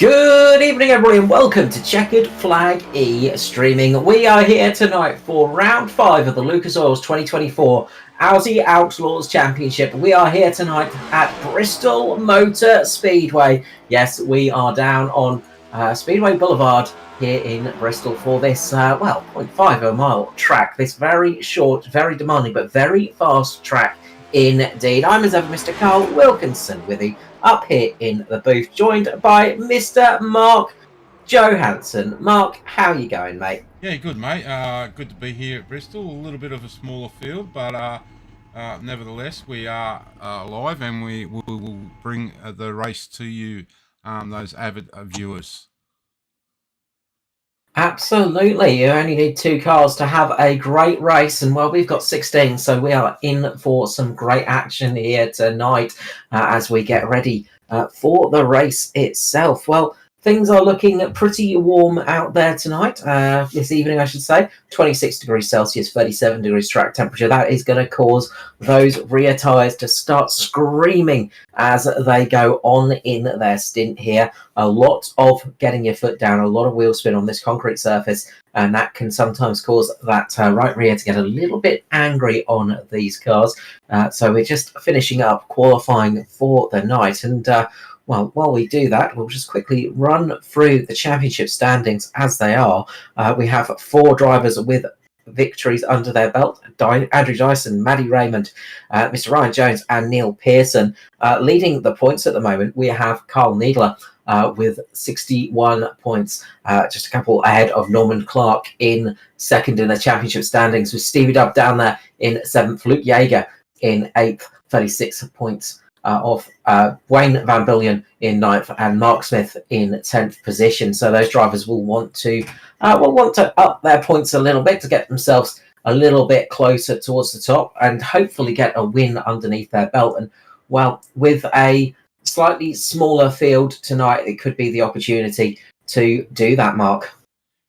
Good evening, everybody, and welcome to Checkered Flag E streaming. We are here tonight for round 5 of the Lucas Oils 2024 Aussie Outlaws Championship. We are here tonight at Bristol Motor Speedway. Yes, we are down on Speedway Boulevard here in Bristol for this, 0.5 of a mile track. This very short, very demanding, but very fast track indeed. I'm as ever Mr. Carl Wilkinson with you up here in the booth, joined by Mr. Mark Johansson. Mark, how are you going, mate? Yeah, good, mate. Good to be here at Bristol. A little bit of a smaller field, but nevertheless, we are live and we will bring the race to you, those avid viewers. Absolutely. You only need 2 cars to have a great race. And, well, we've got 16, so we are in for some great action here tonight as we get ready for the race itself. Well, things are looking pretty warm out there tonight, this evening, I should say. 26 degrees Celsius, 37 degrees track temperature. That is going to cause those rear tyres to start screaming as they go on in their stint here. A lot of getting your foot down, a lot of wheel spin on this concrete surface, and that can sometimes cause that right rear to get a little bit angry on these cars. So we're just finishing up qualifying for the night, and well, while we do that, we'll just quickly run through the championship standings as they are. We have 4 drivers with victories under their belt: Andrew Dyson, Maddie Raymond, Mr. Ryan Jones, and Neil Pearson. Leading the points at the moment, we have Carl Needler with 61 points, just a couple ahead of Norman Clark in second in the championship standings, with Stevie Dubb down there in 7th, Luke Yeager in 8th, 36 points of Wayne Van Billion in 9th, and Mark Smith in 10th position. So those drivers will want to up their points a little bit to get themselves a little bit closer towards the top and hopefully get a win underneath their belt. And, well, with a slightly smaller field tonight, it could be the opportunity to do that, Mark.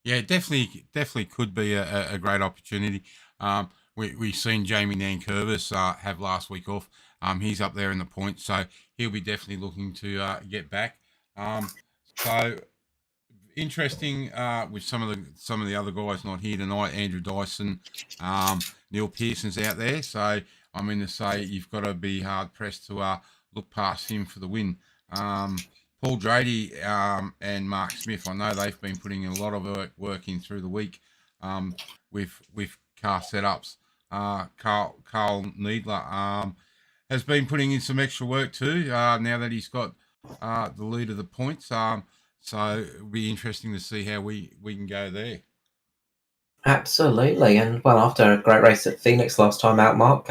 Yeah, definitely could be a great opportunity. We've seen Jamie Nankervis have last week off. He's up there in the points, so he'll be definitely looking to get back. So interesting with some of the other guys not here tonight. Andrew Dyson, Neil Pearson's out there, so I'm going to say you've got to be hard pressed to look past him for the win. Paul Drady and Mark Smith, I know they've been putting a lot of work in through the week with car setups. Carl Needler has been putting in some extra work too, now that he's got the lead of the points. So it'll be interesting to see how we can go there. Absolutely. And, well, after a great race at Phoenix last time out, Mark,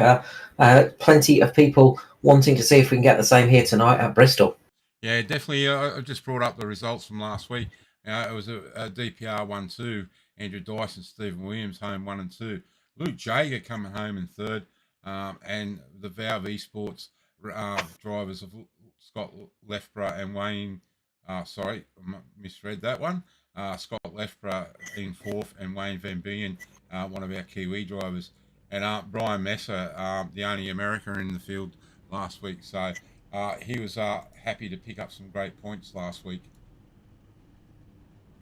plenty of people wanting to see if we can get the same here tonight at Bristol. Yeah, definitely. I just brought up the results from last week. It was a DPR 1-2. Andrew Dyson, Stephen Williams home 1 and 2. Luke Jager coming home in 3rd. And the Valve Esports drivers of Scott Lefborough and Wayne, misread that one. Scott Lefborough in 4th and Wayne Van Bien, one of our Kiwi drivers. And Brian Messer, the only American in the field last week. So he was happy to pick up some great points last week.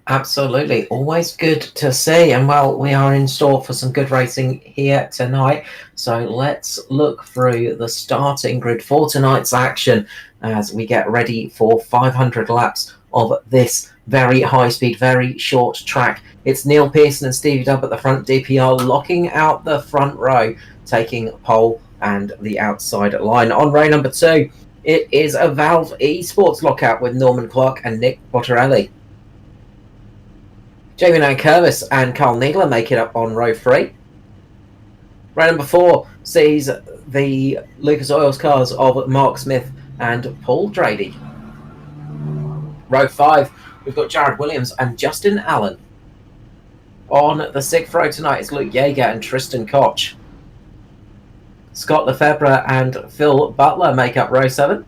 Absolutely. Always good to see. And, well, we are in store for some good racing here tonight. So let's look through the starting grid for tonight's action as we get ready for 500 laps of this very high-speed, very short track. It's Neil Pearson and Stevie Dubb at the front, DPR locking out the front row, taking pole and the outside line. On row number 2, it is a Valve Esports lockout with Norman Clark and Nick Bottarelli. Jamie Nankervis and Carl Needler make it up on row 3. Row number 4 sees the Lucas Oils cars of Mark Smith and Paul Drady. Row 5, we've got Jared Williams and Justin Allen. On the 6th row tonight is Luke Yeager and Tristan Koch. Scott Lefebvre and Phil Butler make up row 7.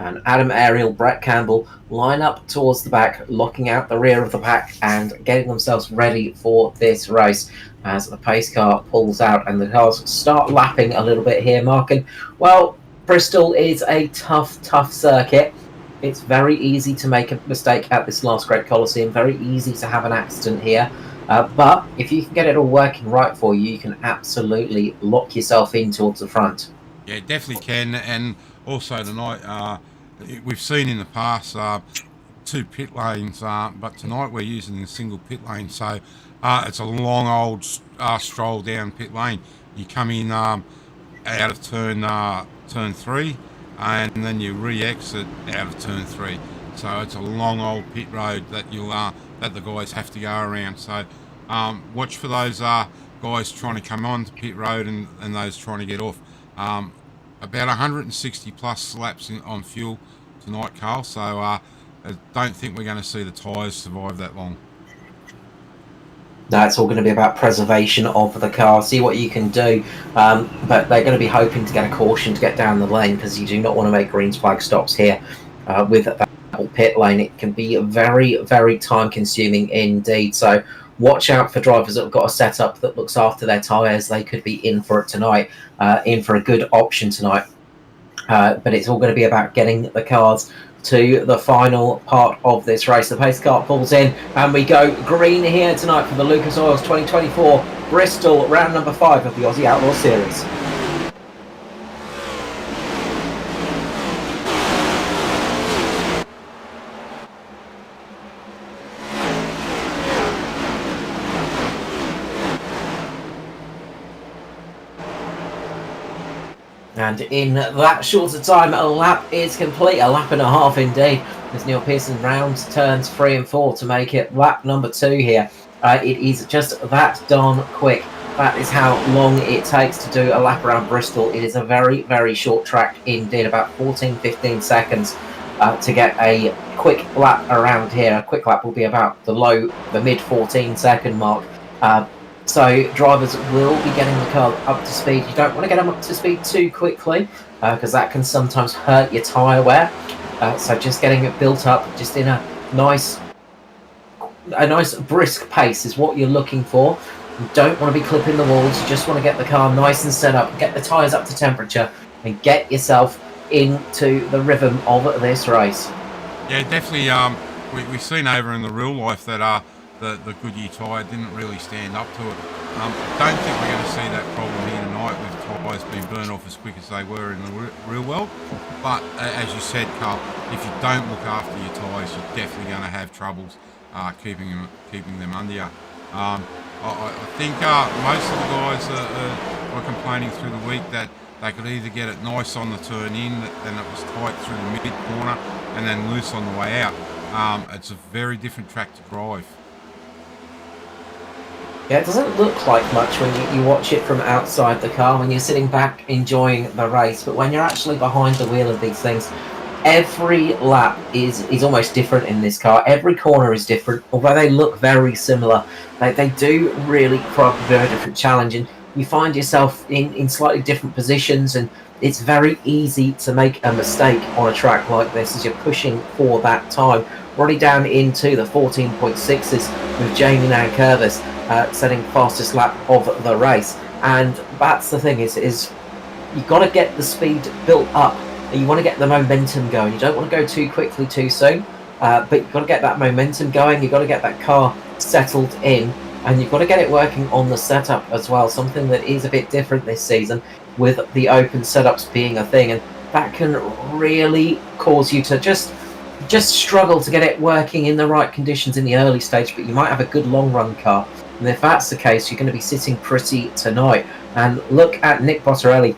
And Adam Ariel, Brett Campbell line up towards the back, locking out the rear of the pack and getting themselves ready for this race as the pace car pulls out and the cars start lapping a little bit here, Mark. And, well, Bristol is a tough circuit. It's very easy to make a mistake at this last Great Colosseum, very easy to have an accident here. But if you can get it all working right for you, you can absolutely lock yourself in towards the front. Yeah, definitely can. And also tonight, we've seen in the past two pit lanes, but tonight we're using a single pit lane. So it's a long old stroll down pit lane. You come in out of turn 3, and then you re-exit out of turn 3. So it's a long old pit road that that the guys have to go around. So watch for those guys trying to come on to pit road and those trying to get off. About 160 plus laps on fuel tonight, Carl. So I don't think we're going to see the tyres survive that long. No, it's all going to be about preservation of the car. See what you can do. But they're going to be hoping to get a caution to get down the lane, because you do not want to make green flag stops here with that pit lane. It can be very, very time consuming indeed. So watch out for drivers that have got a setup that looks after their tyres. They could be in for it tonight, in for a good option tonight. But it's all going to be about getting the cars to the final part of this race. The pace car pulls in, and we go green here tonight for the Lucas Oils 2024 Bristol round number 5 of the Aussie Outlaw Series. And in that shorter time, a lap is complete, a lap and a half indeed, as Neil Pearson rounds turns 3 and 4 to make it lap number 2 here. It is just that darn quick. That is how long it takes to do a lap around Bristol. It is a very, very short track indeed, about 14-15 seconds to get a quick lap around here. A quick lap will be about the mid 14-second mark. So drivers will be getting the car up to speed. You don't want to get them up to speed too quickly, because that can sometimes hurt your tyre wear. So just getting it built up, just in a nice brisk pace is what you're looking for. You don't want to be clipping the walls. You just want to get the car nice and set up, get the tyres up to temperature, and get yourself into the rhythm of this race. Yeah, definitely. We've seen over in the real life that the Goodyear tyre didn't really stand up to it. I don't think we're going to see that problem here tonight with tyres being burnt off as quick as they were in the real world. But as you said, Carl, if you don't look after your tyres, you're definitely going to have troubles keeping them under you. I think most of the guys were complaining through the week that they could either get it nice on the turn in, then it was tight through the mid corner, and then loose on the way out. It's a very different track to drive. Yeah, it doesn't look like much when you watch it from outside the car, when you're sitting back enjoying the race, but when you're actually behind the wheel of these things, every lap is almost different in this car. Every corner is different, although they look very similar. They do really provide a very different challenge, and you find yourself in slightly different positions, and it's very easy to make a mistake on a track like this as you're pushing for that time. Already down into the 14.6s with Jamie Nankervis setting fastest lap of the race. And that's the thing, is you've got to get the speed built up. You want to get the momentum going. You don't want to go too quickly too soon, but you've got to get that momentum going. You've got to get that car settled in, and you've got to get it working on the setup as well, something that is a bit different this season with the open setups being a thing, and that can really cause you to just struggle to get it working in the right conditions in the early stage, but you might have a good long run car. And if that's the case, you're going to be sitting pretty tonight. And look at Nick Bottarelli.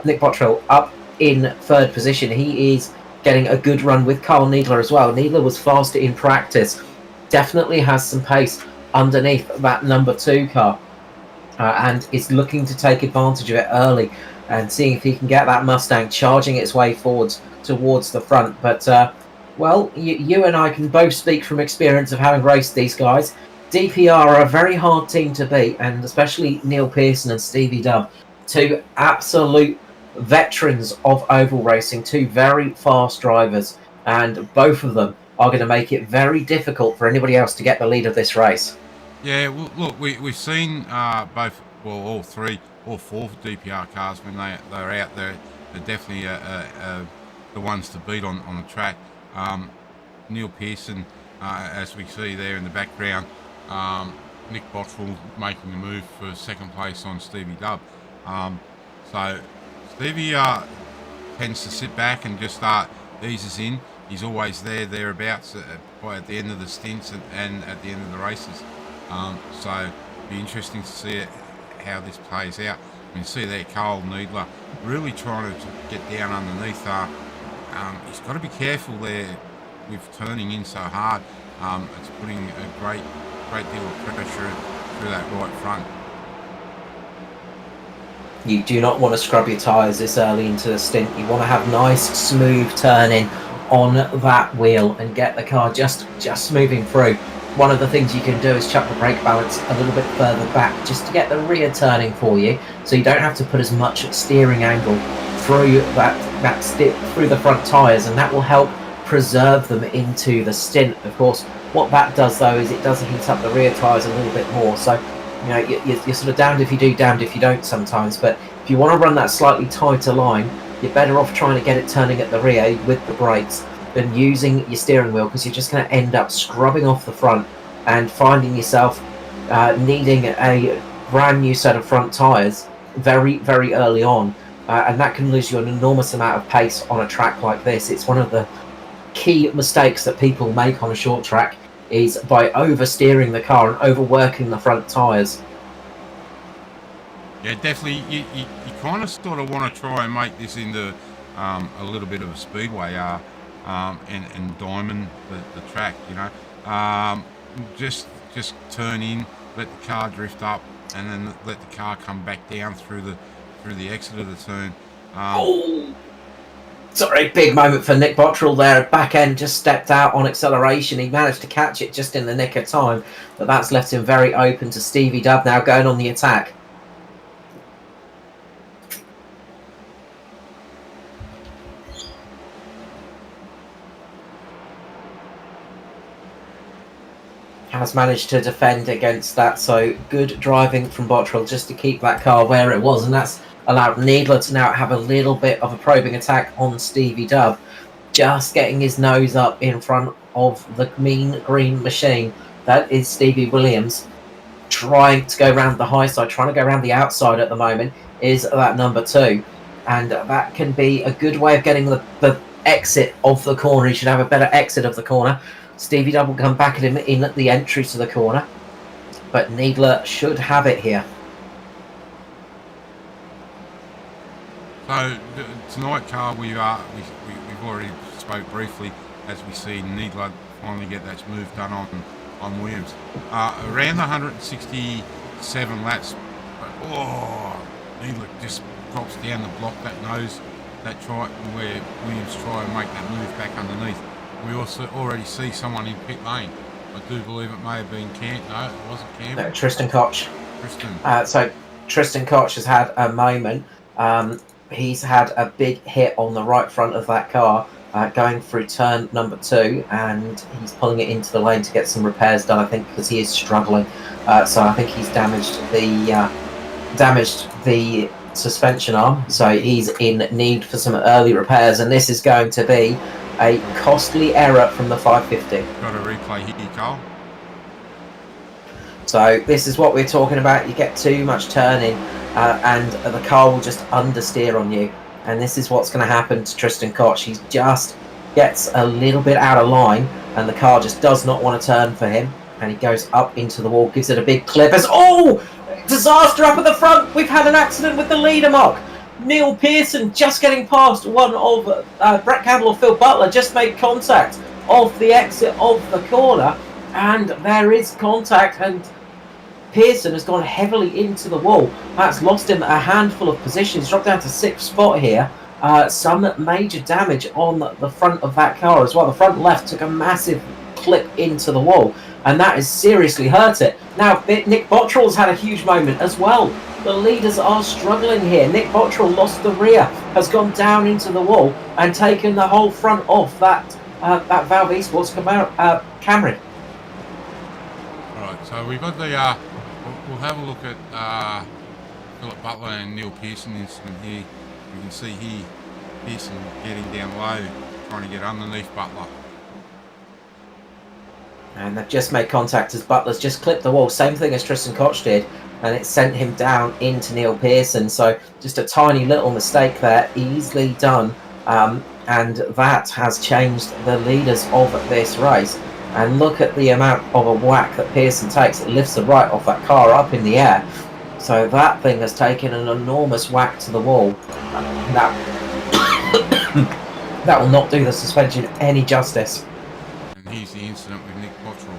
Nick Botterill up in third position. He is getting a good run with Carl Needler as well. Needler was faster in practice. Definitely has some pace underneath that number 2 car. And is looking to take advantage of it early and seeing if he can get that Mustang charging its way forwards towards the front. But, well, you and I can both speak from experience of having raced these guys. DPR are a very hard team to beat, and especially Neil Pearson and Stevie Dove, 2 absolute veterans of oval racing, 2 very fast drivers, and both of them are going to make it very difficult for anybody else to get the lead of this race. Yeah, well, look, we've seen all 4 DPR cars when they're out there. They're definitely the ones to beat on the track. Neil Pearson, as we see there in the background. Nick Bottrell making the move for second place on Stevie Dubb. So Stevie tends to sit back and just eases in. He's always thereabouts at the end of the stints and at the end of the races. So it'll be interesting to see how this plays out. You see there Carl Needler really trying to get down underneath. He's got to be careful there with turning in so hard. It's putting a great deal of pressure through that right front. You do not want to scrub your tyres this early into the stint. You want to have nice, smooth turning on that wheel and get the car just moving through. One of the things you can do is chuck the brake balance a little bit further back just to get the rear turning for you, so you don't have to put as much steering angle through through the front tyres, and that will help preserve them into the stint. Of course, what that does though is it does heat up the rear tyres a little bit more, so you know you're sort of damned if you do, damned if you don't sometimes. But if you want to run that slightly tighter line, you're better off trying to get it turning at the rear with the brakes than using your steering wheel, because you're just going to end up scrubbing off the front and finding yourself needing a brand new set of front tyres very early on, and that can lose you an enormous amount of pace on a track like this. It's one of the key mistakes that people make on a short track, is by oversteering the car and overworking the front tyres. Yeah, definitely. You kind of sort of want to try and make this into a little bit of a speedway and diamond the track, you know. Just turn in, let the car drift up, and then let the car come back down through the exit of the turn. Sorry, big moment for Nick Bottrell there. Back end just stepped out on acceleration. He managed to catch it just in the nick of time, but that's left him very open to Stevie Dubb now going on the attack. Has managed to defend against that, so good driving from Bottrell just to keep that car where it was, and that's allowed Needler to now have a little bit of a probing attack on Stevie Dubb, just getting his nose up in front of the mean green machine. That is Stevie Williams trying to go around the high side, trying to go around the outside at the moment, is that number 2, and that can be a good way of getting the exit of the corner. He should have a better exit of the corner. Stevie Dubb will come back at him in at the entry to the corner, but Needler should have it here. So tonight, Carl, we've already spoke briefly as we see Needler finally get that move done on Williams. Around the 167 laps, Needler just drops down the block, that nose, that try where Williams try and make that move back underneath. We also already see someone in pit lane. I do believe it may have been Cam. No, it wasn't Cam. No, Tristan Koch. Tristan. So Tristan Koch has had a moment. He's had a big hit on the right front of that car going through turn number 2, and he's pulling it into the lane to get some repairs done, I think, because he is struggling. So I think he's damaged the suspension arm, so he's in need for some early repairs, and this is going to be a costly error from the 550. Got a replay here, Carl. So this is what we're talking about. You get too much turning and the car will just understeer on you, and this is what's going to happen to Tristan Koch. He just gets a little bit out of line and the car just does not want to turn for him, and he goes up into the wall, gives it a big clip as disaster up at the front. We've had an accident with the leader mark. Neil Pearson just getting past one of Brett Campbell or Phil Butler, just made contact of the exit of the corner, and there is contact, and Pearson has gone heavily into the wall. That's lost him a handful of positions, dropped down to 6th spot here. Some major damage on the front of that car as well. The front left took a massive clip into the wall, and that has seriously hurt it. Now, Nick Bottrell's had a huge moment as well. The leaders are struggling here. Nick Bottrell lost the rear, has gone down into the wall and taken the whole front off that Valve Esports Camry. All right, so we've got the we'll have a look at Philip Butler and Neil Pearson incident here. You can see here Pearson getting down low, trying to get underneath Butler. And they've just made contact as Butler's just clipped the wall. Same thing as Tristan Koch did. And it sent him down into Neil Pearson. So just a tiny little mistake there, easily done. And that has changed the leaders of this race. And look at the amount of a whack that Pearson takes. It lifts the right off that car up in the air. So that thing has taken an enormous whack to the wall. That will not do the suspension any justice. And here's the incident with Nick Bottrell.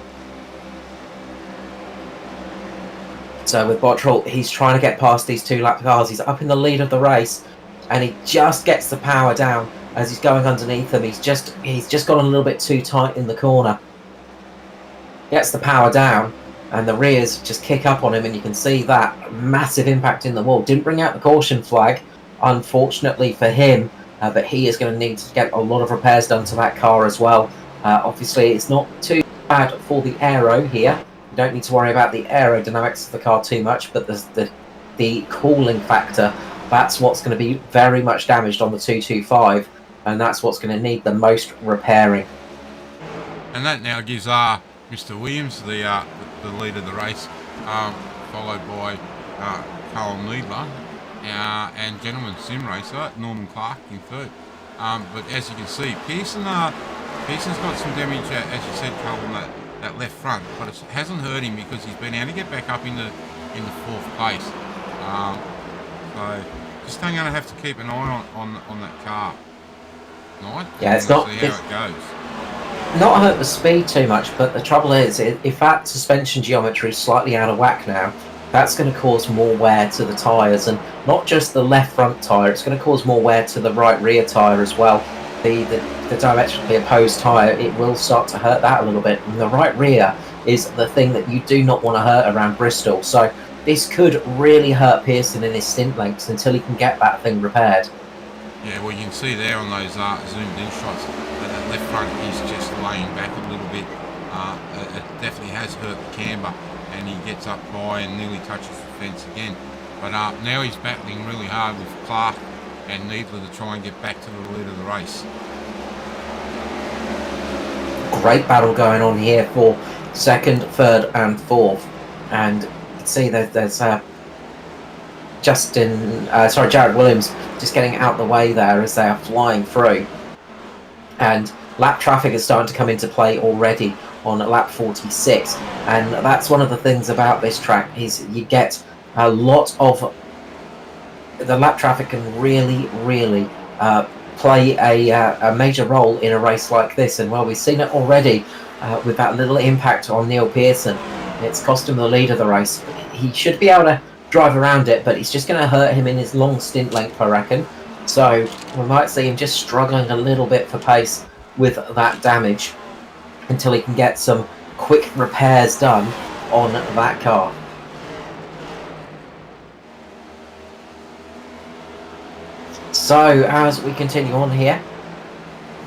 So with Bottrell, he's trying to get past these two lap cars. He's up in the lead of the race, and he just gets the power down as he's going underneath them. He's just gone a little bit too tight in the corner. Gets the power down, and the rears just kick up on him, and you can see that massive impact in the wall. Didn't bring out the caution flag, unfortunately for him, but he is going to need to get a lot of repairs done to that car as well. Obviously, it's not too bad for the aero here. You don't need to worry about the aerodynamics of the car too much, but the cooling factor, that's what's going to be very much damaged on the 225, and that's what's going to need the most repairing. And that now gives Mr. Williams the lead of the race, followed by Carl Needler and gentleman sim racer Norman Clark in third. But as you can see, Pearson's got some damage, as you said, Carl, on that left front, but it hasn't hurt him because he's been able to get back up in the fourth place. So just going to have to keep an eye on that car. Right? Yeah, it's not. See how it goes. Not hurt the speed too much, but the trouble is, if that suspension geometry is slightly out of whack now, that's going to cause more wear to the tyres, and not just the left front tyre, it's going to cause more wear to the right rear tyre as well. The diametrically opposed tyre, it will start to hurt that a little bit, and the right rear is the thing that you do not want to hurt around Bristol, so this could really hurt Pearson in his stint lengths until he can get that thing repaired. Yeah, well, you can see there on those zoomed in shots that that left front is just laying back a little bit. It definitely has hurt the camber, and he gets up high and nearly touches the fence again. But now he's battling really hard with Clark and Needler to try and get back to the lead of the race. Great battle going on here for second, third and fourth. And you can see that there's Jared Williams just getting out the way there as they are flying through. And lap traffic is starting to come into play already on lap 46. And that's one of the things about this track is you get a lot of... The lap traffic can really, really play a major role in a race like this. And well, we've seen it already with that little impact on Neil Pearson. It's cost him the lead of the race. He should be able to drive around it, but it's just going to hurt him in his long stint length, I reckon. So we might see him just struggling a little bit for pace with that damage until he can get some quick repairs done on that car. So as we continue on here,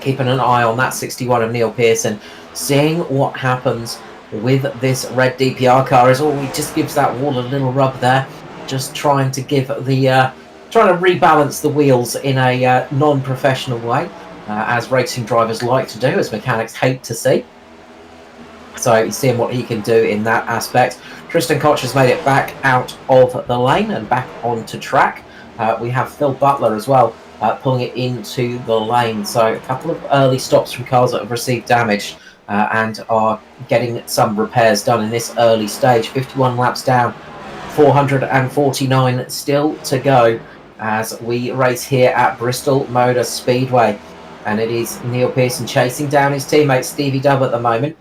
keeping an eye on that 61 of Neil Pearson, seeing what happens with this red DPR car as all he just gives that wall a little rub there, just trying to give the trying to rebalance the wheels in a non-professional way, as racing drivers like to do, as mechanics hate to see. So seeing what he can do in that aspect. Tristan Koch has made it back out of the lane and back onto track. We have Phil Butler as well pulling it into the lane. So a couple of early stops from cars that have received damage and are getting some repairs done in this early stage. 51 laps down, 449 still to go as we race here at Bristol Motor Speedway. And it is Neil Pearson chasing down his teammate Stevie Dubb at the moment.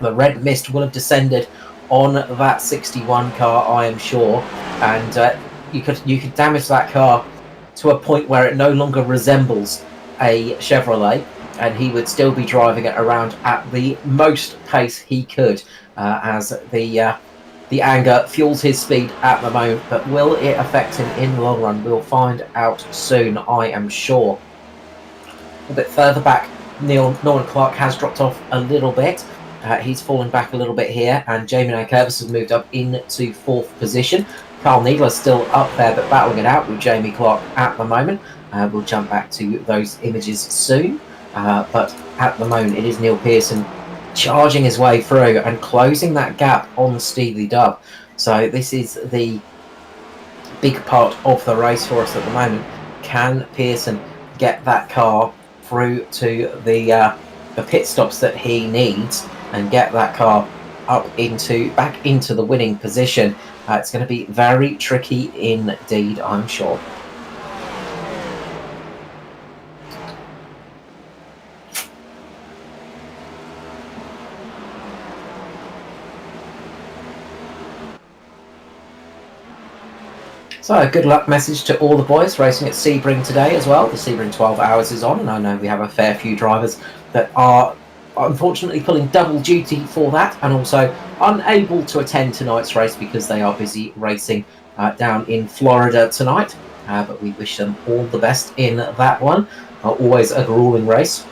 The red mist will have descended on that 61 car, I am sure, and you could damage that car to a point where it no longer resembles a Chevrolet, and he would still be driving it around at the most pace he could, as the anger fuels his speed at the moment. But will it affect him in the long run? We'll find out soon, I am sure. A bit further back, Norman Clark has dropped off a little bit. He's fallen back a little bit here, and Jamie Nankervis has moved up into fourth position. Carl Needler's still up there, but battling it out with Jamie Clark at the moment. We'll jump back to those images soon. But at the moment, it is Neil Pearson charging his way through and closing that gap on Steely Dub. So this is the big part of the race for us at the moment. Can Pearson get that car through to the pit stops that he needs and get that car back into the winning position? It's going to be very tricky indeed, I'm sure. So a good luck message to all the boys racing at Sebring today as well. The Sebring 12 hours is on, and I know we have a fair few drivers that are unfortunately pulling double duty for that and also unable to attend tonight's race because they are busy racing down in Florida tonight. But we wish them all the best in that one. Always a grueling race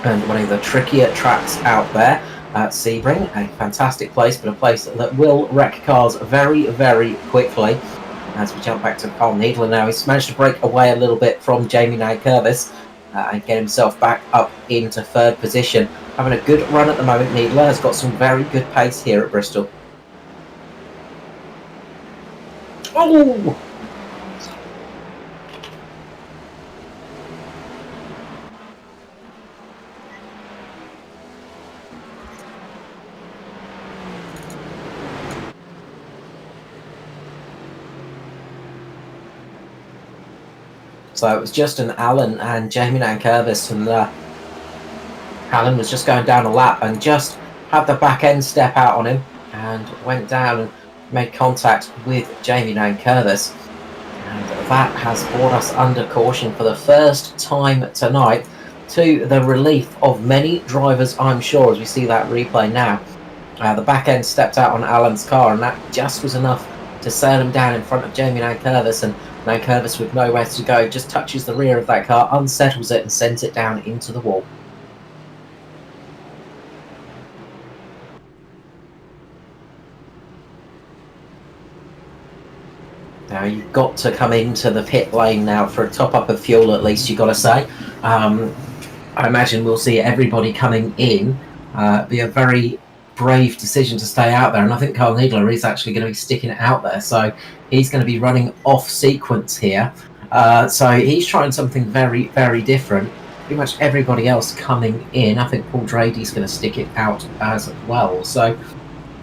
and one of the trickier tracks out there. Sebring, a fantastic place, but a place that will wreck cars very, very quickly. As we jump back to Carl Needler now, he's managed to break away a little bit from Jamie Nankervis and get himself back up into third position. Having a good run at the moment. Needler has got some very good pace here at Bristol. Oh! So it was Justin Allen and Jamie Nankervis, and Allen was just going down a lap and just had the back end step out on him and went down and made contact with Jamie Nankervis. And that has brought us under caution for the first time tonight, to the relief of many drivers, I'm sure, as we see that replay now. The back end stepped out on Allen's car, and that just was enough to sail him down in front of Jamie Nankervis, and Nankervis, with nowhere to go, just touches the rear of that car, unsettles it and sends it down into the wall. Now you've got to come into the pit lane now for a top up of fuel, at least, you've got to say. I imagine we'll see everybody coming in. Be a very brave decision to stay out there, and I think Carl Needler is actually going to be sticking it out there, so he's going to be running off sequence here. So he's trying something very, very different. Pretty much everybody else coming in. I think Paul Drady's going to stick it out as well. So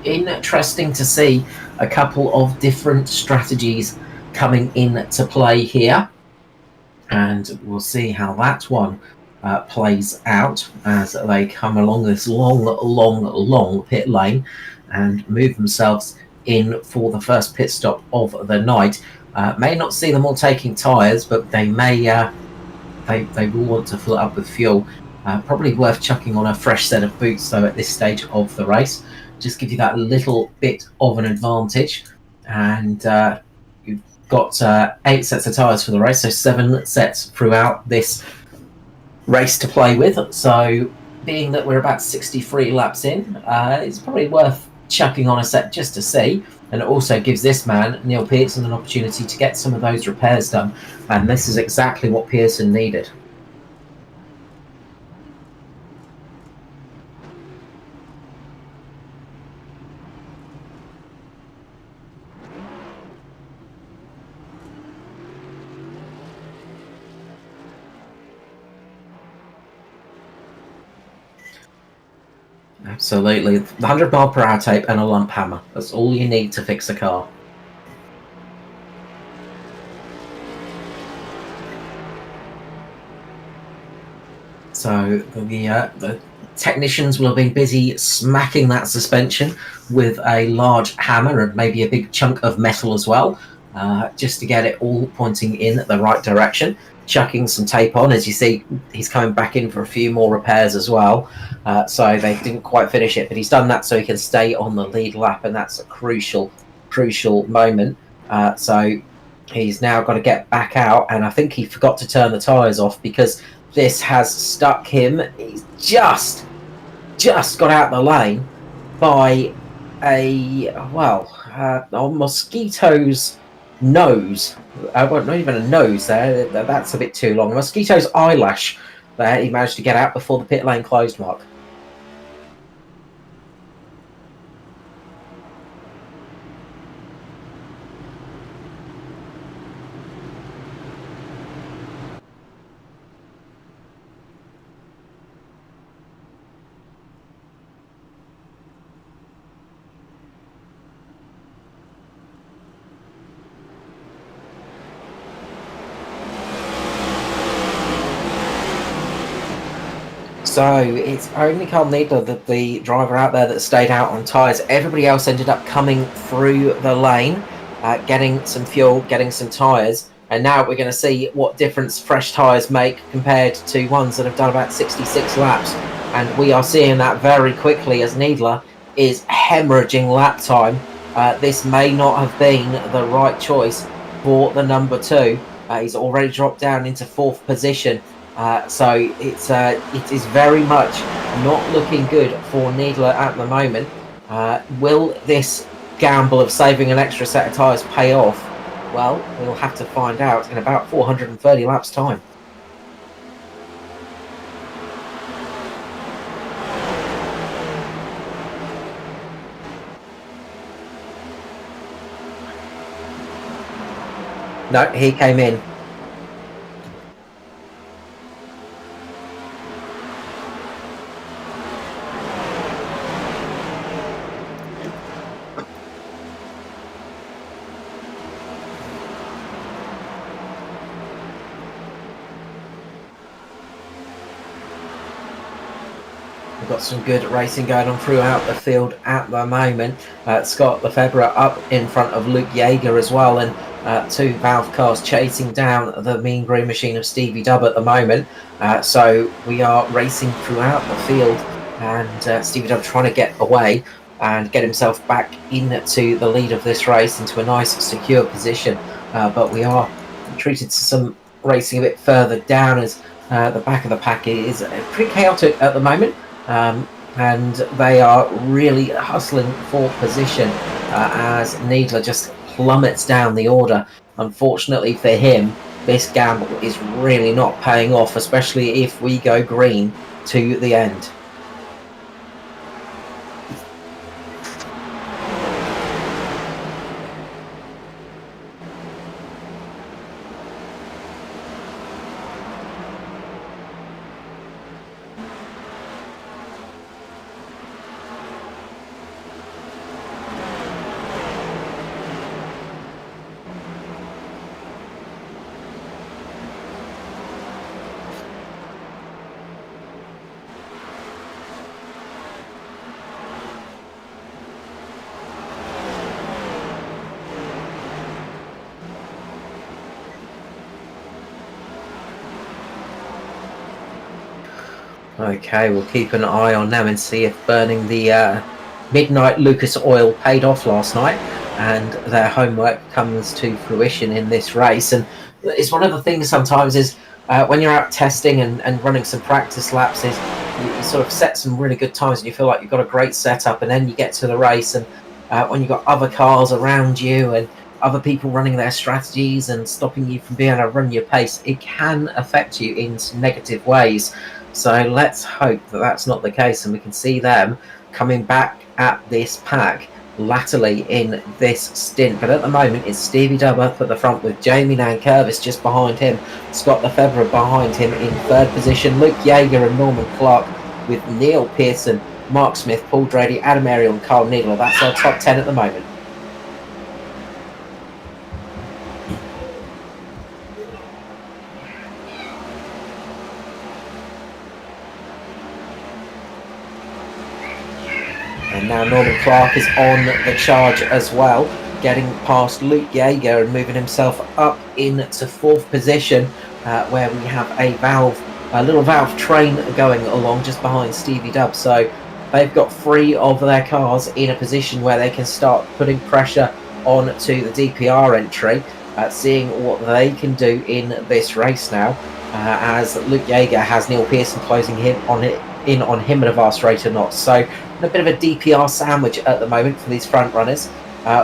interesting to see a couple of different strategies coming into play here, and we'll see how that one plays out as they come along this long pit lane and move themselves in for the first pit stop of the night. May not see them all taking tyres, but they may they will want to fill it up with fuel. Probably worth chucking on a fresh set of boots though at this stage of the race. Just give you that little bit of an advantage. And you've got 8 sets of tyres for the race, so 7 sets throughout this race to play with. So being that we're about 63 laps in, it's probably worth chucking on a set just to see, and it also gives this man, Neil Pearson, an opportunity to get some of those repairs done, and this is exactly what Pearson needed. Absolutely. 100 mile per hour tape and a lump hammer. That's all you need to fix a car. So the technicians will have been busy smacking that suspension with a large hammer and maybe a big chunk of metal as well, just to get it all pointing in the right direction. Chucking some tape on. As you see, he's coming back in for a few more repairs as well. So they didn't quite finish it, but he's done that so he can stay on the lead lap, and that's a crucial moment. So he's now got to get back out, and I think he forgot to turn the tyres off because this has stuck him. He's just got out the lane by a mosquito's nose. Well, not even a nose there. That's a bit too long. A mosquito's eyelash there. He managed to get out before the pit lane closed, Mark. So it's only Carl Needler, the driver out there, that stayed out on tyres. Everybody else ended up coming through the lane, getting some fuel, getting some tyres. And now we're going to see what difference fresh tyres make compared to ones that have done about 66 laps. And we are seeing that very quickly as Needler is hemorrhaging lap time. This may not have been the right choice for the number 2. He's already dropped down into 4th position. So it is very much not looking good for Needler at the moment. Will this gamble of saving an extra set of tyres pay off? Well, we'll have to find out in about 430 laps time. No, he came in. We've got some good racing going on throughout the field at the moment. Scott Lefebvre up in front of Luke Yeager as well, and 2 Valve cars chasing down the Mean Green Machine of Stevie Dubb at the moment. So we are racing throughout the field, and Stevie Dubb trying to get away and get himself back into the lead of this race, into a nice secure position. But we are treated to some racing a bit further down, as the back of the pack is pretty chaotic at the moment. And they are really hustling for position as Needler just plummets down the order. Unfortunately for him, this gamble is really not paying off, especially if we go green to the end. Okay, we'll keep an eye on them and see if burning the midnight Lucas oil paid off last night and their homework comes to fruition in this race. And it's one of the things sometimes is when you're out testing and running some practice laps, is you sort of set some really good times and you feel like you've got a great setup, and then you get to the race, and when you've got other cars around you and other people running their strategies and stopping you from being able to run your pace, it can affect you in negative ways. So let's hope that that's not the case, and we can see them coming back at this pack latterly in this stint. But at the moment, it's Stevie Dubb up at the front with Jamie Nankervis just behind him, Scott Lefebvre behind him in 3rd position, Luke Yeager and Norman Clark with Neil Pearson, Mark Smith, Paul Drady, Adam Ariel and Carl Needler. That's our top 10 at the moment. And now Norman Clark is on the charge as well, getting past Luke Yeager and moving himself up into 4th position, where we have a little Valve train going along just behind Stevie Dubb. So they've got 3 of their cars in a position where they can start putting pressure on to the DPR entry, seeing what they can do in this race now, as Luke Yeager has Neil Pearson closing in on him at a vast rate of knots. So a bit of a DPR sandwich at the moment for these front runners,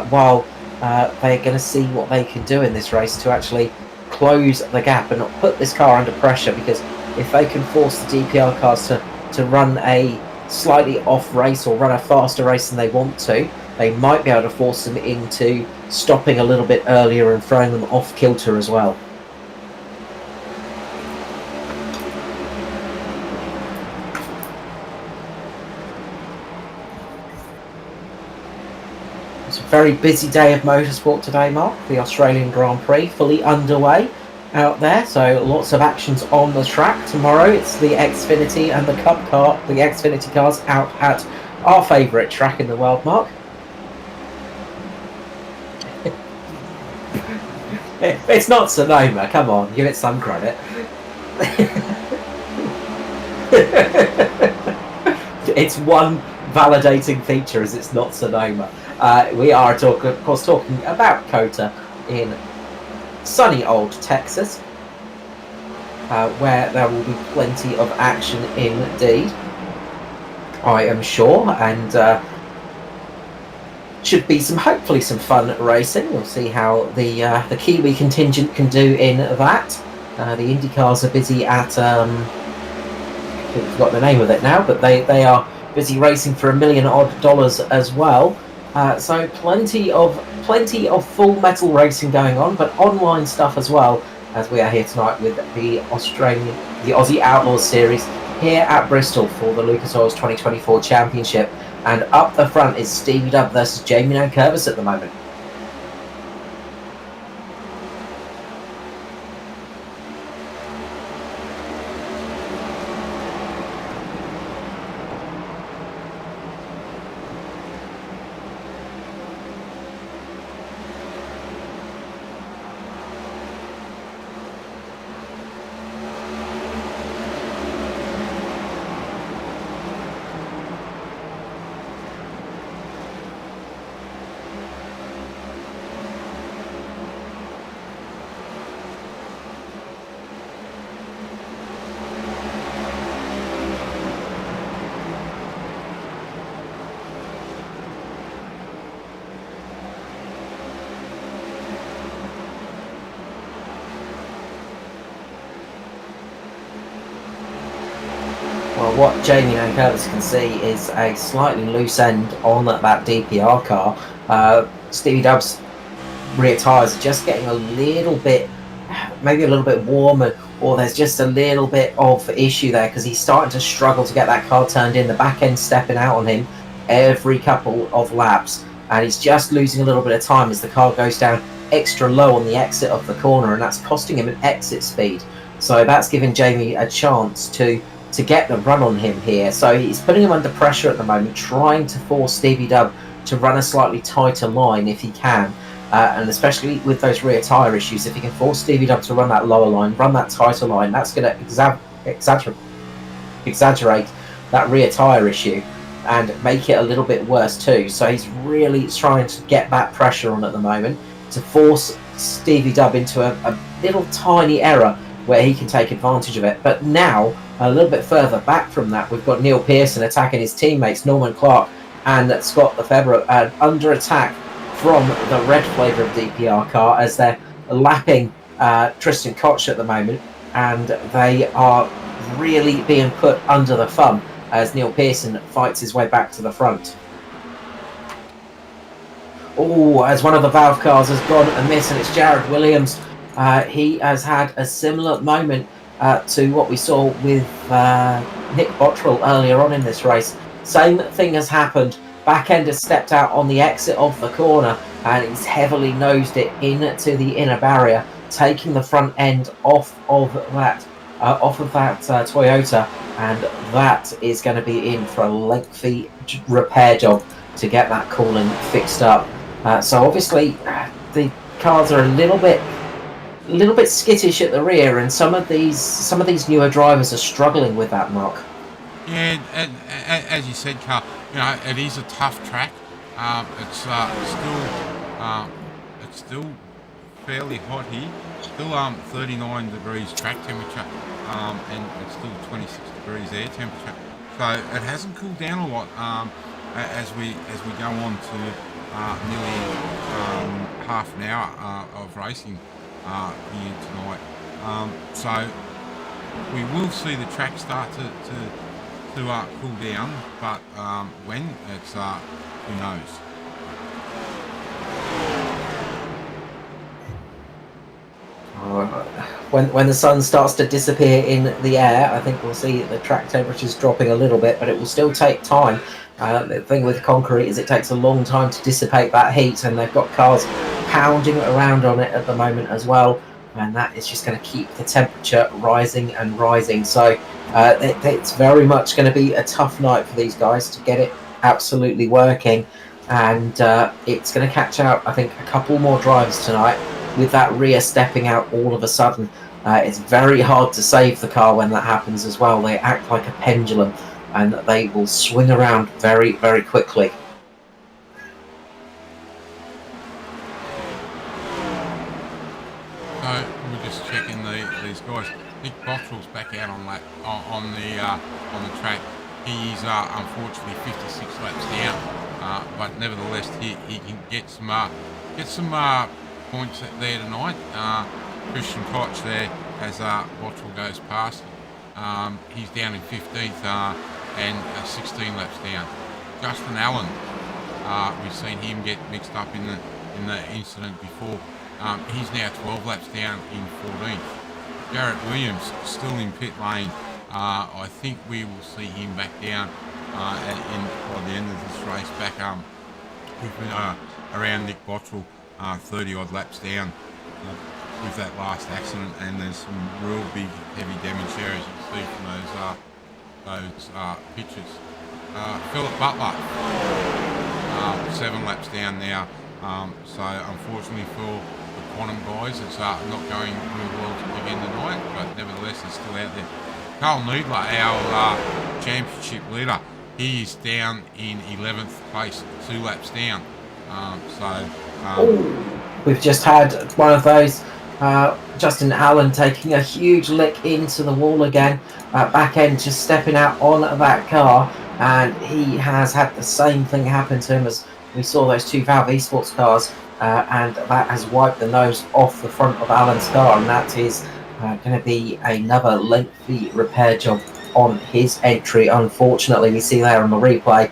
while they're going to see what they can do in this race to actually close the gap and not put this car under pressure, because if they can force the DPR cars to run a slightly off race or run a faster race than they want to, they might be able to force them into stopping a little bit earlier and throwing them off kilter as well. It's a very busy day of motorsport today, Mark. The Australian Grand Prix fully underway. out there. So lots of actions on the track tomorrow. It's the Xfinity and the Cup car, the Xfinity cars out at our favourite track in the world, Mark. It's not Sonoma, come on, give it some credit. It's one validating feature as it's not Sonoma. We are, of course, talking about COTA in sunny old Texas, where there will be plenty of action indeed, I am sure, and should be hopefully some fun racing. We'll see how the Kiwi contingent can do in that. The Indy cars are busy at I've forgotten the name of it now, but they are busy racing for $1 million odd as well. So plenty of full metal racing going on, but online stuff as well, as we are here tonight with the Aussie Outlaws Series here at Bristol for the Lucas Oil's 2024 Championship. And up the front is Stevie Dub versus Jamie Nankervis at the moment. Well, what Jamie Nankervis can see is a slightly loose end on that DPR car. Stevie Dub's rear tyres are just getting a little bit, maybe a little bit warmer, or there's just a little bit of issue there because he's starting to struggle to get that car turned in. The back end stepping out on him every couple of laps, and he's just losing a little bit of time as the car goes down extra low on the exit of the corner, and that's costing him an exit speed. So that's giving Jamie a chance to get the run on him here. So he's putting him under pressure at the moment, trying to force Stevie Dub to run a slightly tighter line if he can. And especially with those rear tyre issues, if he can force Stevie Dub to run that lower line, run that tighter line, that's going to exaggerate that rear tyre issue and make it a little bit worse too. So he's really trying to get that pressure on at the moment to force Stevie Dub into a little tiny error where he can take advantage of it. But now, a little bit further back from that, we've got Neil Pearson attacking his teammates, Norman Clark and Scott Lefebvre, under attack from the red flavour of DPR car as they're lapping Tristan Koch at the moment, and they are really being put under the thumb as Neil Pearson fights his way back to the front. Oh, as one of the Valve cars has gone amiss, and it's Jared Williams. He has had a similar moment to what we saw with Nick Bottrell earlier on in this race. Same thing has happened. Back end has stepped out on the exit of the corner, and he's heavily nosed it into the inner barrier, taking the front end off of that Toyota, and that is going to be in for a lengthy repair job to get that cooling fixed up. So obviously the cars are a little bit skittish at the rear, and some of these newer drivers are struggling with that, Mark. Yeah, as you said, Carl, it is a tough track. It's still fairly hot here. Still 39 degrees track temperature, and it's still 26 degrees air temperature. So it hasn't cooled down a lot as we go on to nearly half an hour of racing here tonight. So we will see the track start to cool down, but when it's who knows. When the sun starts to disappear in the air, I think we'll see the track temperatures dropping a little bit, but it will still take time. The thing with concrete is it takes a long time to dissipate that heat, and they've got cars pounding around on it at the moment as well. and that is just going to keep the temperature rising and rising. So it's very much going to be a tough night for these guys to get it absolutely working, and it's going to catch out, I think, a couple more drivers tonight with that rear stepping out all of a sudden. It's very hard to save the car when that happens as well. They act like a pendulum, and they will swing around very, very quickly. So we're just checking these guys. Nick Bottrell's back out on the track. He's unfortunately 56 laps down, but nevertheless he can get some points there tonight. Christian Koch there as Bottrell goes past. He's down in 15th and 16 laps down. Justin Allen, we've seen him get mixed up in the incident before. He's now 12 laps down in 14th. Garrett Williams still in pit lane. I think we will see him back down by the end of this race, back around Nick Bottrell, 30 odd laps down with that last accident. And there's some real big heavy damage there, as you can see from those pictures. Philip Butler, 7 laps down now. So unfortunately for the Quantum guys, it's not going real well to begin the night, but nevertheless it's still out there. Carl Needler, our championship leader, he is down in 11th place, 2 laps down. We've just had one of those. Justin Allen taking a huge lick into the wall again. Back end just stepping out on that car, and he has had the same thing happen to him as we saw those two Valve Esports cars, and that has wiped the nose off the front of Allen's car, and that is going to be another lengthy repair job on his entry. Unfortunately, we see there on the replay,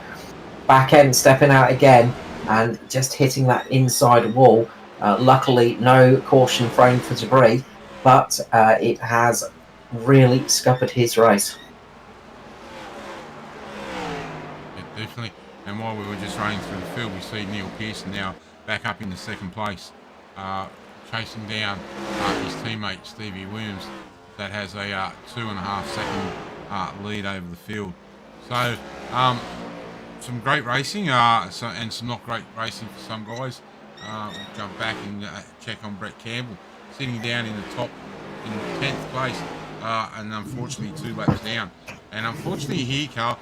back end stepping out again and just hitting that inside wall. Luckily, no caution frame for debris, but it has really scuppered his race. Yeah, definitely. And while we were just running through the field, we see Neil Pearson now back up in the 2nd place, chasing down his teammate Stevie Williams, that has a 2.5 second lead over the field. So some great racing, and some not great racing for some guys. We'll jump back and check on Brett Campbell, sitting down in the top in 10th place, and unfortunately 2 laps down. And unfortunately here, Carl,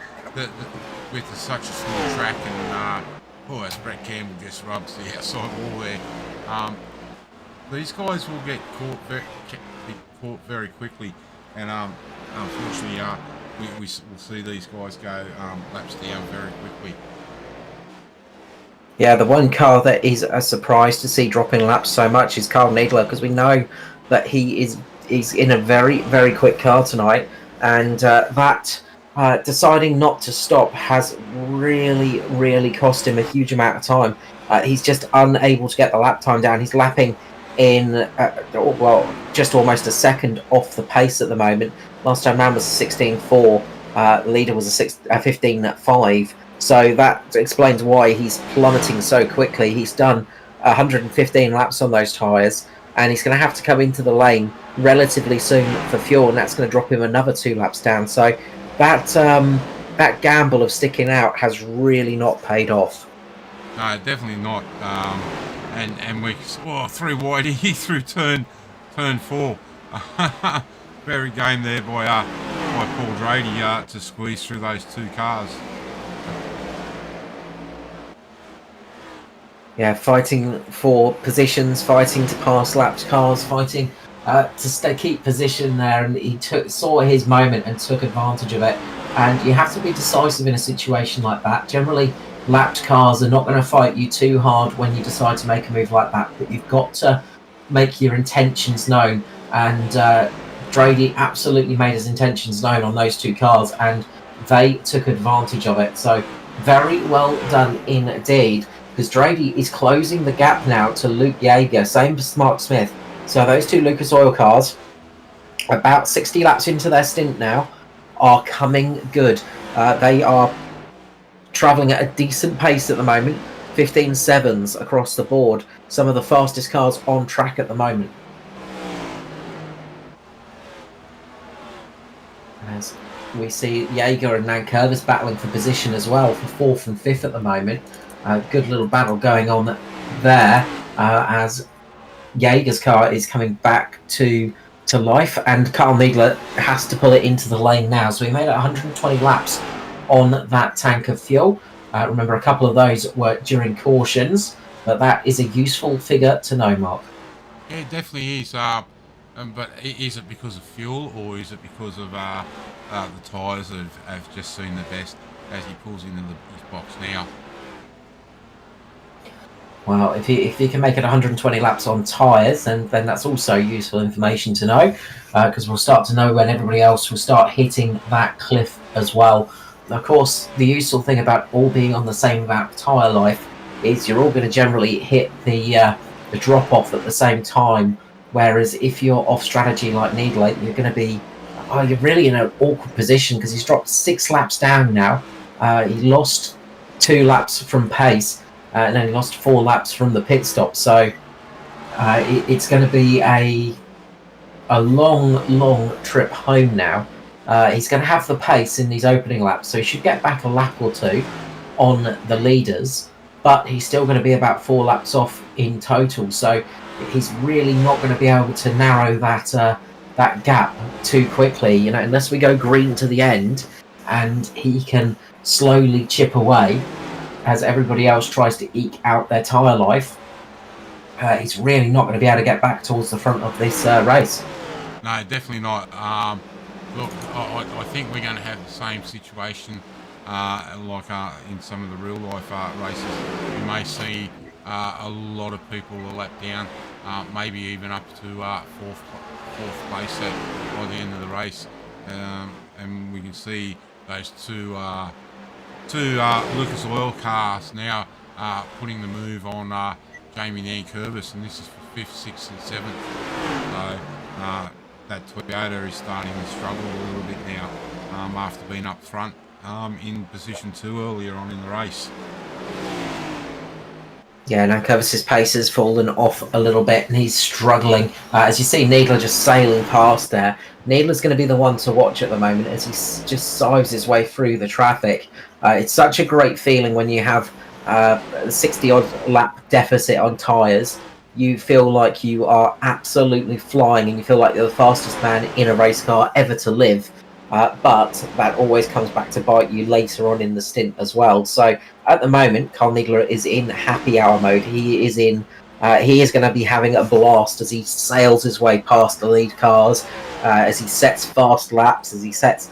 with such a small track, and as Brett Campbell just rubs the outside wall there, these guys will get caught very quickly, and unfortunately we'll see these guys go laps down very quickly. Yeah, the one car that is a surprise to see dropping laps so much is Carl Needler, because we know that he's in a very, very quick car tonight, and that deciding not to stop has really, really cost him a huge amount of time. He's just unable to get the lap time down. He's lapping in, just almost a second off the pace at the moment. Last time round was 16.4. The leader was a 15.5. So that explains why he's plummeting so quickly. He's done 115 laps on those tyres, and he's going to have to come into the lane relatively soon for fuel, and that's going to drop him another 2 laps down. So that gamble of sticking out has really not paid off. No, definitely not. And we 3 wide here through turn 4. Very game there by Paul Drady to squeeze through those 2 cars. Yeah, fighting for positions, fighting to pass lapped cars, fighting to keep position there, and he saw his moment and took advantage of it. And you have to be decisive in a situation like that. Generally, lapped cars are not going to fight you too hard when you decide to make a move like that, but you've got to make your intentions known. And Drady absolutely made his intentions known on those 2 cars, and they took advantage of it. So very well done indeed, because Drady is closing the gap now to Luke Yeager, same as Mark Smith. So those 2 Lucas Oil cars, about 60 laps into their stint now, are coming good. They are travelling at a decent pace at the moment, 15.7s across the board. Some of the fastest cars on track at the moment. as we see Jaeger and Nankervis battling for position as well for 4th and 5th at the moment. Good little battle going on there as Jaeger's car is coming back to life, and Carl Niegler has to pull it into the lane now. So he made 120 laps on that tank of fuel. Remember, a couple of those were during cautions, but that is a useful figure to know, Mark. Yeah, it definitely is. But is it because of fuel, or is it because of the tyres have just seen the best as he pulls into his box now? Well, if he can make it 120 laps on tyres, then that's also useful information to know, because we'll start to know when everybody else will start hitting that cliff as well. Of course, the useful thing about all being on the same amount of tyre life is you're all going to generally hit the drop-off at the same time, whereas if you're off strategy like Needler, you're going to be... you're really in an awkward position because he's dropped 6 laps down now. He lost 2 laps from pace, and then he lost 4 laps from the pit stop. So it's going to be a long trip home now. He's going to have the pace in these opening laps, so he should get back a lap or 2 on the leaders, but he's still going to be about 4 laps off in total. So he's really not going to be able to narrow that gap too quickly, unless we go green to the end and he can slowly chip away as everybody else tries to eke out their tyre life. He's really not going to be able to get back towards the front of this race. No, definitely not. Look, I think we're going to have the same situation like in some of the real life races. We may see a lot of people a lap down, maybe even up to fourth place by the end of the race, and we can see those two Lucas Oil cars now putting the move on Jamie Nankervis, and this is for 5th, 6th and 7th. So that Toyota is starting to struggle a little bit now after being up front in position 2 earlier on in the race. Yeah, Nankervis's pace has fallen off a little bit and he's struggling. As you see, Needler just sailing past there. Needler's going to be the one to watch at the moment as he just sives his way through the traffic. It's such a great feeling when you have a 60-odd lap deficit on tyres. You feel like you are absolutely flying and you feel like you're the fastest man in a race car ever to live. But that always comes back to bite you later on in the stint as well. So at the moment, Carl Niegler is in happy hour mode. He is going to be having a blast as he sails his way past the lead cars, as he sets fast laps, as he sets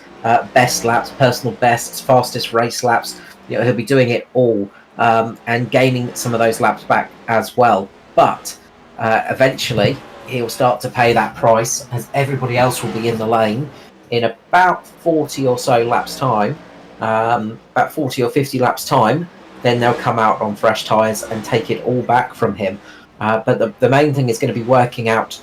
best laps, personal bests, fastest race laps. He'll be doing it all and gaining some of those laps back as well. But eventually, he'll start to pay that price as everybody else will be in the lane in about 40 or so laps time, about 40 or 50 laps time. Then they'll come out on fresh tyres and take it all back from him. But the main thing is going to be working out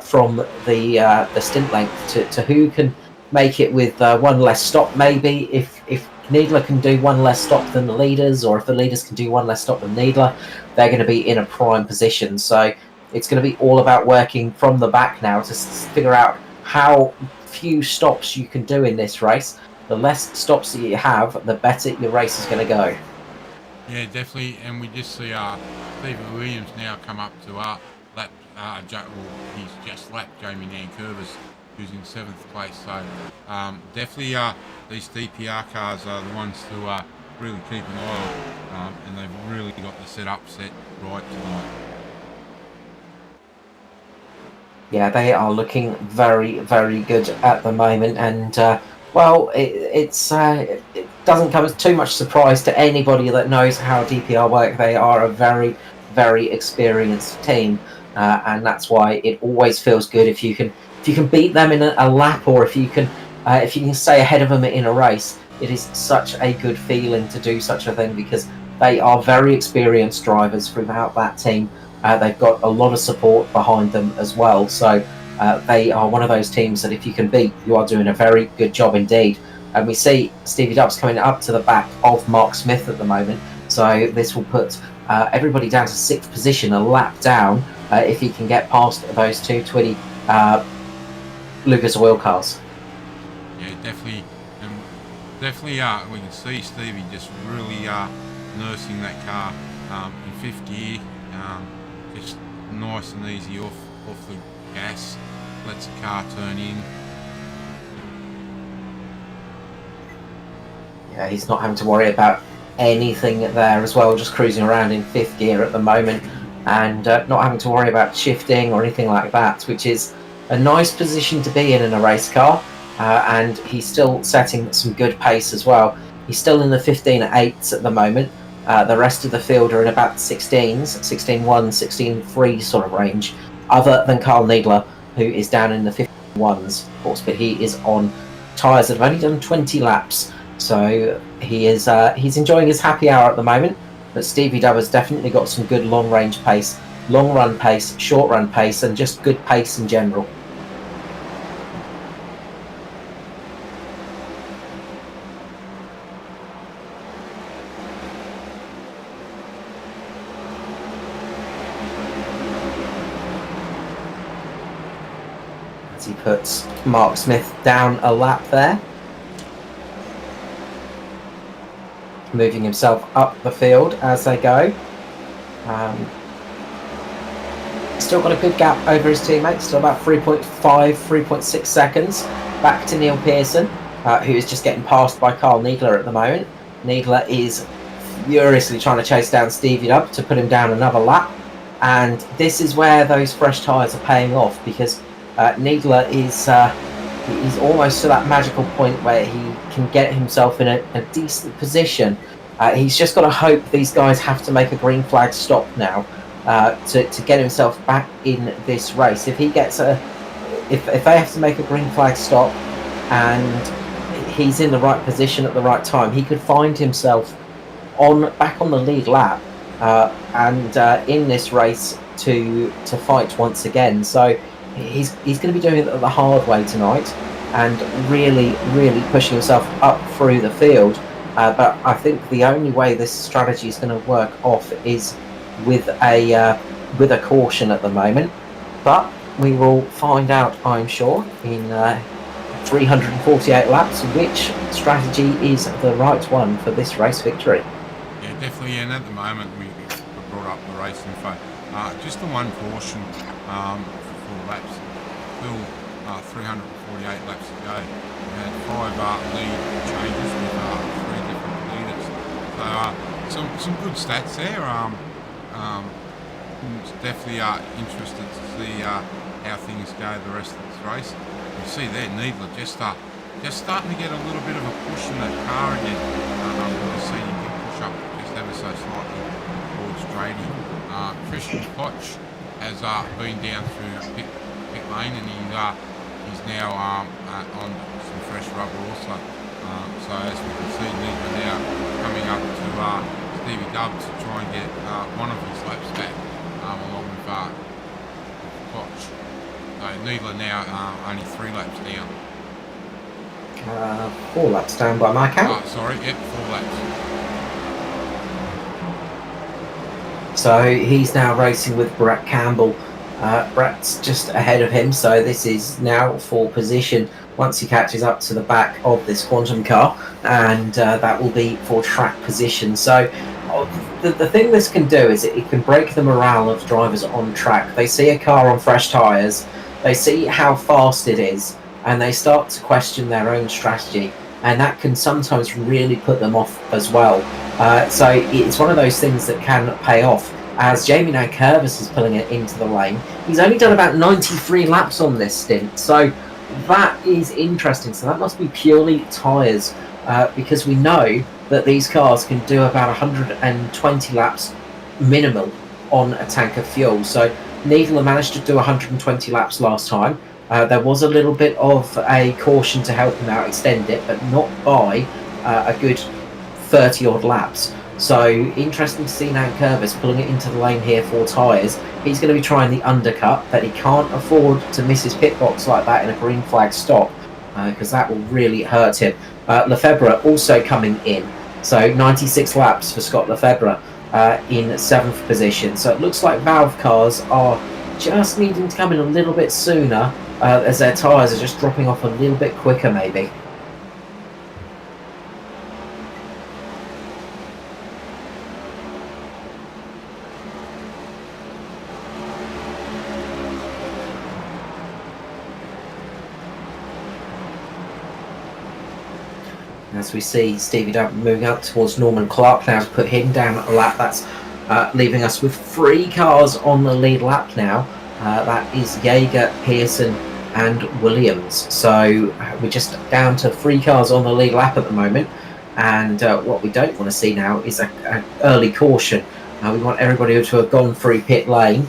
from the stint length to who can make it with one less stop. Maybe if Needler can do one less stop than the leaders, or if the leaders can do one less stop than Needler, they're going to be in a prime position. So it's going to be all about working from the back now to figure out how few stops you can do in this race. The less stops that you have, the better your race is going to go. Yeah, definitely. And we just see Stephen Williams now come up to lap. He's just lapped Jamie Nankervis, who's in 7th place. So definitely these DPR cars are the ones to really keep an eye on, and they've really got the setup set right tonight. Yeah, they are looking very, very good at the moment, and it doesn't come as too much surprise to anybody that knows how DPR work. They are a very, very experienced team, and that's why it always feels good if you can beat them in a lap, or if you can stay ahead of them in a race. It is such a good feeling to do such a thing because they are very experienced drivers throughout that team. They've got a lot of support behind them as well. So they are one of those teams that if you can beat, you are doing a very good job indeed. And we see Stevie Dubs coming up to the back of Mark Smith at the moment. So this will put everybody down to 6th position, a lap down, if he can get past those two twitty Lucas Oil cars. Yeah, definitely, and definitely. We can see Stevie just really nursing that car in fifth gear, just nice and easy off the gas. Lets the car turn in. Yeah, he's not having to worry about anything there as well, just cruising around in fifth gear at the moment, and not having to worry about shifting or anything like that, which is a nice position to be in a race car. And he's still setting some good pace as well. He's still in the 15.8s at the moment. The rest of the field are in about 16s, 16.1, 16.3 sort of range, other than Carl Needler, who is down in the 15.1s, of course, but he is on tyres that have only done 20 laps. So he is he's enjoying his happy hour at the moment. But Stevie Dub has definitely got some good long range pace, long run pace, short run pace, and just good pace in general. As he puts Mark Smith down a lap there. Moving himself up the field as they go. Still got a good gap over his teammates, still about 3.5, 3.6 seconds back to Neil Pearson, who is just getting passed by Carl Needler at the moment. Needler is furiously trying to chase down Stevie Dub to put him down another lap, and this is where those fresh tyres are paying off, because Needler is he's almost to that magical point where he can get himself in a decent position. He's just got to hope these guys have to make a green flag stop now to get himself back in this race. If he gets if they have to make a green flag stop and he's in the right position at the right time, he could find himself back on the lead lap and in this race to fight once again. So he's going to be doing it the hard way tonight and really pushing himself up through the field. But I think the only way this strategy is going to work off is with a caution at the moment. But we will find out, I'm sure, in 348 laps, which strategy is the right one for this race victory. Yeah, definitely. And at the moment, we brought up the race info. Just the one caution for 4 laps. Still 348 laps to go. We had 5 lead changes with 3 different leaders. So some good stats there. Definitely interested to see how things go the rest of this race. You see there, Needler just starting to get a little bit of a push in that car again. We've seen him push up just ever so slightly towards Grady. Christian Koch has been down through pit lane, and he's now on some fresh rubber also. So as we can see, Needler now coming up to Stevie Dub to try and get one of his laps back along with Koch. So Needler now only 3 laps down. 4 laps down by my count. Sorry, yep, 4 laps. So he's now racing with Brett Campbell. Brett's just ahead of him, so this is now for position once he catches up to the back of this Quantum car, and that will be for track position. So the thing this can do is it can break the morale of drivers on track. They see a car on fresh tyres, they see how fast it is, and they start to question their own strategy, and that can sometimes really put them off as well. So it's one of those things that can pay off. As Jamie Nankervis is pulling it into the lane, he's only done about 93 laps on this stint, so that is interesting. So that must be purely tyres, because we know that these cars can do about 120 laps minimal on a tank of fuel. So Needler managed to do 120 laps last time. There was a little bit of a caution to help him out extend it, but not by a good 30 odd laps. So interesting to see Nankervis pulling it into the lane here for tyres. He's going to be trying the undercut, but he can't afford to miss his pit box like that in a green flag stop, because that will really hurt him. Lefebvre also coming in, so 96 laps for Scott Lefebvre in 7th position. So it looks like Valve cars are just needing to come in a little bit sooner, as their tyres are just dropping off a little bit quicker maybe. as we see Stevie Dubb moving up towards Norman Clark now to put him down a lap. That's leaving us with 3 cars on the lead lap now. That is Jaeger, Pearson and Williams. So we're just down to 3 cars on the lead lap at the moment. And what we don't want to see now is an early caution. We want everybody to have gone through pit lane,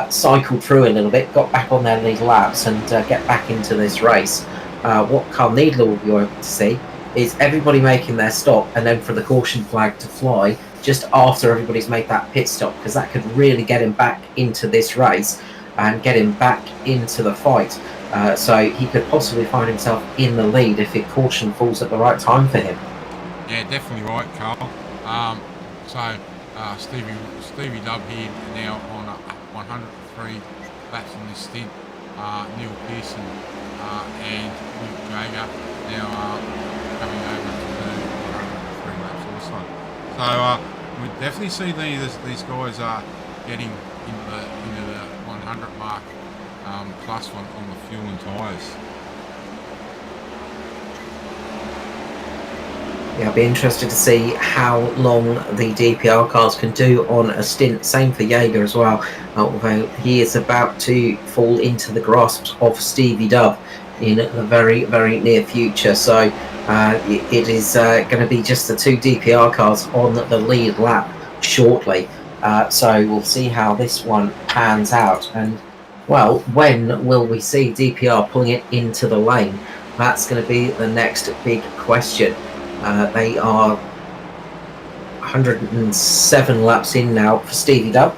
cycled through a little bit, got back on their lead laps and get back into this race. What Carl Needler will be able to see is everybody making their stop and then for the caution flag to fly just after everybody's made that pit stop, because that could really get him back into this race and get him back into the fight. So he could possibly find himself in the lead if the caution falls at the right time for him. Yeah, definitely right, Carl. Stevie Dubb here now on 103 laps in this stint. Neil Pearson and Luke Jaeger now coming over to the 103 laps also. So we definitely see these guys are getting into the 100 mark plus one on the fuel and tyres. Yeah, I'll be interested to see how long the DPR cars can do on a stint. Same for Jaeger as well, although he is about to fall into the grasp of Stevie Dubb in the very, very near future. So it is going to be just the 2 DPR cars on the lead lap shortly. So we'll see how this one pans out. And, well, when will we see DPR pulling it into the lane? That's going to be the next big question. They are 107 laps in now for Stevie Dubb.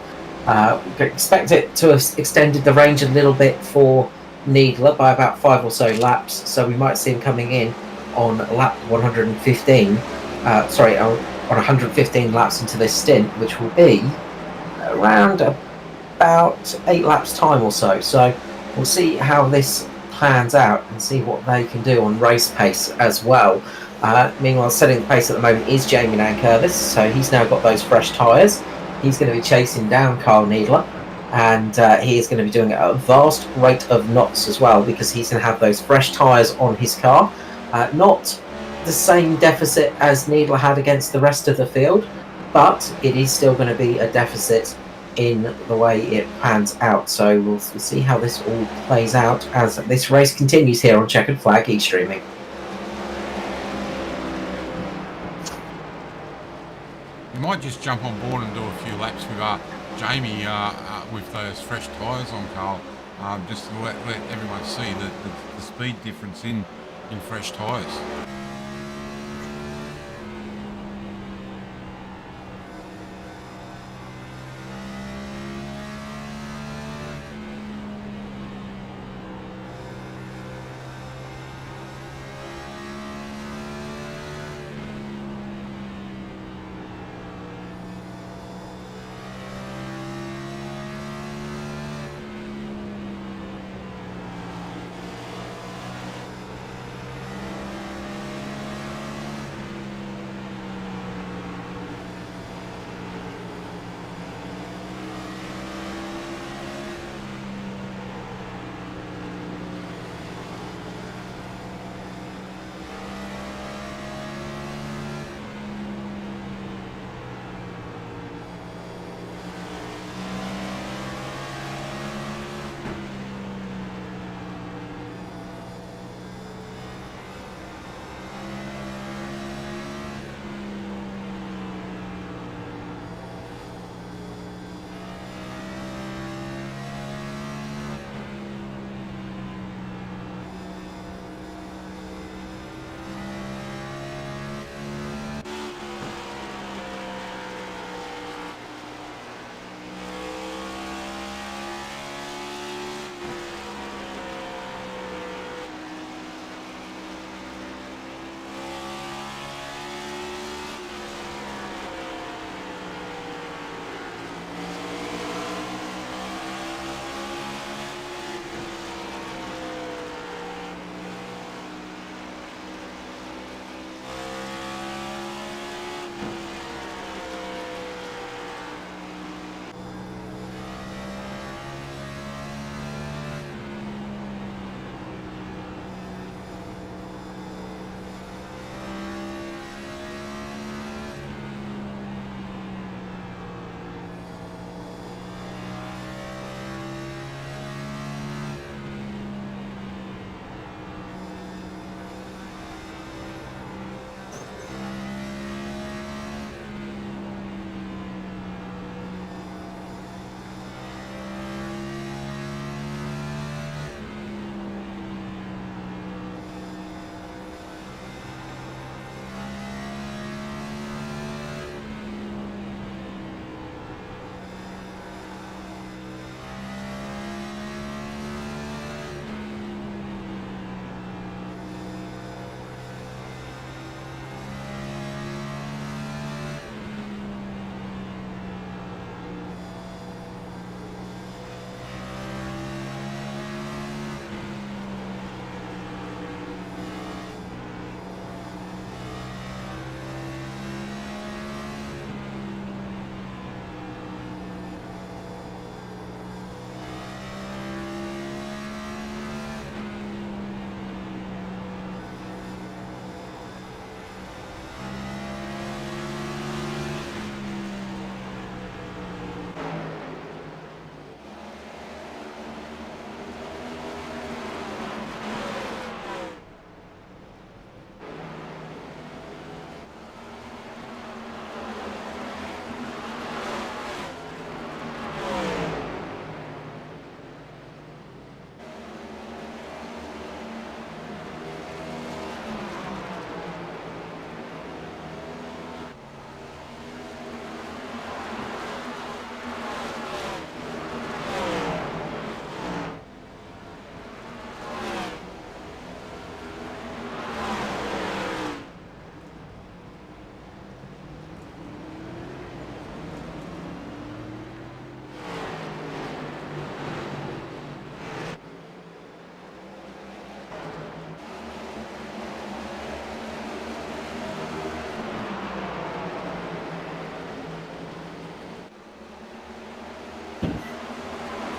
We expect it to have extended the range a little bit for Needler by about 5 or so laps, so we might see him coming in on lap 115. On 115 laps into this stint, which will be around about 8 laps time or so. So we'll see how this plans out and see what they can do on race pace as well. Meanwhile, setting the pace at the moment is Jamie Nankervis, so he's now got those fresh tyres. He's going to be chasing down Carl Needler, and he is going to be doing it at a vast rate of knots as well, because he's going to have those fresh tyres on his car. Not the same deficit as Needler had against the rest of the field, but it is still going to be a deficit in the way it pans out. So we'll see how this all plays out as this race continues here on Checkered Flag e-streaming. You might just jump on board and do a few laps with Jamie with those fresh tyres on, Carl, just to let everyone see the speed difference in fresh tyres.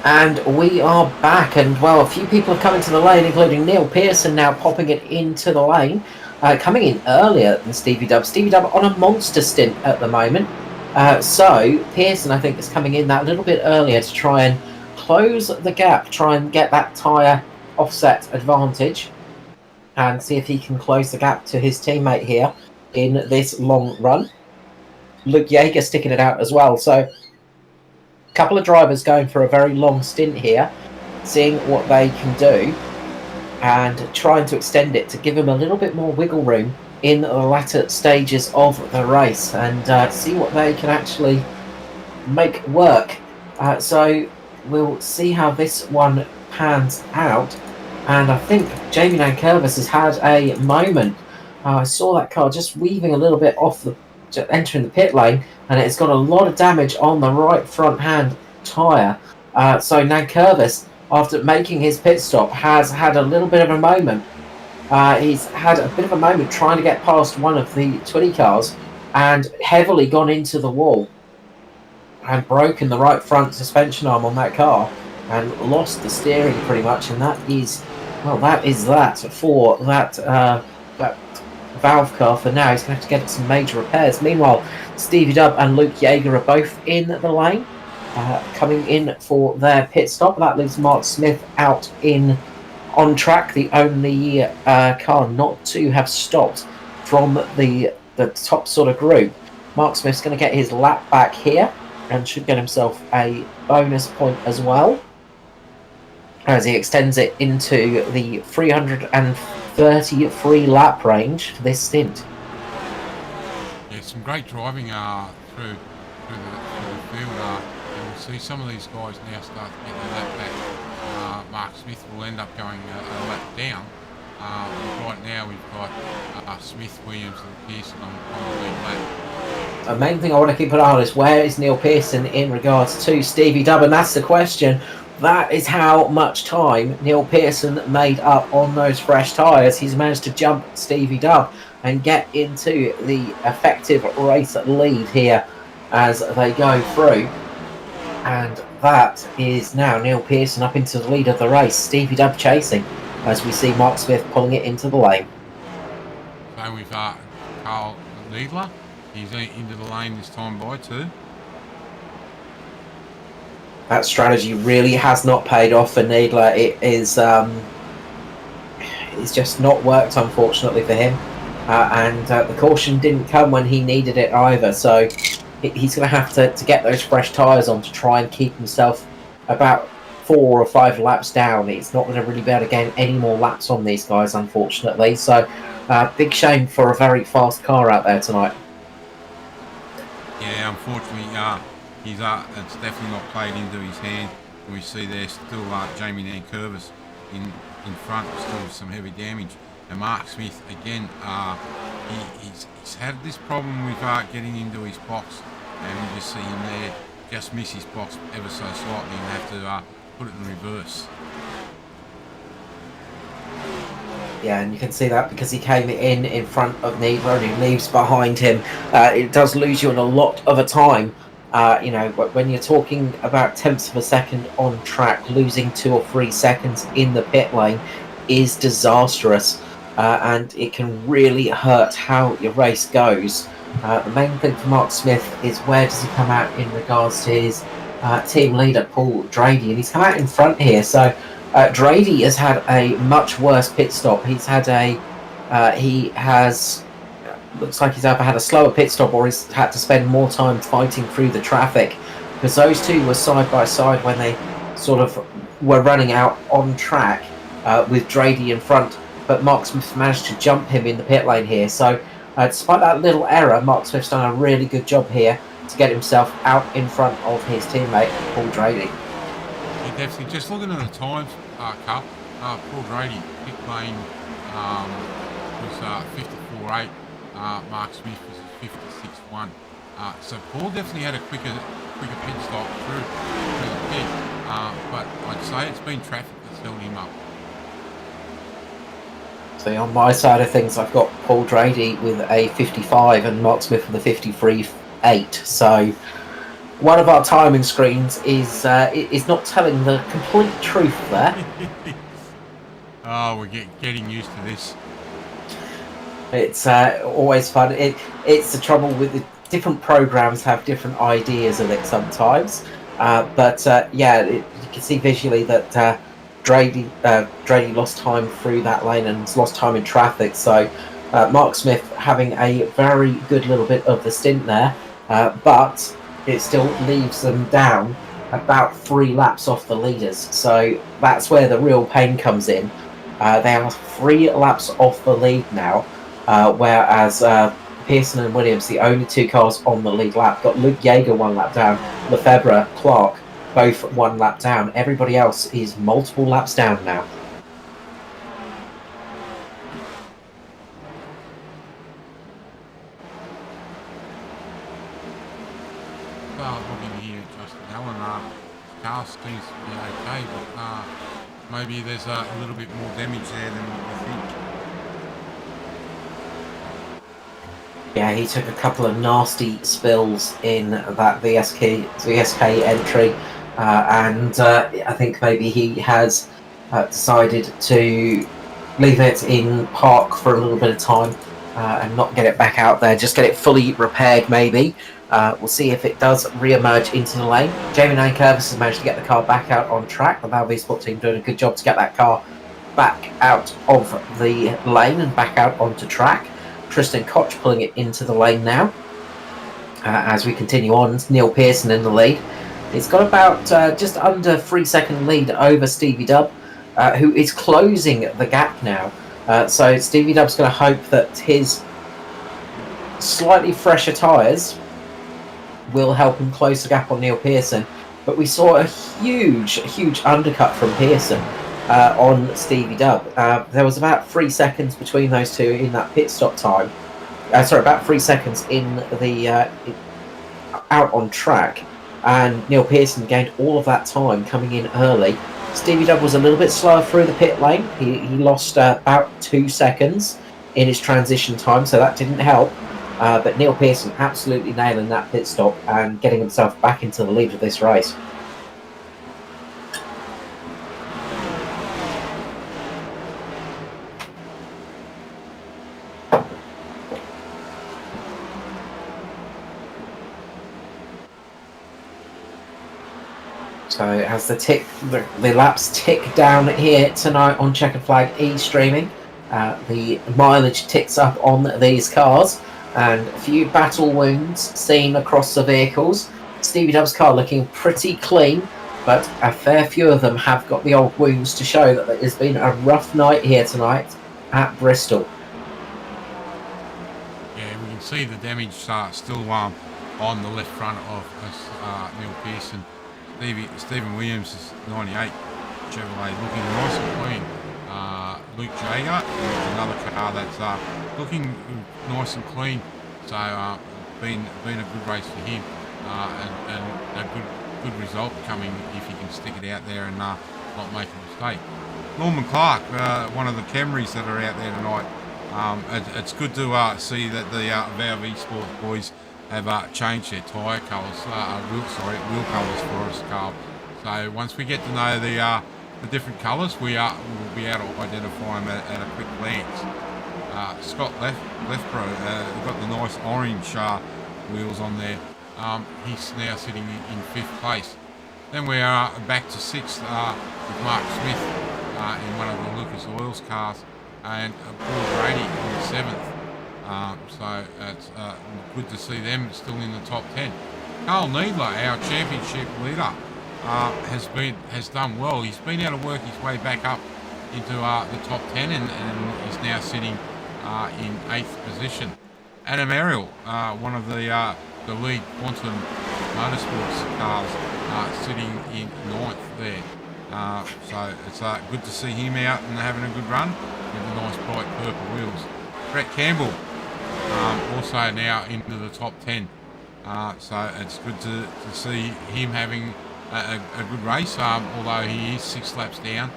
And we are back, and well, a few people have come into the lane, including Neil Pearson now popping it into the lane, coming in earlier than Stevie Dub. Stevie Dub on a monster stint at the moment, so Pearson, I think, is coming in that little bit earlier to try and close the gap, try and get that tyre offset advantage, and see if he can close the gap to his teammate here in this long run. Luke Yeager sticking it out as well, so couple of drivers going for a very long stint here, seeing what they can do and trying to extend it to give them a little bit more wiggle room in the latter stages of the race and see what they can actually make work. So we'll see how this one pans out, and I think Jamie Nankervis has had a moment. I saw that car just weaving a little bit off the entering the pit lane, and it's got a lot of damage on the right front hand tyre. So Nankervis, after making his pit stop, has had a little bit of a moment. He's had a bit of a moment trying to get past one of the 20 cars and heavily gone into the wall and broken the right front suspension arm on that car and lost the steering pretty much, and that is, well, that is that for that that valve car for now. He's going to have to get some major repairs. Meanwhile, Stevie Dub and Luke Yeager are both in the lane, coming in for their pit stop. That leaves Mark Smith out in on track, the only car not to have stopped from the top sort of group. Mark Smith's going to get his lap back here and should get himself a bonus point as well, as he extends it into the 333 lap range for this stint. Yeah, some great driving through the field. And we'll see some of these guys now start to get their lap back. Mark Smith will end up going a lap down. Right now we've got Smith, Williams and Pearson on the lead lap. The main thing I want to keep an eye on is where is Neil Pearson in regards to Stevie Dub, and that's the question. That is how much time Neil Pearson made up on those fresh tyres. He's managed to jump Stevie Dub and get into the effective race lead here as they go through. And that is now Neil Pearson up into the lead of the race. Stevie Dub chasing as we see Mark Smith pulling it into the lane. So we've Carl Needler. He's into the lane this time by two. That strategy really has not paid off for Needler. It's just not worked, unfortunately, for him. And the caution didn't come when he needed it either. So he's going to have to get those fresh tyres on to try and keep himself about 4 or 5 laps down. He's not going to really be able to gain any more laps on these guys, unfortunately. So big shame for a very fast car out there tonight. Yeah, unfortunately, it's definitely not played into his hand. We see there's still Jamie Nankervis in front, still with some heavy damage. And Mark Smith, again, he's had this problem with getting into his box. And you just see him there, just miss his box ever so slightly and have to put it in reverse. Yeah, and you can see that because he came in front of Needler and he leaves behind him. It does lose you in a lot of a time. You know, when you're talking about tenths of a second on track, losing 2 or 3 seconds in the pit lane is disastrous. And it can really hurt how your race goes. The main thing for Mark Smith is where does he come out in regards to his team leader, Paul Drady. And he's come out in front here, so Drady has had a much worse pit stop. He's had looks like he's either had a slower pit stop or he's had to spend more time fighting through the traffic, because those two were side by side when they sort of were running out on track with Drady in front, but Mark Smith managed to jump him in the pit lane here. So despite that little error, Mark Smith's done a really good job here to get himself out in front of his teammate Paul Drady. Yeah, definitely. Just looking at the times, Carl, Paul Drady, pit lane was 54.8. Mark Smith was 56.1. So Paul definitely had a quicker pit stop through the pit. But I'd say it's been traffic that's held him up. So on my side of things, I've got Paul Drady with a 55 and Mark Smith with a 53.8. So one of our timing screens is not telling the complete truth there. Oh, we're getting used to this. It's always fun. It's the trouble with the different programs have different ideas of it sometimes. Yeah, you can see visually that Drady lost time through that lane and lost time in traffic. So Mark Smith having a very good little bit of the stint there, but it still leaves them down about 3 laps off the leaders. So that's where the real pain comes in. They are 3 laps off the lead now. Whereas Pearson and Williams, the only 2 cars on the lead lap, got Luke Yeager 1 lap down, Lefebvre, Clark, both 1 lap down. Everybody else is multiple laps down now. Well, looking here, Justin Allen, car seems to be okay, but maybe there's a little bit more damage there than we think. Yeah, he took a couple of nasty spills in that VSK entry, and I think maybe he has decided to leave it in park for a little bit of time and not get it back out there, just get it fully repaired maybe. We'll see if it does re-emerge into the lane. Jamie Nankervis has managed to get the car back out on track. The Valve Sport team doing a good job to get that car back out of the lane and back out onto track. Tristan Koch pulling it into the lane now. As we continue on, Neil Pearson in the lead. He's got about just under 3-second lead over Stevie Dubb, who is closing the gap now. So Stevie Dubb's going to hope that his slightly fresher tyres will help him close the gap on Neil Pearson. But we saw a huge undercut from Pearson on Stevie Dubb. There was about 3 seconds between those two in that pit stop time. About 3 seconds in the out on track, and Neil Pearson gained all of that time coming in early. Stevie Dubb was a little bit slower through the pit lane. He lost about 2 seconds in his transition time, so that didn't help. But Neil Pearson absolutely nailing that pit stop and getting himself back into the lead of this race. So as the laps tick down here tonight on Checkered Flag e-streaming, the mileage ticks up on these cars, and a few battle wounds seen across the vehicles. Stevie Dubb's car looking pretty clean, but a fair few of them have got the old wounds to show that it has been a rough night here tonight at Bristol. Yeah, we can see the damage still on the left front of Neil Pearson. Stephen Williams is 98 Chevrolet, looking nice and clean. Luke Jager, another car that's looking nice and clean. So been a good race for him, and a good result coming if he can stick it out there and not make a mistake. Norman Clark, one of the Camrys that are out there tonight. It's good to see that the Valve Sports boys have changed their tyre colours, wheel colours for us, Carl. So once we get to know the different colours, we'll be able to identify them at a quick glance. Scott Lethbro, got the nice orange wheels on there. He's now sitting in 5th place. Then we are back to 6th with Mark Smith in one of the Lucas Oils cars, and Paul Brady in 7th. So it's good to see them still in the top 10. Carl Needler, our championship leader, has done well. He's been able to work his way back up into the top 10 and is now sitting in 8th position. Adam Ariel, one of the lead Quantum Motorsports cars, sitting in 9th there. So it's good to see him out and having a good run with the nice bright purple wheels. Brett Campbell, also now into the top 10. So it's good to see him having a good race, although he is 6 laps down,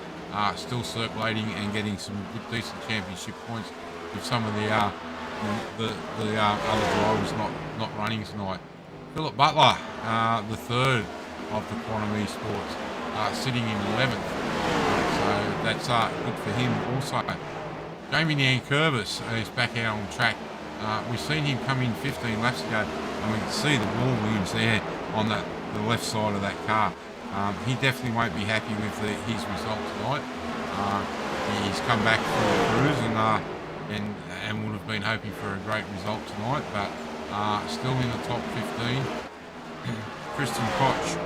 still circulating and getting some good, decent championship points with some of the other drivers not running tonight. Philip Butler, the third of the Quantum Esports, sitting in 11th. So that's good for him also. Jamie Nankervis is back out on track. We've seen him come in 15 laps ago, and we can see the wall looms there on the left side of that car. He definitely won't be happy with his result tonight. He's come back from the cruise and would have been hoping for a great result tonight, but still in the top 15. Kristen Koch,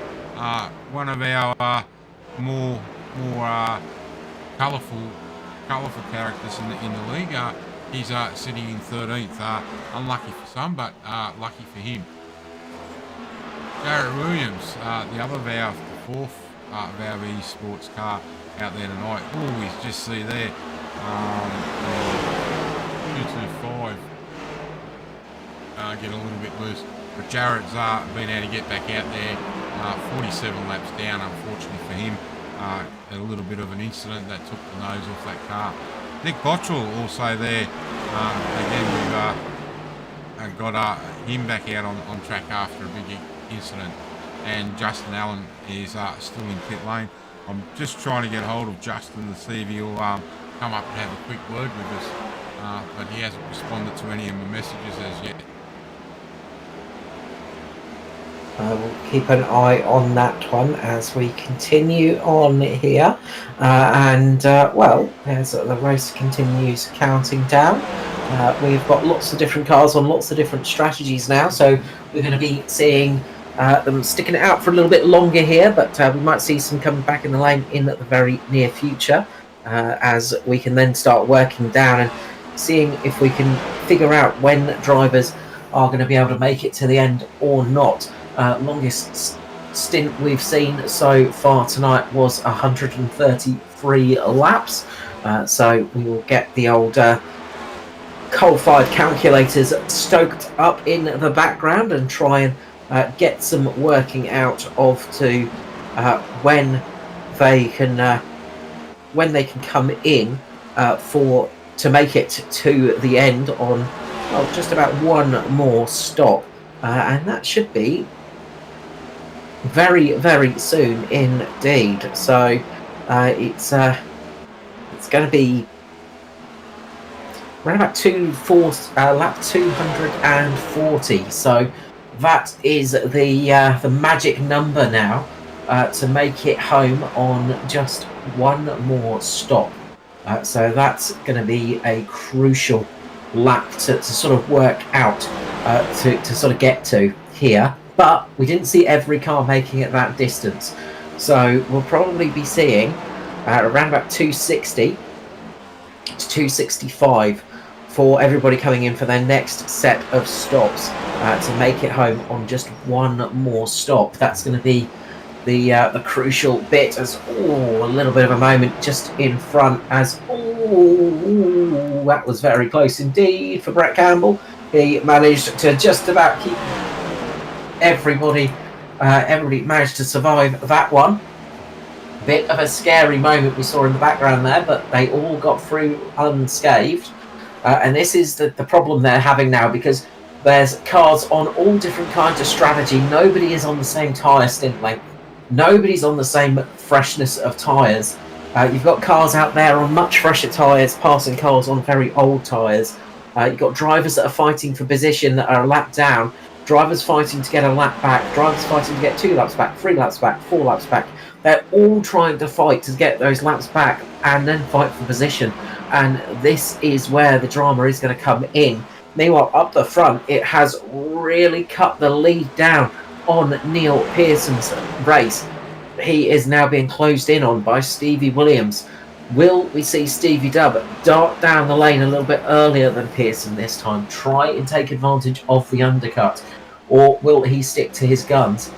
one of our more colourful characters in the league. He's sitting in 13th. Unlucky for some, but lucky for him. Garrett Williams, the other Valve, the fourth Valve Esports car out there tonight. Oh, we just see there 225 get a little bit loose, but Jared's been able to get back out there. 47 laps down, unfortunately for him. A little bit of an incident that took the nose off that car. Nick Bottrell also there. Again, we've got him back out on track after a big incident. And Justin Allen is still in pit lane. I'm just trying to get hold of Justin to see if he'll come up and have a quick word with us. But he hasn't responded to any of my messages as yet. We'll keep an eye on that one as we continue on here. Well, as the race continues counting down, we've got lots of different cars on lots of different strategies now, so we're going to be seeing them sticking it out for a little bit longer here, but we might see some coming back in the lane in the very near future, as we can then start working down and seeing if we can figure out when drivers are going to be able to make it to the end or not. Longest stint we've seen so far tonight was 133 laps, so we will get the old coal-fired calculators stoked up in the background and try and get some working out of to when they can come in to make it to the end on just about one more stop, and that should be very, very soon indeed. So it's going to be around about lap 240. So that is the magic number now to make it home on just one more stop. So that's going to be a crucial lap to sort of work out to sort of get to here. But we didn't see every car making it that distance, so we'll probably be seeing around about 260 to 265 for everybody coming in for their next set of stops to make it home on just one more stop. That's going to be the crucial bit, as a little bit of a moment just in front, as that was very close indeed for Brett Campbell. He managed to just about keep everybody managed to survive that one. Bit of a scary moment we saw in the background there, but they all got through unscathed. And this is the problem they're having now, because there's cars on all different kinds of strategy. Nobody is on the same tyre stint length. Nobody's on the same freshness of tyres. You've got cars out there on much fresher tyres passing cars on very old tyres. You've got drivers that are fighting for position that are a lap down. Drivers fighting to get a lap back, drivers fighting to get 2 laps back, 3 laps back, 4 laps back. They're all trying to fight to get those laps back and then fight for position. And this is where the drama is going to come in. Meanwhile, up the front, it has really cut the lead down on Neil Pearson's race. He is now being closed in on by Stevie Williams. Will we see Stevie Dubb dart down the lane a little bit earlier than Pearson this time, try and take advantage of the undercut, or will he stick to his guns?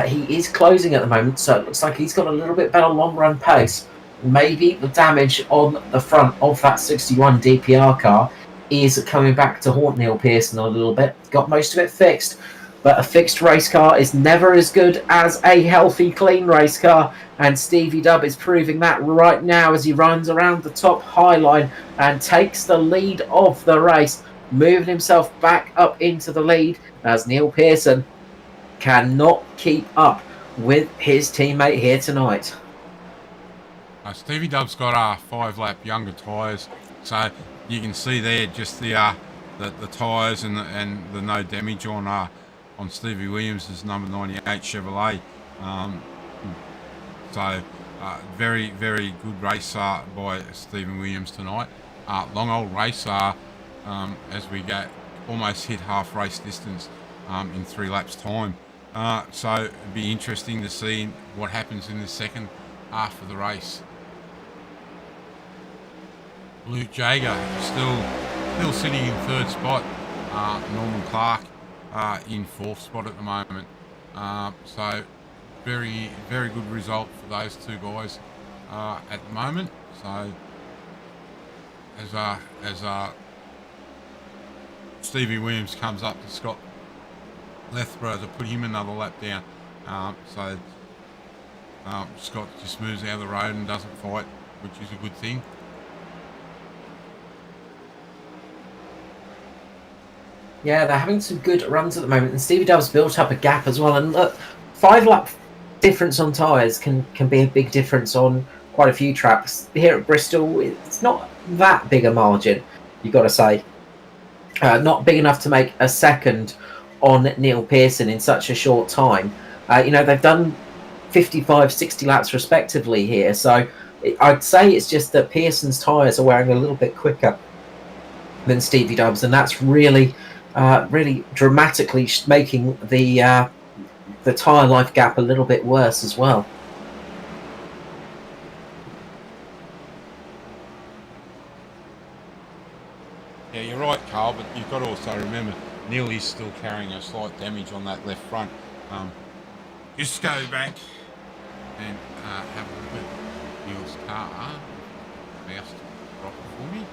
He is closing at the moment, so it looks like he's got a little bit better long run pace. Maybe the damage on the front of that 61 DPR car is coming back to haunt Neil Pearson a little bit. Got most of it fixed, but a fixed race car is never as good as a healthy, clean race car, and Stevie Dubb is proving that right now as he runs around the top high line and takes the lead of the race, moving himself back up into the lead as Neil Pearson cannot keep up with his teammate here tonight. Stevie Dub's got 5-lap younger tyres, so you can see there just the tyres and the no damage on Stevie Williams' number 98 Chevrolet. So very good race by Stephen Williams tonight. Long old race as we get almost hit half race distance in 3 laps time. So it'd be interesting to see what happens in the second half of the race. Luke Jager still sitting in 3rd spot. Norman Clark in 4th spot at the moment. So very good result for those 2 guys at the moment. So as Stevie Williams comes up to Scott Lethborough to put him another lap down. So Scott just moves out of the road and doesn't fight, which is a good thing. Yeah, they're having some good runs at the moment, and Stevie Dub's built up a gap as well. And look, 5-lap difference on tyres can be a big difference on quite a few tracks. Here at Bristol, it's not that big a margin, you've got to say. Not big enough to make a second on Neil Pearson in such a short time. They've done 55, 60 laps respectively here, so I'd say it's just that Pearson's tyres are wearing a little bit quicker than Stevie Dub's, and that's really dramatically making the tyre life gap a little bit worse as well. Yeah, you're right, Carl, but you've got to also remember Neil is still carrying a slight damage on that left front. Just go back and have a look at Neil's car. Mouse to drop it for me.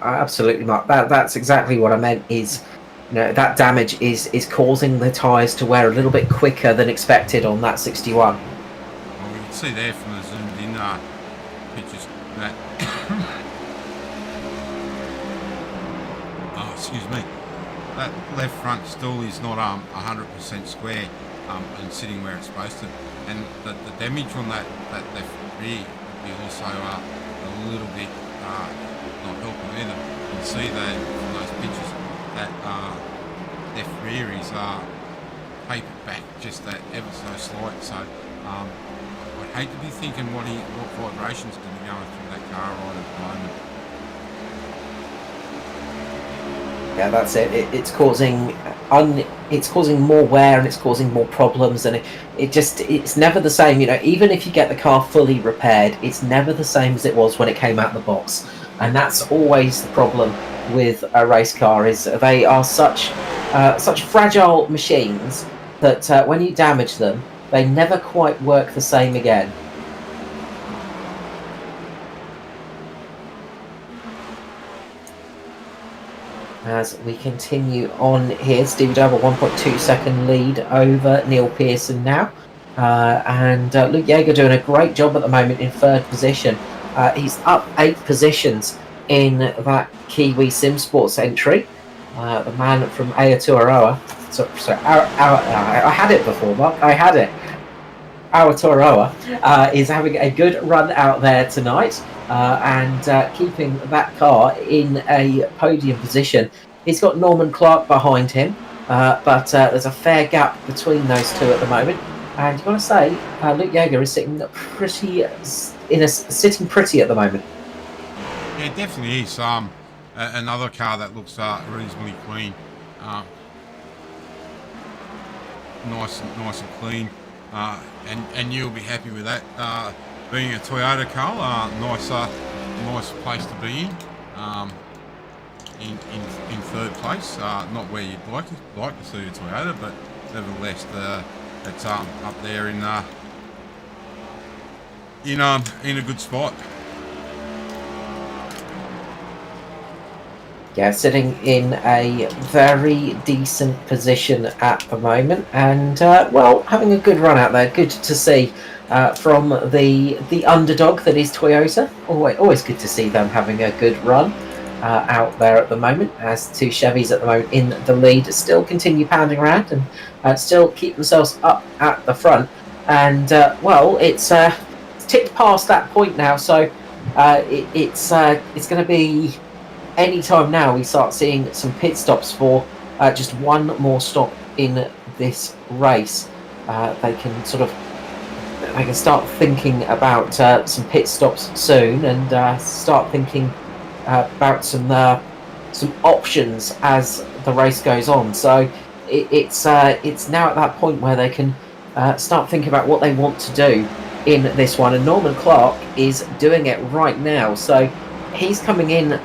Absolutely, Mark. That's exactly what I meant. Is that damage is causing the tyres to wear a little bit quicker than expected on that 61. Well, we can see there from the zoomed in pictures that. Oh, excuse me. That left front still is not 100% square and sitting where it's supposed to, and the damage on that left rear would be also a little bit not helping either. You can see that from those pictures that left rear is tapered back just that ever so slight. So I'd hate to be thinking what vibrations could be going through that car right at the moment. Yeah, that's it. It's causing more wear and it's causing more problems, and it's never the same. Even if you get the car fully repaired, it's never the same as it was when it came out of the box. And that's always the problem with a race car, is they are such fragile machines that when you damage them, they never quite work the same again. As we continue on here, Stevie Dub a 1.2 second lead over Neil Pearson now. And Luke Jaeger doing a great job at the moment in 3rd position. He's up 8 positions in that Kiwi Sim Sports entry. The man from Aotearoa. I had it before, Mark. I had it. Aotearoa is having a good run out there tonight and keeping that car in a podium position. He's got Norman Clark behind him, but there's a fair gap between those two at the moment. And you've got to say, Luke Jaeger is sitting pretty at the moment. Yeah, it definitely is. Another car that looks reasonably clean, nice and clean, and you'll be happy with that. Being a Toyota car, nice place to be in 3rd place. Not where you'd like to see a Toyota, but nevertheless, it's up there in a good spot. Yeah, sitting in a very decent position at the moment, and having a good run out there. Good to see from the underdog that is Toyota. Always good to see them having a good run. out there at the moment, as two Chevys at the moment in the lead still continue pounding around and still keep themselves up at the front. And well, it's ticked past that point now, so it's going to be any time now we start seeing some pit stops for just one more stop in this race. They can start thinking about some pit stops soon and start thinking about some options as the race goes on. So it's now at that point where they can start thinking about what they want to do in this one. And Norman Clark is doing it right now. So he's coming in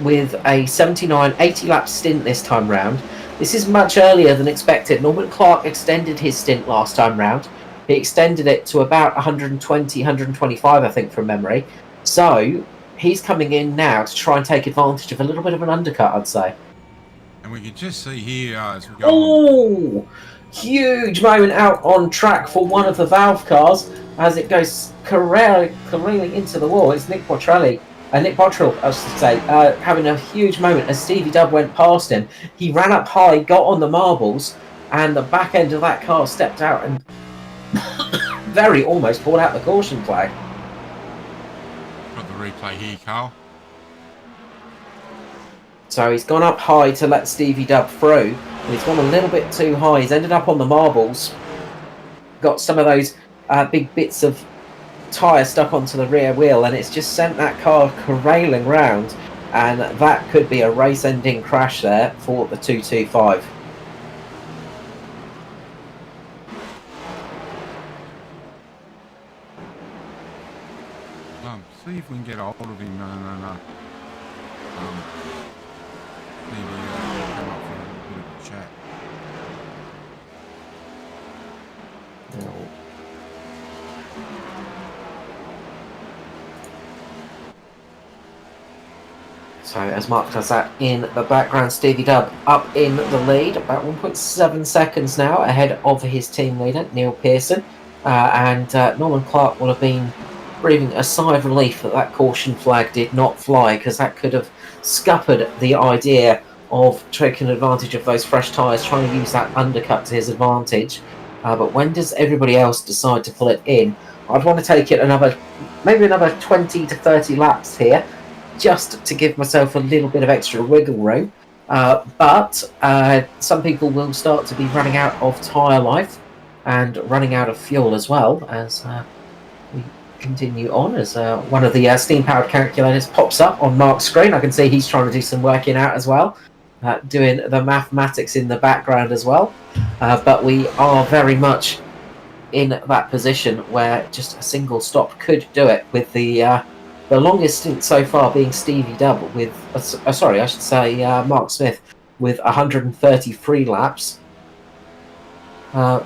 with a 80 lap stint this time round. This is much earlier than expected. Norman Clark extended his stint last time round. He extended it to about 120, 125, I think, from memory. So he's coming in now to try and take advantage of a little bit of an undercut, I'd say. And we can just see here as we go on. Huge moment out on track for one of the Valve cars as it goes careening into the wall. It's Nick Bottrell, I should say, having a huge moment as Stevie Dubb went past him. He ran up high, got on the marbles, and the back end of that car stepped out and very almost pulled out the caution flag. Got the replay here, Carl. So he's gone up high to let Stevie Dubb through, and he's gone a little bit too high. He's ended up on the marbles, got some of those big bits of tyre stuck onto the rear wheel, and it's just sent that car careening round, and that could be a race-ending crash there for the 225. See if we can get a hold of him. No. Maybe come up for a little bit of a chat. No. So as Mark does that in the background, Stevie Dubb up in the lead, about 1.7 seconds now ahead of his team leader, Neil Pearson. And Norman Clark will have been breathing a sigh of relief that caution flag did not fly, because that could have scuppered the idea of taking advantage of those fresh tyres, trying to use that undercut to his advantage. But when does everybody else decide to pull it in? I'd want to take it maybe another 20 to 30 laps here, just to give myself a little bit of extra wiggle room. But some people will start to be running out of tyre life and running out of fuel as well, as we continue on, as one of the steam-powered calculators pops up on Mark's screen. I can see he's trying to do some working out as well, doing the mathematics in the background as well. But we are very much in that position where just a single stop could do it, with the longest stint so far being Stevie Dubb with, Mark Smith with 133 laps.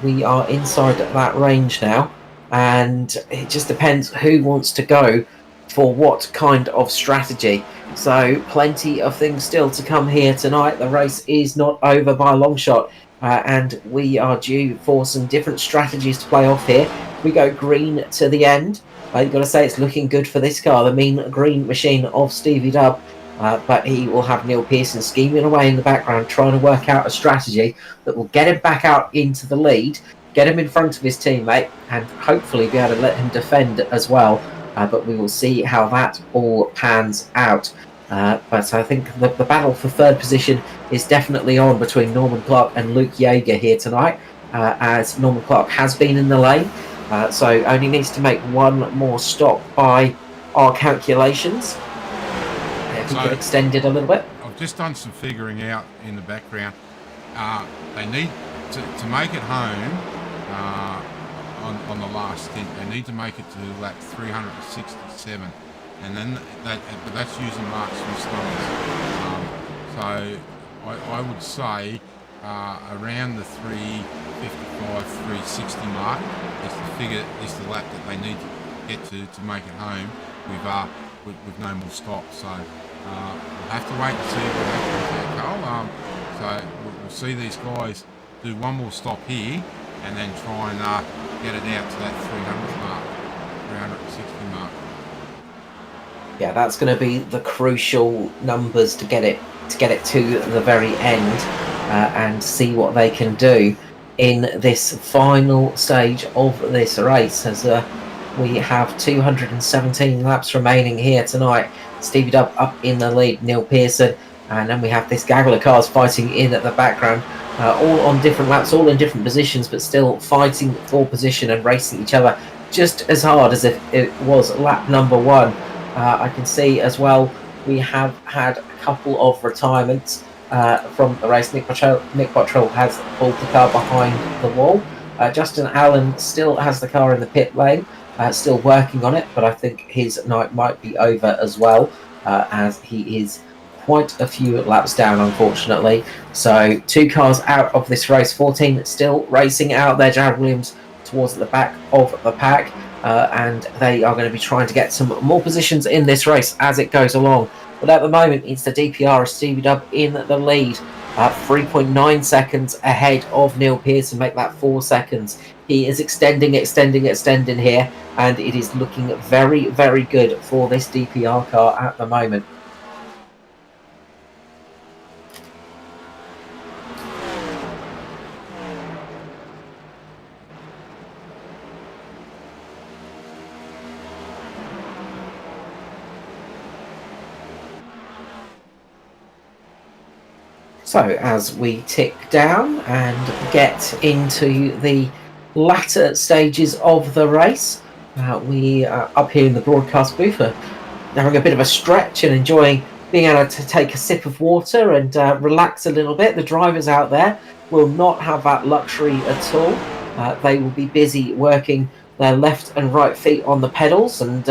We are inside that range now, and it just depends who wants to go for what kind of strategy. So plenty of things still to come here tonight. The race is not over by a long shot, and we are due for some different strategies to play off here. We go green to the end. You've got to say it's looking good for this car, the mean green machine of Stevie Dubb. But he will have Neil Pearson scheming away in the background, trying to work out a strategy that will get him back out into the lead, get him in front of his teammate, and hopefully be able to let him defend as well. But we will see how that all pans out. But I think the battle for third position is definitely on between Norman Clark and Luke Yeager here tonight, as Norman Clark has been in the lane. So only needs to make one more stop by our calculations. If we can extend it a little bit. I've just done some figuring out in the background. They need to make it home on the last stint. They need to make it to lap 367, and then but that's using Mark Smith's numbers. So I would say around the 355, 360 mark is the lap that they need to get to make it home with no more stops. So we'll have to wait and see what happens there, Carl. So we'll see these guys do one more stop here, and then try and get it out to that 300 mark, 360 mark. Yeah, that's going to be the crucial numbers to get it to the very end, and see what they can do in this final stage of this race, as we have 217 laps remaining here tonight. Stevie Dub up in the lead, Neil Pearson, and then we have this gaggle of cars fighting in at the background, all on different laps, all in different positions, but still fighting for position and racing each other just as hard as if it was lap number one. I can see as well we have had a couple of retirements from the race. Nick Bottrell has pulled the car behind the wall. Justin Allen still has the car in the pit lane, still working on it, but I think his night might be over as well, as he is quite a few laps down, unfortunately. So 2 cars out of this race, 14 still racing out there. Jared Williams towards the back of the pack. And they are going to be trying to get some more positions in this race as it goes along. But at the moment, it's the DPR of Stevie Dub in the lead, 3.9 seconds ahead of Neil Pearson, make that 4 seconds. He is extending here, and it is looking very, very good for this DPR car at the moment. So as we tick down and get into the latter stages of the race, we are up here in the broadcast booth are having a bit of a stretch and enjoying being able to take a sip of water and relax a little bit. The drivers out there will not have that luxury at all. They will be busy working their left and right feet on the pedals and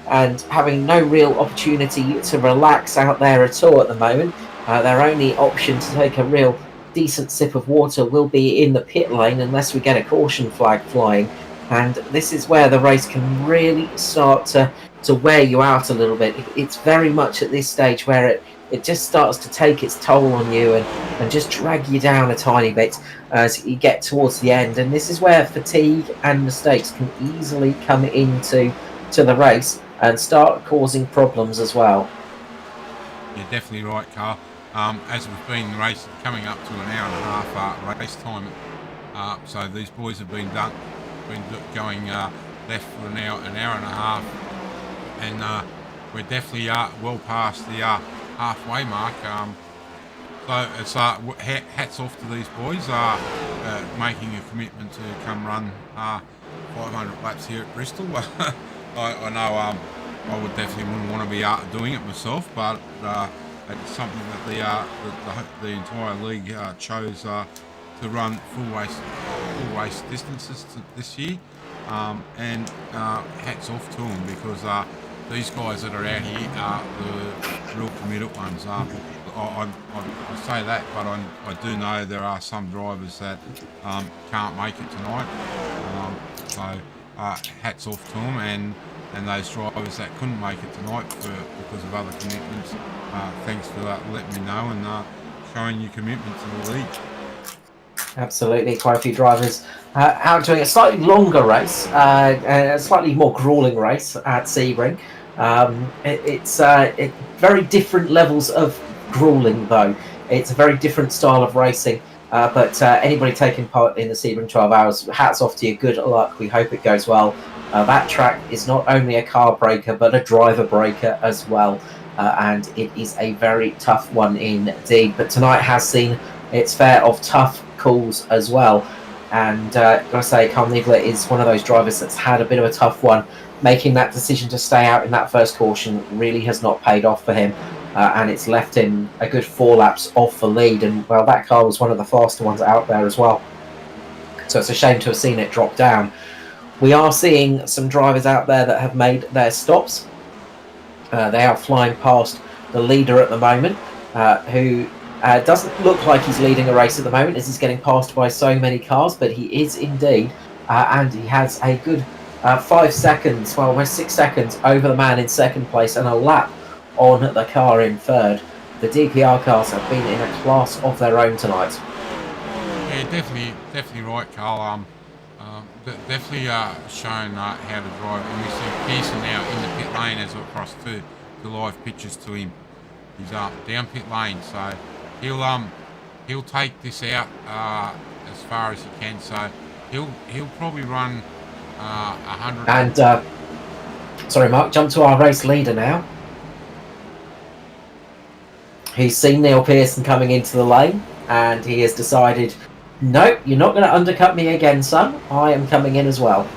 having no real opportunity to relax out there at all at the moment. Their only option to take a real decent sip of water will be in the pit lane unless we get a caution flag flying. And this is where the race can really start to wear you out a little bit. It's very much at this stage where it just starts to take its toll on you and just drag you down a tiny bit as you get towards the end. And this is where fatigue and mistakes can easily come into the race and start causing problems as well. You're definitely right, Carl. As we've been racing, coming up to an hour and a half race time, so these boys have been going left for an hour and a half, and we're definitely well past the halfway mark. So it's hats off to these boys making a commitment to come run 500 laps here at Bristol. I know I would definitely wouldn't want to be doing it myself, but it's something that the entire league chose to run full race distances this year, and hats off to them, because these guys that are out here are the real committed ones. I say that, but I do know there are some drivers that can't make it tonight. So hats off to them, and those drivers that couldn't make it tonight because of other commitments. Thanks for letting me know and showing your commitment to the league. Absolutely, quite a few drivers out doing a slightly longer race, a slightly more grueling race at Sebring. It's very different levels of grueling, though. It's a very different style of racing. But anybody taking part in the Sebring 12 hours, hats off to you. Good luck. We hope it goes well. That track is not only a car breaker, but a driver breaker as well. And it is a very tough one indeed. But tonight has seen its fair of tough calls as well. And I say, Carl Niegler is one of those drivers that's had a bit of a tough one. Making that decision to stay out in that first caution really has not paid off for him. And it's left him a good 4 laps off the lead. And, well, that car was one of the faster ones out there as well. So it's a shame to have seen it drop down. We are seeing some drivers out there that have made their stops. They are flying past the leader at the moment, who doesn't look like he's leading a race at the moment as he's getting passed by so many cars, but he is indeed. And he has a good 5 seconds, well, we're 6 seconds over the man in second place and a lap on the car in third. The DPR cars have been in a class of their own tonight. Yeah, definitely right, Carl. Definitely showing how to drive, and we see Pearson now in the pit lane as we cross to the live pictures to him. He's down pit lane, so he'll take this out as far as he can. So he'll probably run 100. And sorry, Mark, jump to our race leader now. He's seen Neil Pearson coming into the lane, and he has decided, nope, you're not going to undercut me again, son. I am coming in as well.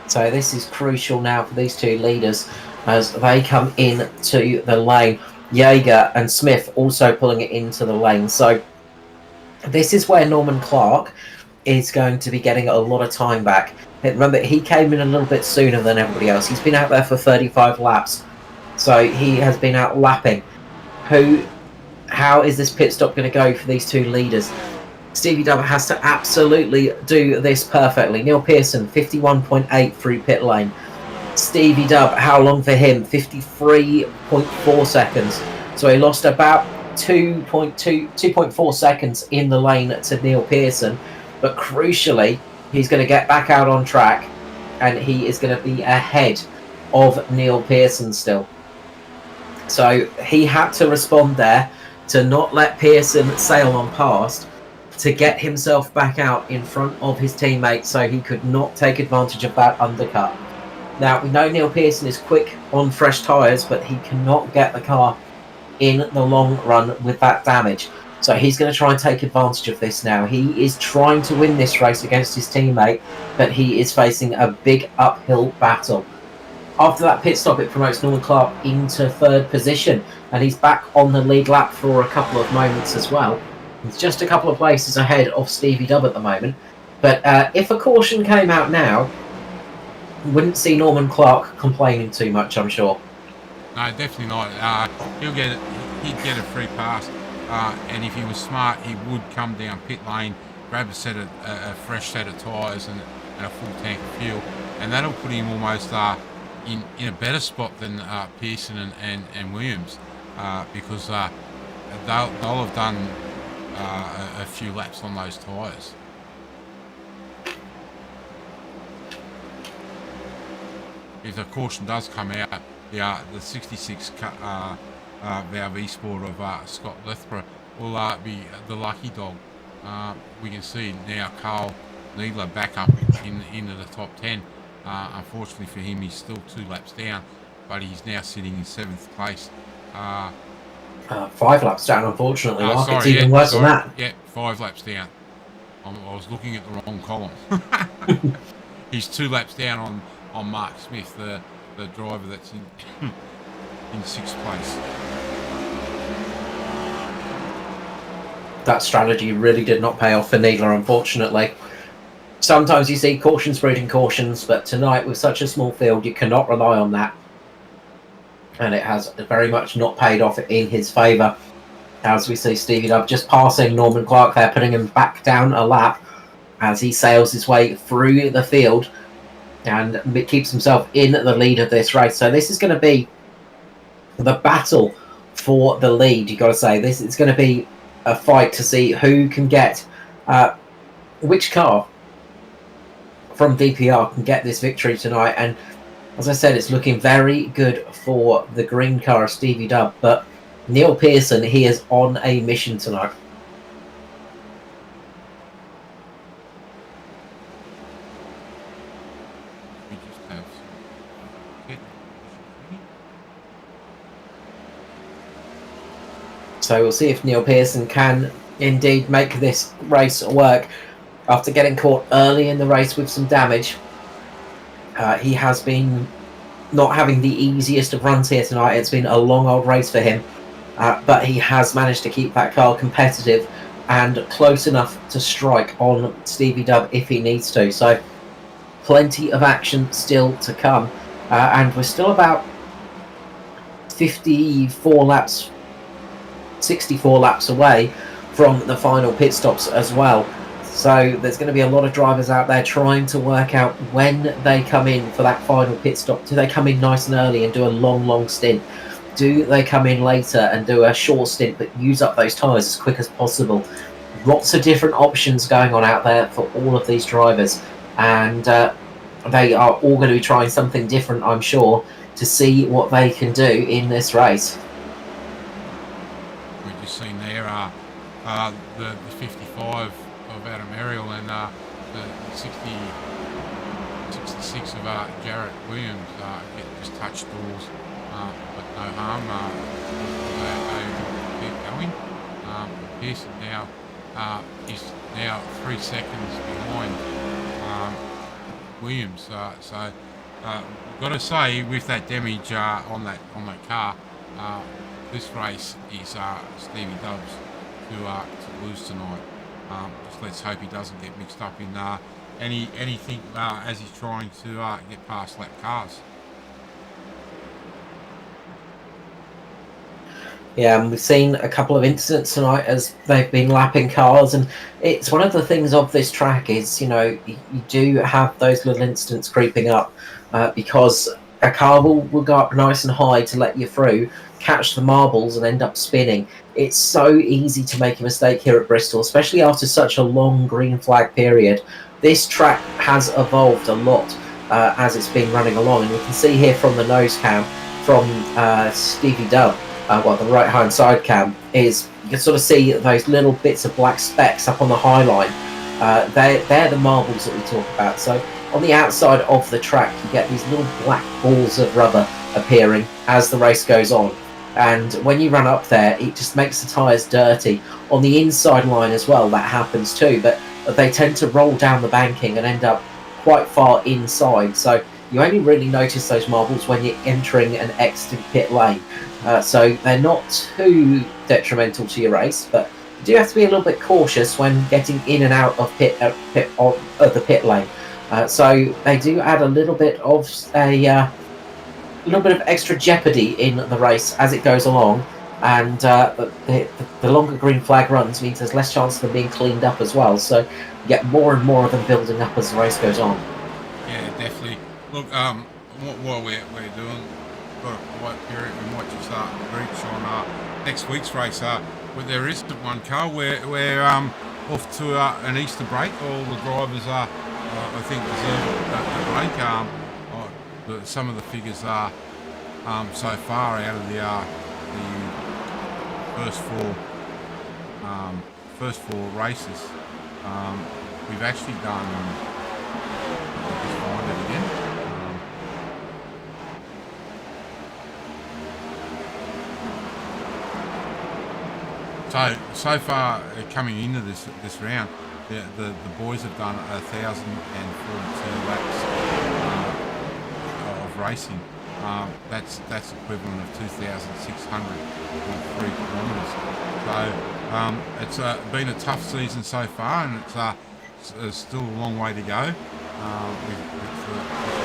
So this is crucial now for these two leaders as they come into the lane. Jaeger and Smith also pulling it into the lane. So this is where Norman Clark is going to be getting a lot of time back. Remember, he came in a little bit sooner than everybody else. He's been out there for 35 laps. So he has been out lapping. How is this pit stop going to go for these two leaders? Stevie Dub has to absolutely do this perfectly. Neil Pearson, 51.8 through pit lane. Stevie Dub, how long for him? 53.4 seconds. So he lost about 2.4 seconds in the lane to Neil Pearson. But crucially, he's going to get back out on track, and he is going to be ahead of Neil Pearson still. So he had to respond there to not let Pearson sail on past, to get himself back out in front of his teammates so he could not take advantage of that undercut. Now, we know Neil Pearson is quick on fresh tyres, but he cannot get the car in the long run with that damage. So he's going to try and take advantage of this now. He is trying to win this race against his teammate, but he is facing a big uphill battle. After that pit stop, it promotes Norman Clark into third position, and he's back on the lead lap for a couple of moments as well. He's just a couple of places ahead of Stevie Dub at the moment. But if a caution came out now, wouldn't see Norman Clark complaining too much, I'm sure. No, definitely not. He'd get a free pass, and if he was smart, he would come down pit lane, grab a fresh set of tyres and a full tank of fuel, and that'll put him almost in a better spot than Pearson and Williams, because they'll have done a few laps on those tyres. If the caution does come out, the 66 Valve E-Sport of Scott Lethborough will be the lucky dog. We can see now Carl Needler back up into the top 10. Unfortunately for him, he's still 2 laps down, but he's now sitting in 7th place. 5 laps down, unfortunately. It's even worse than that. Yeah, 5 laps down. I was looking at the wrong column. He's 2 laps down on Mark Smith, the driver that's in 6th place. That strategy really did not pay off for Needler, unfortunately. Sometimes you see cautions breeding cautions, but tonight with such a small field, you cannot rely on that. And it has very much not paid off in his favour. As we see Stevie Dub just passing Norman Clark there, putting him back down a lap as he sails his way through the field and keeps himself in the lead of this race. So this is going to be the battle for the lead, you've got to say. This is going to be a fight to see who can get which car from DPR can get this victory tonight. And as I said, it's looking very good for the green car of Stevie Dub, but Neil Pearson, he is on a mission tonight. So we'll see if Neil Pearson can indeed make this race work. After getting caught early in the race with some damage, he has been not having the easiest of runs here tonight. It's been a long old race for him, but he has managed to keep that car competitive and close enough to strike on Stevie Dub if he needs to. So plenty of action still to come, and we're still about 64 laps away from the final pit stops as well. So there's going to be a lot of drivers out there trying to work out when they come in for that final pit stop. Do they come in nice and early and do a long stint? Do they come in later and do a short stint but use up those tyres as quick as possible? lots of different options going on out there for all of these drivers, and they are all going to be trying something different, I'm sure, to see what they can do in this race. We've just seen there the 55 of Adam Ariel and the 66 of Jarrett Williams just touched doors, but no harm. They keep going. Pearson now is now 3 seconds behind Williams. So got to say, with that damage on that car, this race is Stevie Dobbs to lose tonight. Just let's hope he doesn't get mixed up in anything as he's trying to get past lap cars. Yeah, and we've seen a couple of incidents tonight as they've been lapping cars, and it's one of the things of this track is, you do have those little incidents creeping up because a car will go up nice and high to let you through, catch the marbles and end up spinning. It's so easy to make a mistake here at Bristol, especially after such a long green flag period. This track has evolved a lot as it's been running along, and you can see here from the nose cam from Stevie Dubb, the right hand side cam, is you can sort of see those little bits of black specks up on the high line. They're the marbles that we talk about. So on the outside of the track you get these little black balls of rubber appearing as the race goes on, and when you run up there it just makes the tyres dirty. On the inside line as well that happens too, but they tend to roll down the banking and end up quite far inside, so you only really notice those marbles when you're entering and exiting pit lane. So they're not too detrimental to your race, but you do have to be a little bit cautious when getting in and out of the pit lane. So they do add a little bit of extra jeopardy in the race as it goes along, and the longer green flag runs means there's less chance of them being cleaned up as well. So you get more and more of them building up as the race goes on. Yeah, definitely. Look, while we're doing got a quiet period, we might just reach on next week's race. Where there is one car we're off to an Easter break. All the drivers I think deserve a break. Some of the figures are so far out of the first four races. We've actually done. I'll just find it again. So far coming into this round, the boys have done 1,042 laps of racing. That's equivalent of 2,603 kilometres. So it's been a tough season so far, and it's still a long way to go with the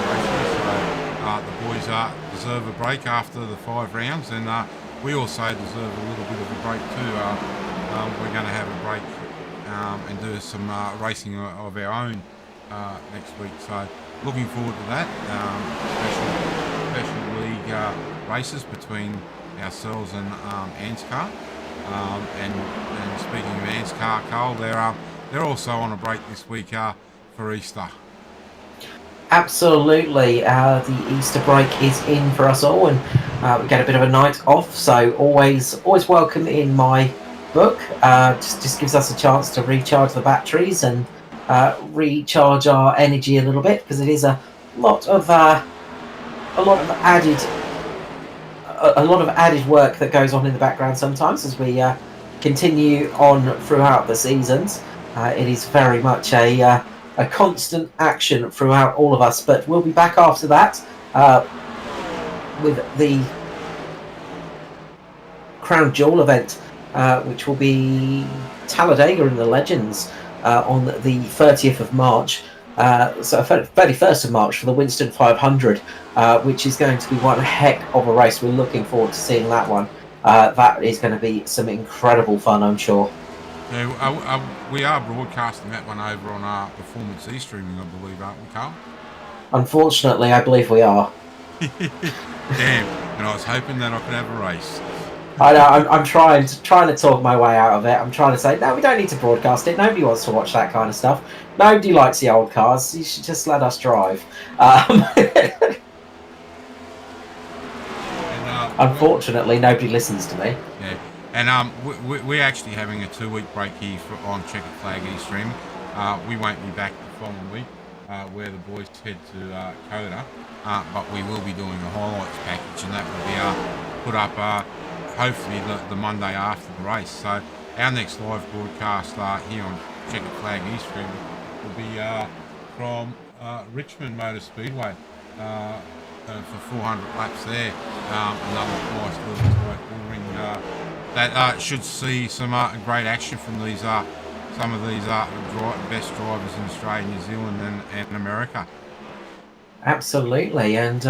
racing. So the boys deserve a break after the 5 rounds, and we also deserve a little bit of a break too. We're going to have a break and do some racing of our own next week. So looking forward to that. Special league races between ourselves and Ant's car. And speaking of Ant's car, Carl, they're also on a break this week for Easter. Absolutely, the Easter break is in for us all, and we get a bit of a night off. So always welcome in my book. Just gives us a chance to recharge the batteries and recharge our energy a little bit, because it is a lot of added work that goes on in the background sometimes as we continue on throughout the seasons. It is very much a constant action throughout all of us, but we'll be back after that with the Crown Jewel event, which will be Talladega in the Legends on the 30th of March. So 31st of March for the Winston 500, which is going to be one heck of a race. We're looking forward to seeing that one. That is going to be some incredible fun, I'm sure. Yeah, we are broadcasting that one over on our Performance E-streaming, I believe, aren't we, Carl? Unfortunately, I believe we are. Damn, and I was hoping that I could have a race. I know. I'm trying to talk my way out of it. I'm trying to say no. We don't need to broadcast it. Nobody wants to watch that kind of stuff. Nobody likes the old cars. You should just let us drive. Unfortunately, nobody listens to me. Yeah, and we're actually having a 2-week break here on Checkered Flag e-streaming. We won't be back the following week, where the boys head to Coda, but we will be doing a highlights package, and that will be put up hopefully the Monday after the race. So our next live broadcast here on Checkered Flag e-streaming will be from Richmond Motor Speedway. For 400 laps there, another nice little toy ring that should see some great action from these some of these best drivers in Australia, New Zealand, and America. Absolutely, and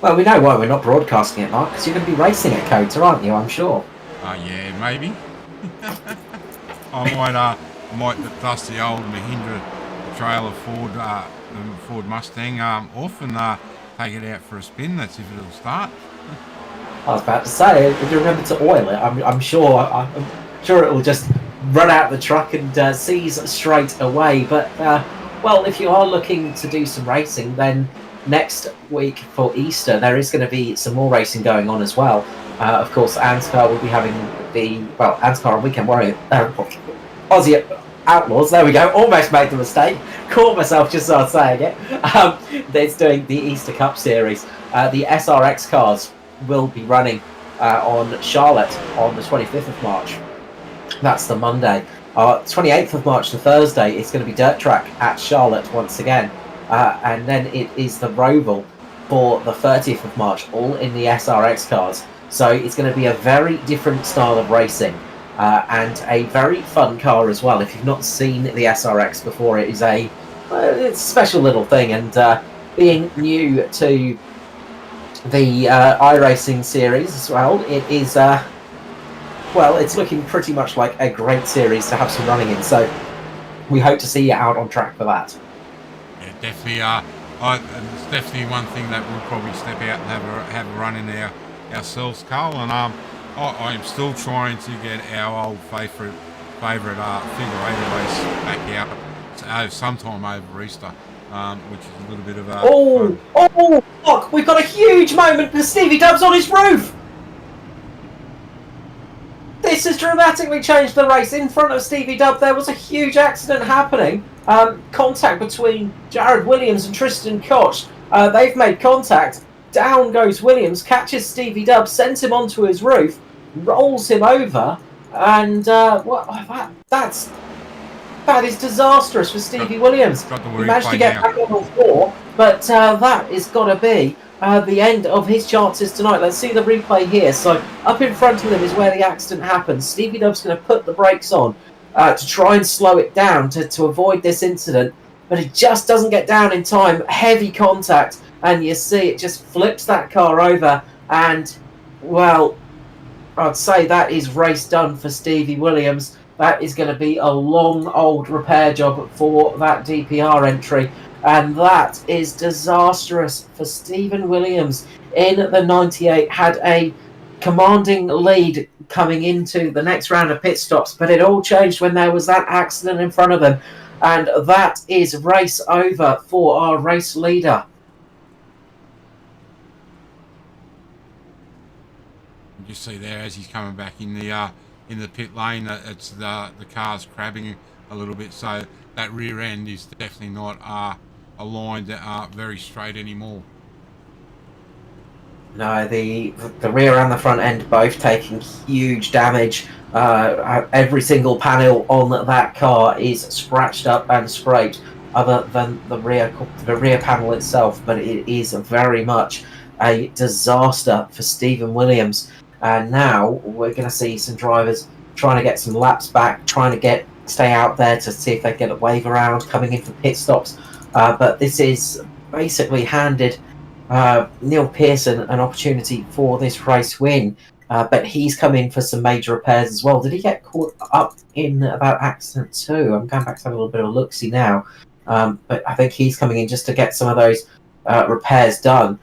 well, we know why we're not broadcasting it, Mark, because you're going to be racing at COTA, aren't you? I'm sure. Yeah, maybe. I might dust the old Mahindra trailer Ford Mustang off and take it out for a spin. That's if it'll start. I was about to say, if you remember to oil it, I'm sure it will just run out of the truck and seize straight away. But well, if you are looking to do some racing, then next week for Easter there is going to be some more racing going on as well. Of course, Anscar will be having Anscar and Weekend Warrior, Aussie Outlaws, there we go, almost made the mistake, caught myself just as I was saying it. It's doing the Easter Cup Series. The SRX cars will be running on Charlotte on the 25th of March. That's the Monday. 28th of March, the Thursday, it's going to be dirt track at Charlotte once again. And then it is the Roval for the 30th of March, all in the SRX cars. So it's going to be a very different style of racing. And a very fun car as well. If you've not seen the SRX before, it is it's a special little thing. And being new to the iRacing series as well, it is it's looking pretty much like a great series to have some running in. So we hope to see you out on track for that. Yeah, definitely. It's definitely one thing that we'll probably step out and have a run in ourselves, Carl. And I am still trying to get our old favourite figure 8 race back out sometime over Easter, which is a little bit of a... Look, we've got a huge moment for Stevie Dubs on his roof! This has dramatically changed the race. In front of Stevie Dub, there was a huge accident happening. Contact between Jared Williams and Tristan Koch. They've made contact. Down goes Williams, catches Stevie Dub, sends him onto his roof, rolls him over, and that is disastrous for Stevie Williams. He managed to get back on the floor, but that is got to be the end of his chances tonight. Let's see the replay here. So up in front of him is where the accident happened. Stevie Dub's going to put the brakes on to try and slow it down to avoid this incident, but he just doesn't get down in time. Heavy contact. And you see it just flips that car over, and, well, I'd say that is race done for Stevie Williams. That is going to be a long, old repair job for that DPR entry, and that is disastrous for Stephen Williams. In the 98, had a commanding lead coming into the next round of pit stops, but it all changed when there was that accident in front of him, and that is race over for our race leader. You see there as he's coming back in the pit lane, it's the car's crabbing a little bit, so that rear end is definitely not aligned very straight anymore. No, the rear and the front end both taking huge damage. Every single panel on that car is scratched up and scraped, other than the rear panel itself. But it is very much a disaster for Stephen Williams. And now we're going to see some drivers trying to get some laps back, trying to stay out there to see if they get a wave around, coming in for pit stops. But this is basically handed Neil Pearson an opportunity for this race win. But he's come in for some major repairs as well. Did he get caught up in that accident too? I'm going back to have a little bit of a look-see now. But I think he's coming in just to get some of those repairs done.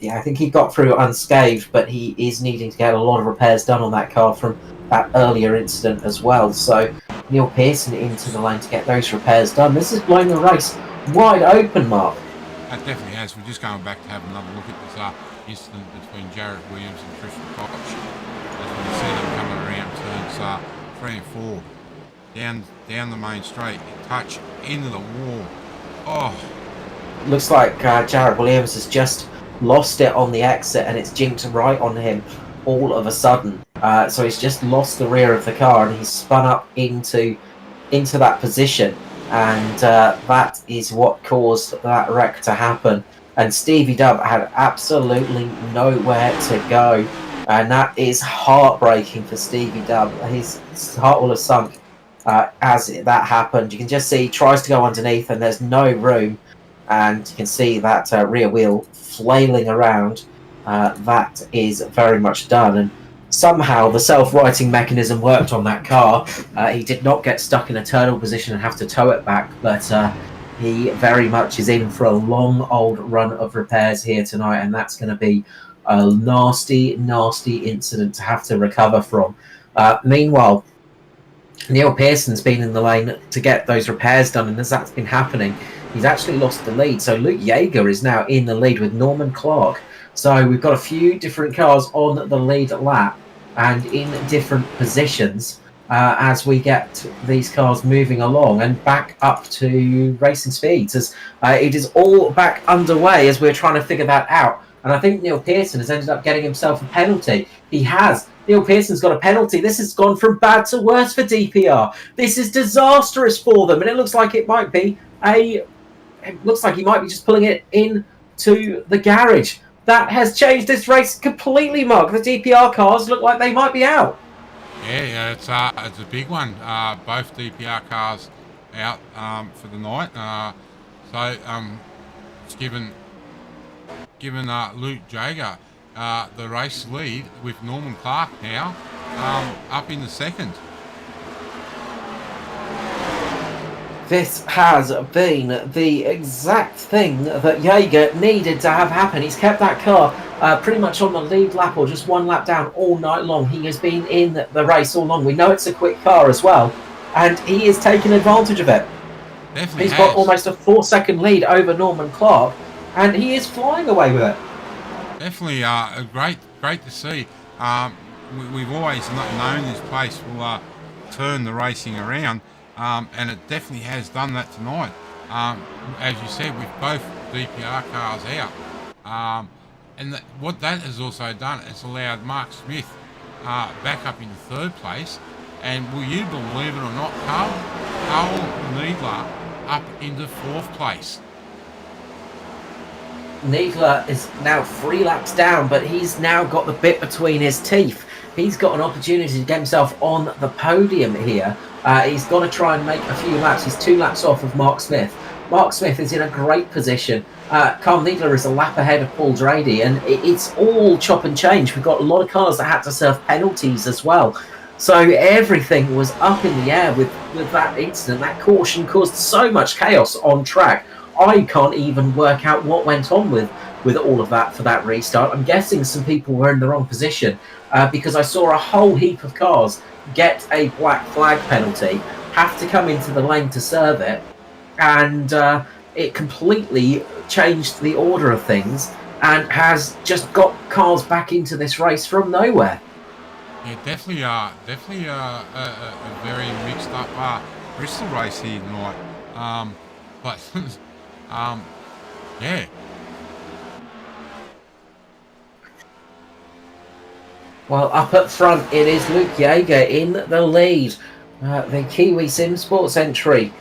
yeah, I think he got through unscathed, but he is needing to get a lot of repairs done on that car from that earlier incident as well. So Neil Pearson into the lane to get those repairs done. This is blowing the race wide open, Mark. That definitely has. We're just going back to have another look at this incident between Jarrett Williams and Tristan Koch. As we can see them coming around turns 3 and 4. Down the main straight, touch into the wall. Oh, looks like Jarrett Williams has just lost it on the exit, and it's jinked right on him all of a sudden. So he's just lost the rear of the car, and he's spun up into that position, and that is what caused that wreck to happen. And Stevie Dubb had absolutely nowhere to go, and that is heartbreaking for Stevie Dubb. His heart will have sunk as that happened. You can just see he tries to go underneath, and there's no room. And you can see that rear wheel flailing around. That is very much done. And somehow the self-righting mechanism worked on that car. He did not get stuck in a turtle position and have to tow it back, but he very much is in for a long old run of repairs here tonight, and that's going to be a nasty, nasty incident to have to recover from. Meanwhile, Neil Pearson's been in the lane to get those repairs done, and as that's been happening, he's actually lost the lead. So Luke Yeager is now in the lead with Norman Clark. So we've got a few different cars on the lead lap and in different positions as we get these cars moving along and back up to racing speeds. As it is all back underway as we're trying to figure that out. And I think Neil Pearson has ended up getting himself a penalty. He has. Neil Pearson's got a penalty. This has gone from bad to worse for DPR. This is disastrous for them, and it looks like it might be it looks like he might be just pulling it into the garage. That has changed this race completely, Mark. The DPR cars look like they might be out. Yeah, it's a big one. Both DPR cars out for the night. So it's given Luke Jager the race lead with Norman Clark now up in the second. This has been the exact thing that Yeager needed to have happen. He's kept that car pretty much on the lead lap or just one lap down all night long. He has been in the race all long. We know it's a quick car as well, and he is taking advantage of it. Definitely He's got almost a 4-second lead over Norman Clark, and he is flying away with it. Definitely great to see. We've always known this place will turn the racing around. And it definitely has done that tonight. As you said, with both DPR cars out. And what that has also done is allowed Mark Smith back up in third place. And will you believe it or not, Carl Needler up into fourth place. Needler is now 3 laps down, but he's now got the bit between his teeth. He's got an opportunity to get himself on the podium here. He's got to try and make a few laps. He's 2 laps off of Mark Smith. Mark Smith is in a great position. Carl Needler is a lap ahead of Paul Drady, and it's all chop and change. We've got a lot of cars that had to serve penalties as well. So everything was up in the air with that incident. That caution caused so much chaos on track. I can't even work out what went on with all of that for that restart. I'm guessing some people were in the wrong position because I saw a whole heap of cars get a black flag penalty, have to come into the lane to serve it, and it completely changed the order of things and has just got cars back into this race from nowhere. Yeah, definitely a very mixed up Bristol race here tonight. But yeah. Well, up at front, it is Luke Yeager in the lead. The Kiwi Sim Sports entry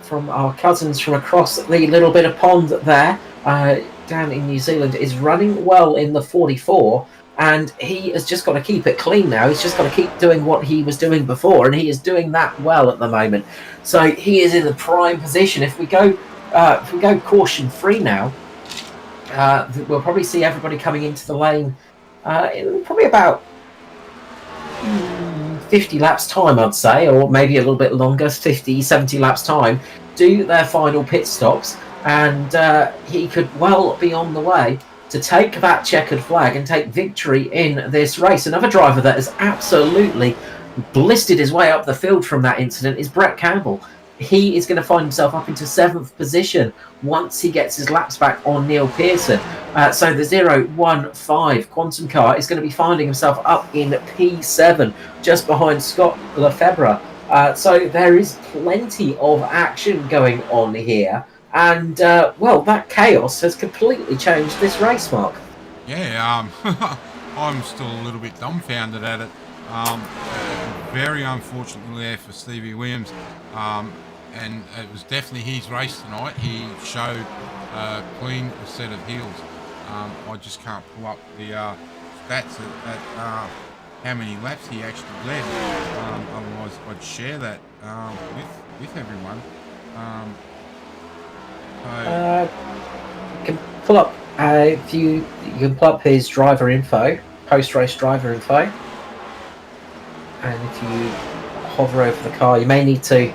from our cousins from across the little bit of pond there down in New Zealand is running well in the 44. And he has just got to keep it clean now. He's just got to keep doing what he was doing before, and he is doing that well at the moment. So he is in the prime position. If we go caution free now, we'll probably see everybody coming into the lane in probably about 50 laps time, I'd say, or maybe a little bit longer, 50, 70 laps time, do their final pit stops, and he could well be on the way to take that checkered flag and take victory in this race. Another driver that has absolutely blistered his way up the field from that incident is Brett Campbell. He is going to find himself up into 7th position once he gets his laps back on Neil Pearson. So the 015 Quantum car is going to be finding himself up in P7, just behind Scott Lefebvre. So there is plenty of action going on here. And, well, that chaos has completely changed this race, Mark. Yeah, I'm still a little bit dumbfounded at it. Very unfortunately there for Stevie Williams. And it was definitely his race tonight. He showed a clean set of heels. I just can't pull up the stats at how many laps he actually led. Otherwise, I'd share that with everyone. You can pull up you can pull up his driver info, post-race driver info, and if you hover over the car, you may need to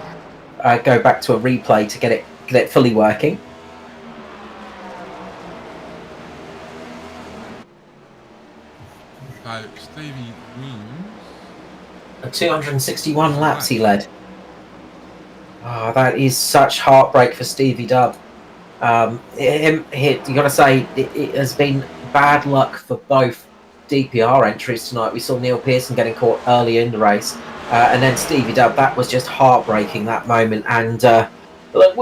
go back to a replay to get it fully working. So Stevie Williams, 261 laps he led. Oh, that is such heartbreak for Stevie Dub. You got to say it has been bad luck for both DPR entries tonight. We saw Neil Pearson getting caught early in the race, and then Stevie Dub. That was just heartbreaking, that moment. And look,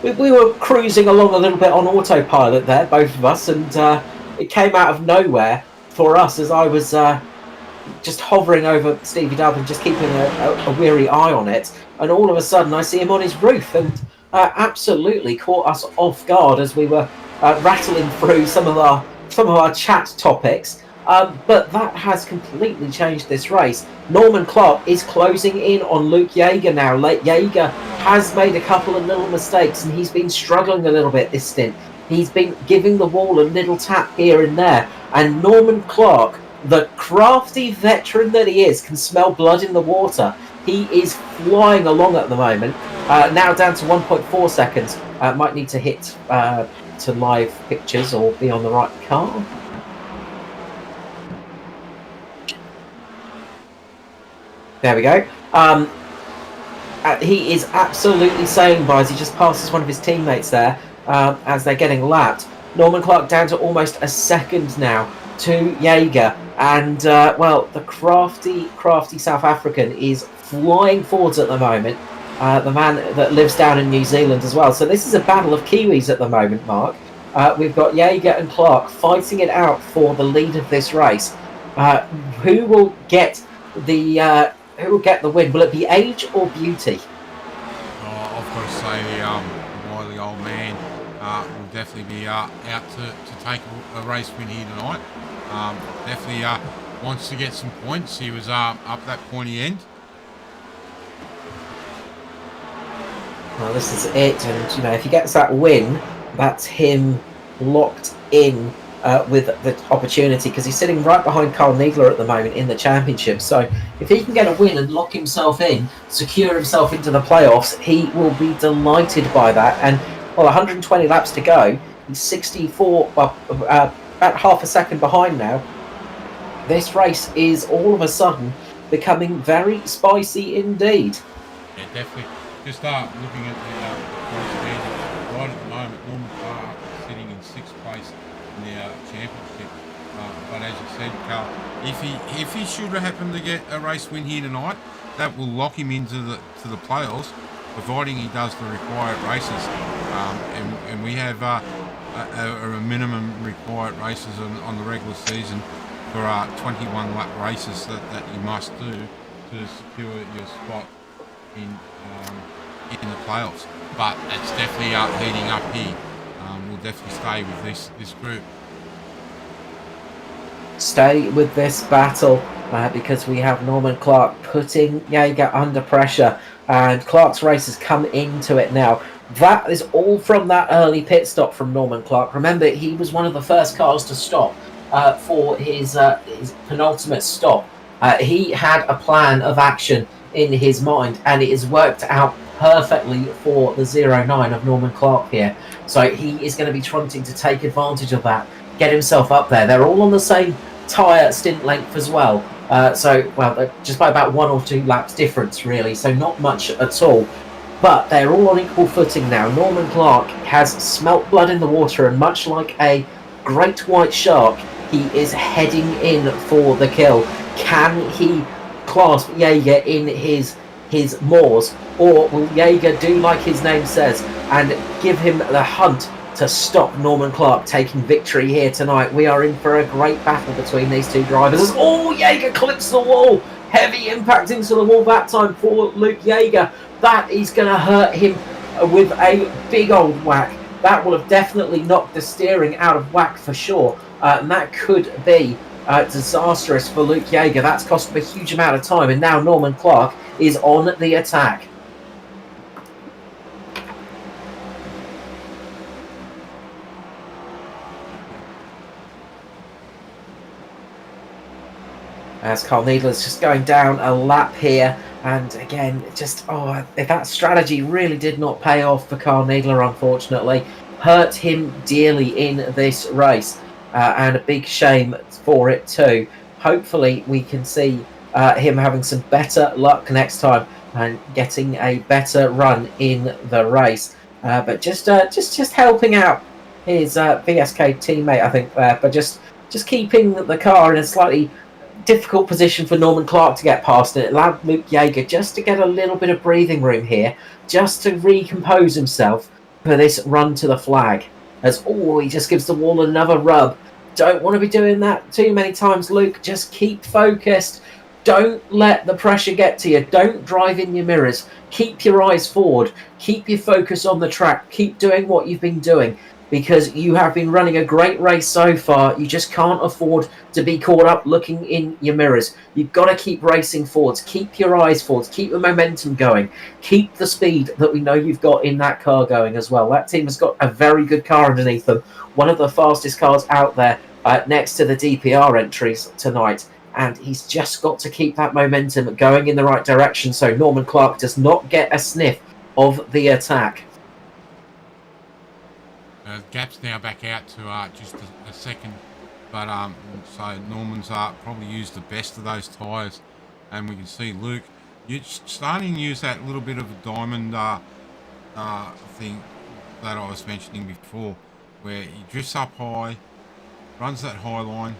we were cruising along a little bit on autopilot there, both of us, and it came out of nowhere for us as I was just hovering over Stevie Dub and just keeping a weary eye on it. And all of a sudden, I see him on his roof, and absolutely caught us off guard as we were rattling through some of our chat topics. But that has completely changed this race. Norman Clark is closing in on Luke Yeager now. Yeager has made a couple of little mistakes, and he's been struggling a little bit this stint. He's been giving the wall a little tap here and there. And Norman Clark, the crafty veteran that he is, can smell blood in the water. He is flying along at the moment. Now down to 1.4 seconds. Might need to hit to live pictures or be on the right car. There we go. He is absolutely sailing by as he just passes one of his teammates there as they're getting lapped. Norman Clark down to almost a second now to Yeager. And, well, the crafty South African is flying forwards at the moment. The man that lives down in New Zealand as well. So this is a battle of Kiwis at the moment, Mark. We've got Yeager and Clark fighting it out for the lead of this race. Who will get the win? Will it be age or beauty? Oh, I've got to say the wily old man will definitely be out to take a race win here tonight. Definitely wants to get some points. He was up that pointy end. Well, this is it, and if he gets that win, that's him locked in with the opportunity, because he's sitting right behind Carl Niegler at the moment in the championship. So if he can get a win and lock himself in, secure himself into the playoffs, he will be delighted by that. And well, 120 laps to go. He's 64, about half a second behind now. This race is all of a sudden becoming very spicy indeed. Yeah, definitely. Just looking at the points standings right at the moment, Norman Clark sitting in 6th place in the championship. But as you said, Carl, if he should happen to get a race win here tonight, that will lock him into the playoffs, providing he does the required races. And we have a minimum required races on the regular season for 21 lap races that you must do to secure your spot in the playoffs. But it's definitely heating up here. We'll definitely stay with this group. Stay with this battle because we have Norman Clark putting Yeager under pressure, and Clark's race has come into it now. That is all from that early pit stop from Norman Clark. Remember, he was one of the first cars to stop for his penultimate stop. He had a plan of action in his mind, and it has worked out perfectly for the 0-9 of Norman Clark here. So he is going to be trying to take advantage of that, get himself up there. They're all on the same tyre stint length as well. Well, just by about 1 or 2 laps difference, really. So not much at all. But they're all on equal footing now. Norman Clark has smelt blood in the water, and much like a great white shark, he is heading in for the kill. Can he clasp Jaeger in his maws, or will Jaeger do like his name says and give him the hunt to stop Norman Clark taking victory here tonight? We are in for a great battle between these two drivers. As Jaeger clips the wall. Heavy impact into the wall that time for Luke Jaeger. That is going to hurt him with a big old whack. That will have definitely knocked the steering out of whack for sure. And that could be disastrous for Luke Jaeger. That's cost him a huge amount of time. And now Norman Clark is on the attack. As Carl Needler's just going down a lap here. And again, that strategy really did not pay off for Carl Needler, unfortunately. Hurt him dearly in this race. And a big shame for it too. Hopefully we can see him having some better luck next time and getting a better run in the race. But just helping out his VSK teammate, I think, but just keeping the car in a slightly difficult position for Norman Clark to get past it. It allowed Luke Jaeger just to get a little bit of breathing room here, just to recompose himself for this run to the flag. As he just gives the wall another rub. Don't want to be doing that too many times, Luke. Just keep focused. Don't let the pressure get to you. Don't drive in your mirrors. Keep your eyes forward. Keep your focus on the track. Keep doing what you've been doing, because you have been running a great race so far. You just can't afford to be caught up looking in your mirrors. You've got to keep racing forwards. Keep your eyes forwards. Keep the momentum going. Keep the speed that we know you've got in that car going as well. That team has got a very good car underneath them. One of the fastest cars out there next to the DPR entries tonight. And he's just got to keep that momentum going in the right direction so Norman Clark does not get a sniff of the attack. Gap's now back out to just a second, but so Norman's probably used the best of those tyres, and we can see Luke, you're starting to use that little bit of a diamond thing that I was mentioning before, where he drifts up high, runs that high line,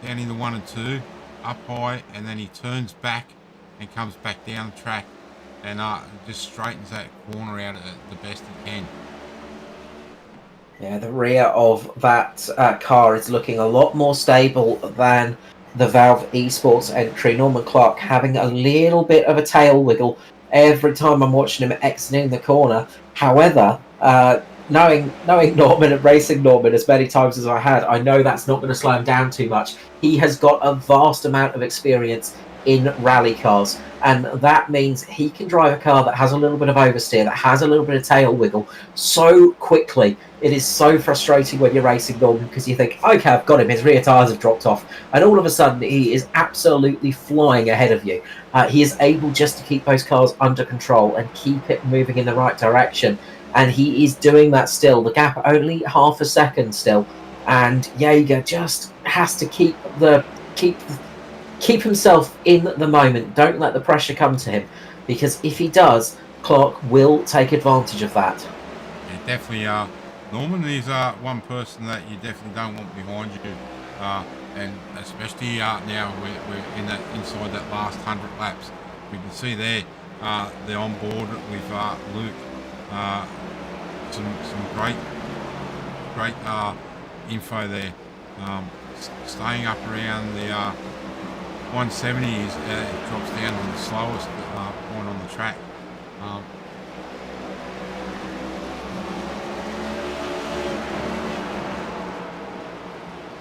down into 1 and 2, up high, and then he turns back and comes back down the track and just straightens that corner out the best he can. Yeah, the rear of that car is looking a lot more stable than the Valve Esports entry. Norman Clark having a little bit of a tail wiggle every time I'm watching him exiting the corner. However, knowing Norman and racing Norman as many times as I had, I know that's not going to slow him down too much. He has got a vast amount of experience in rally cars, and that means he can drive a car that has a little bit of oversteer, that has a little bit of tail wiggle so quickly. It is so frustrating when you're racing Norman, because you think, okay, I've got him, his rear tyres have dropped off, and all of a sudden he is absolutely flying ahead of you. He is able just to keep those cars under control and keep it moving in the right direction, and he is doing that still. The gap only half a second still, and Jaeger just has to keep himself in the moment. Don't let the pressure come to him, because if he does, Clark will take advantage of that. Yeah, definitely. Norman is one person that you definitely don't want behind you, and especially now we're in that inside that last 100 laps. We can see there they're on board with Luke. Some great info there. Staying up around the 170s, it drops down to the slowest point on the track.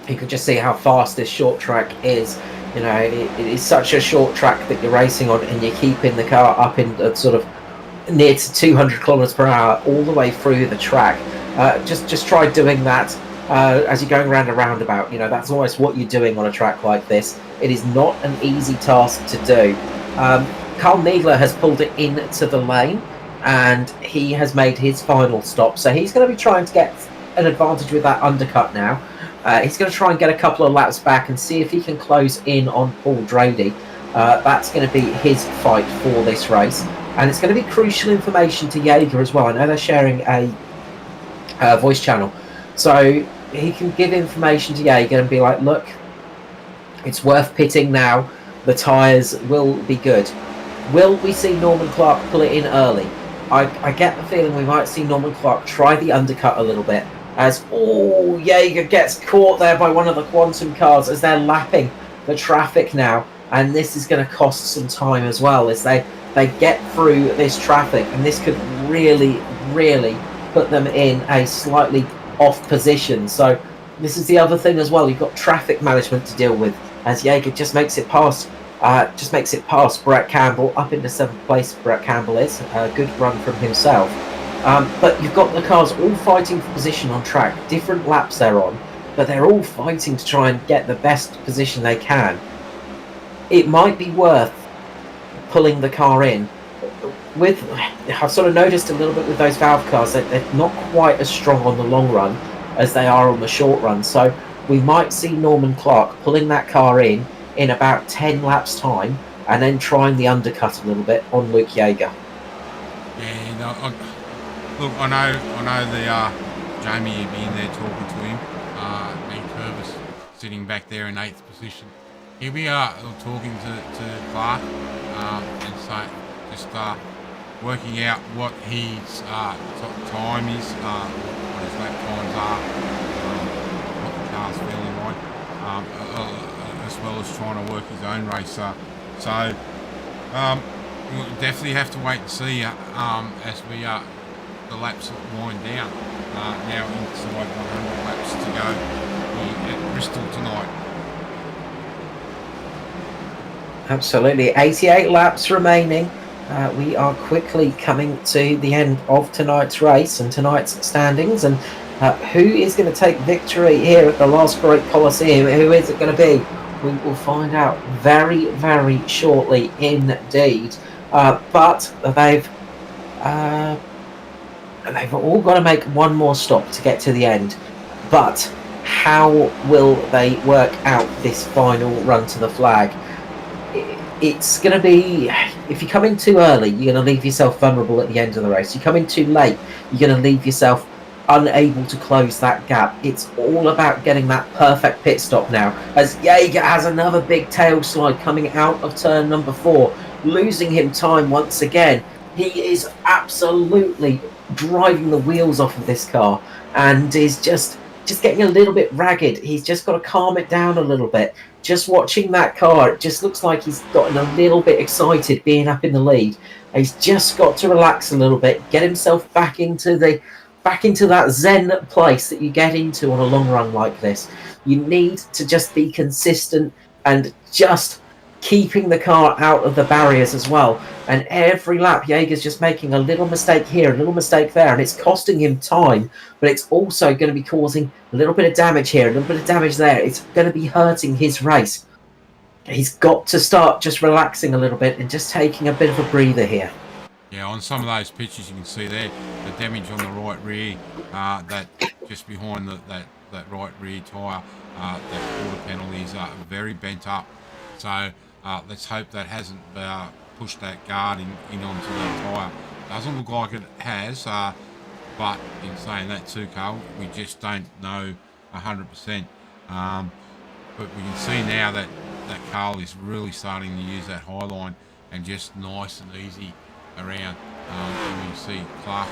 You could just see how fast this short track is. You know, it is such a short track that you're racing on, and you're keeping the car up in sort of near to 200 kilometers per hour all the way through the track. Just try doing that as you're going around a roundabout. You know, that's almost what you're doing on a track like this. It is not an easy task to do. Carl Needler has pulled it into the lane, and he has made his final stop. So he's going to be trying to get an advantage with that undercut now. He's going to try and get a couple of laps back and see if he can close in on Paul Drady. That's going to be his fight for this race. And it's going to be crucial information to Jaeger as well. I know they're sharing a voice channel. So he can give information to Jaeger and be like, look, it's worth pitting now. The tyres will be good. Will we see Norman Clark pull it in early? I get the feeling we might see Norman Clark try the undercut a little bit. As, Jaeger gets caught there by one of the Quantum cars as they're lapping the traffic now. And this is going to cost some time as well as they get through this traffic. And this could really, really put them in a slightly off position. So this is the other thing as well. You've got traffic management to deal with as Jaeger just makes it past Brett Campbell up into 7th place. Brett Campbell is a good run from himself. But you've got the cars all fighting for position on track. Different laps they're on, but they're all fighting to try and get the best position they can. It might be worth pulling the car in. I've sort of noticed a little bit with those valve cars that they're not quite as strong on the long run as they are on the short run. So we might see Norman Clark pulling that car in about 10 laps time and then trying the undercut a little bit on Luke Jaeger. Yeah, look, I know the Jamie had been there talking to him, and Curvis sitting back there in 8th position. Here we are talking to Clark and so just working out what his time is, what his lap times are, what the car's feeling like, as well as trying to work his own race. So we'll definitely have to wait and see as the laps wind down. Now inside 100 laps to go here at Bristol tonight. Absolutely, 88 laps remaining. We are quickly coming to the end of tonight's race and tonight's standings. And who is going to take victory here at the Last Great Coliseum? Who is it going to be? We will find out very, very shortly indeed. But they've all got to make one more stop to get to the end. But how will they work out this final run to the flag? It's going to be, if you come in too early, you're going to leave yourself vulnerable at the end of the race. You come in too late, you're going to leave yourself unable to close that gap. It's all about getting that perfect pit stop now, as Jaeger has another big tail slide coming out of turn number 4, losing him time once again. He is absolutely driving the wheels off of this car and is just getting a little bit ragged. He's just got to calm it down a little bit. Just watching that car, it just looks like he's gotten a little bit excited being up in the lead. He's just got to relax a little bit, get himself back into that zen place that you get into on a long run like this. You need to just be consistent and just keeping the car out of the barriers as well. And every lap, Jaeger's just making a little mistake here, a little mistake there, and it's costing him time, but it's also going to be causing a little bit of damage here, a little bit of damage there. It's going to be hurting his race. He's got to start just relaxing a little bit and just taking a bit of a breather here. Yeah, on some of those pictures you can see there, the damage on the right rear, that just behind that right rear tyre, that quarter panel is very bent up. So let's hope that hasn't pushed that guard in onto that tyre. Doesn't look like it has, but in saying that too, Carl, we just don't know 100%. But we can see now that Carl is really starting to use that high line and just nice and easy around. And you see Clark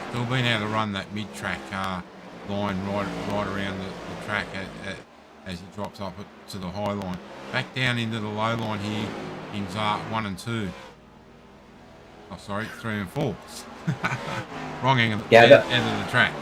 still being able to run that mid-track line right around the track as he drops up to the high line. Back down into the low line here in 1 and 2. Oh, sorry, 3 and 4. Wrong end of the track.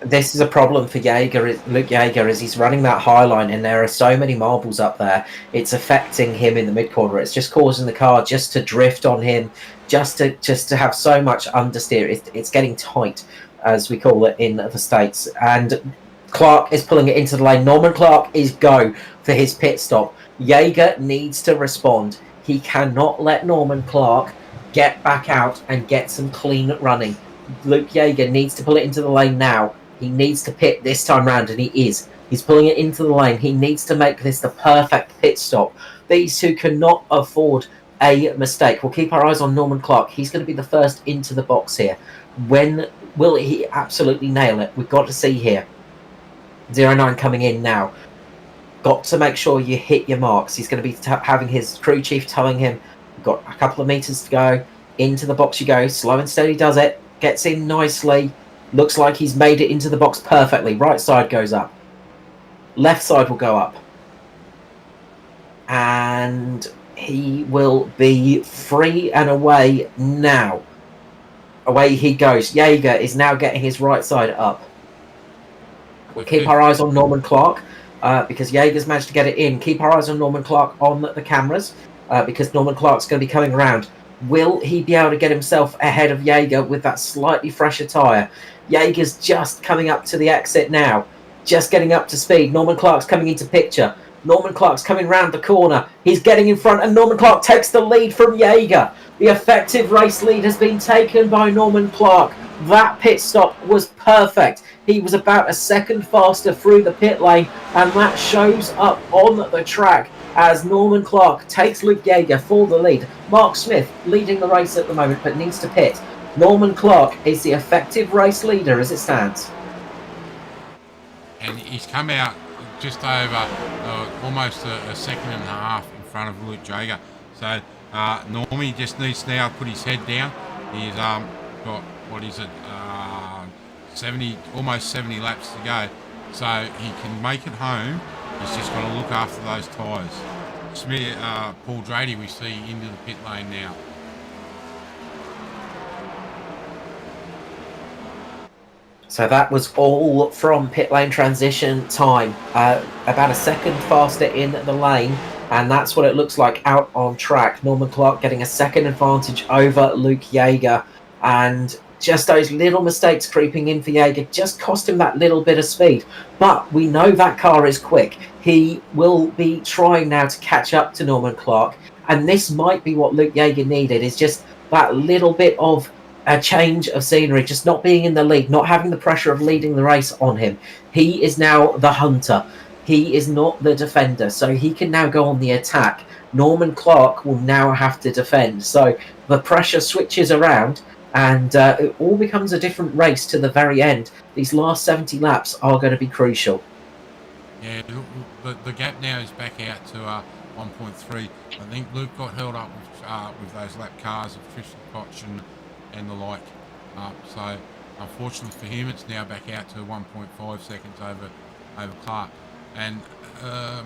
This is a problem for Luke Jaeger, as he's running that high line and there are so many marbles up there. It's affecting him in the mid-corner. It's just causing the car just to drift on him, just to have so much understeer. It's getting tight, as we call it in the States. And Clark is pulling it into the lane. Norman Clark is go for his pit stop. Jaeger needs to respond. He cannot let Norman Clark get back out and get some clean running. Luke Yeager needs to pull it into the lane now. He needs to pit this time round, and he is. He's pulling it into the lane. He needs to make this the perfect pit stop. These two cannot afford a mistake. We'll keep our eyes on Norman Clark. He's going to be the first into the box here. When will he absolutely nail it? We've got to see here. 09 coming in now. Got to make sure you hit your marks. He's going to be having his crew chief telling him, we've got a couple of meters to go. Into the box you go. Slow and steady does it. Gets in nicely. Looks like he's made it into the box perfectly. Right side goes up. Left side will go up. And he will be free and away now. Away he goes. Yeager is now getting his right side up. We'll keep our eyes on Norman Clark because Yeager's managed to get it in. Keep our eyes on Norman Clark on the cameras because Norman Clark's going to be coming around. Will he be able to get himself ahead of Yeager with that slightly fresher tyre? Yeager's just coming up to the exit now. Just getting up to speed. Norman Clark's coming into picture. Norman Clark's coming round the corner. He's getting in front, and Norman Clark takes the lead from Yeager. The effective race lead has been taken by Norman Clark. That pit stop was perfect. He was about a second faster through the pit lane, and that shows up on the track as Norman Clark takes Luke Yeager for the lead. Mark Smith leading the race at the moment, but needs to pit. Norman Clark is the effective race leader as it stands. And he's come out just over almost a second and a half in front of Luke Yeager. So Normie just needs to now put his head down. He's got, what is it, 70, almost 70 laps to go. So he can make it home. He's just got to look after those tyres. Paul Drady we see into the pit lane now. So that was all from pit lane transition time. About a second faster in the lane, and that's what it looks like out on track. Norman Clark getting a second advantage over Luke Yeager, and just those little mistakes creeping in for Yeager just cost him that little bit of speed. But we know that car is quick. He will be trying now to catch up to Norman Clark, and this might be what Luke Yeager needed, is just that little bit of a change of scenery, just not being in the lead, not having the pressure of leading the race on him. He is now the hunter. He is not the defender, so he can now go on the attack. Norman Clark will now have to defend. So the pressure switches around, and it all becomes a different race to the very end. These last 70 laps are going to be crucial. Yeah, the gap now is back out to 1.3. I think Luke got held up with those lap cars of Tristan Koch and the like. So unfortunately for him, it's now back out to 1.5 seconds over Clark. And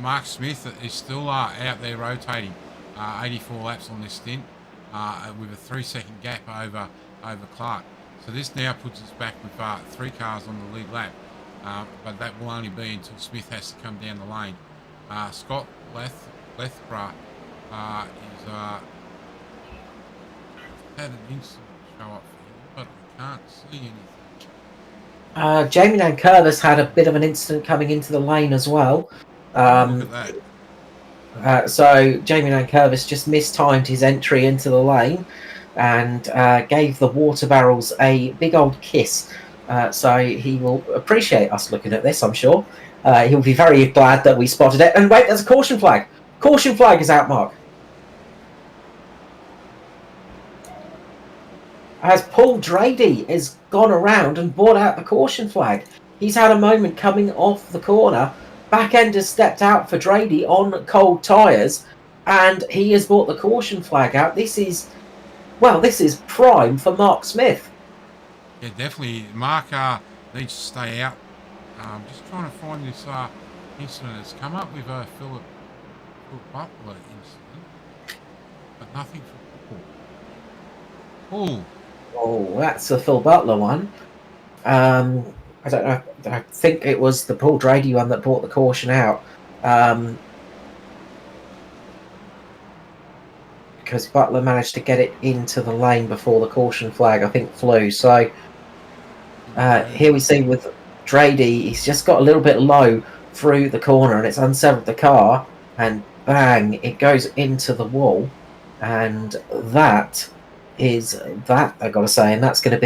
Mark Smith is still out there rotating 84 laps on this stint with a 3-second gap over Clark. So this now puts us back with 3 cars on the lead lap, but that will only be until Smith has to come down the lane. Scott Lethborough is had an incident show up for him, but I can't see anything. Jamie Nankervis had a bit of an incident coming into the lane as well. Look at that. So Jamie Nankervis just mistimed his entry into the lane and gave the water barrels a big old kiss. So he will appreciate us looking at this, I'm sure. He'll be very glad that we spotted it. And wait, there's a caution flag. Caution flag is out, Mark. As Paul Drady has gone around and brought out the caution flag. He's had a moment coming off the corner. Back end has stepped out for Drady on cold tyres, and he has brought the caution flag out. This is prime for Mark Smith. Yeah, definitely. Mark needs to stay out. Just trying to find this incident. It's come up with Philip Butler incident, but nothing for Paul. Oh, that's the Phil Butler one. I don't know. I think it was the Paul Drady one that brought the caution out. Because Butler managed to get it into the lane before the caution flag, I think, flew. So here we see with Drady, he's just got a little bit low through the corner and it's unsettled the car, and bang, it goes into the wall. and that is that, I gotta say, and that's going to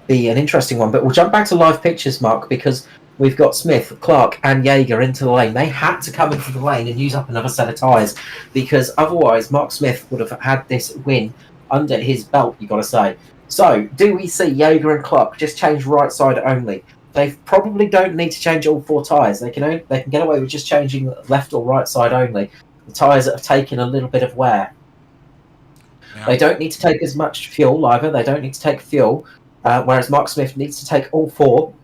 be an interesting one. But we'll jump back to live pictures, Mark, because we've got Smith, Clark, and Jaeger into the lane. They had to come into the lane and use up another set of tyres, because otherwise Mark Smith would have had this win under his belt, you got to say. So, do we see Jaeger and Clark just change right side only? They probably don't need to change all 4 tyres. They can get away with just changing left or right side only. The tyres that have taken a little bit of wear. Yeah. They don't need to take as much fuel either. They don't need to take fuel, whereas Mark Smith needs to take all 4,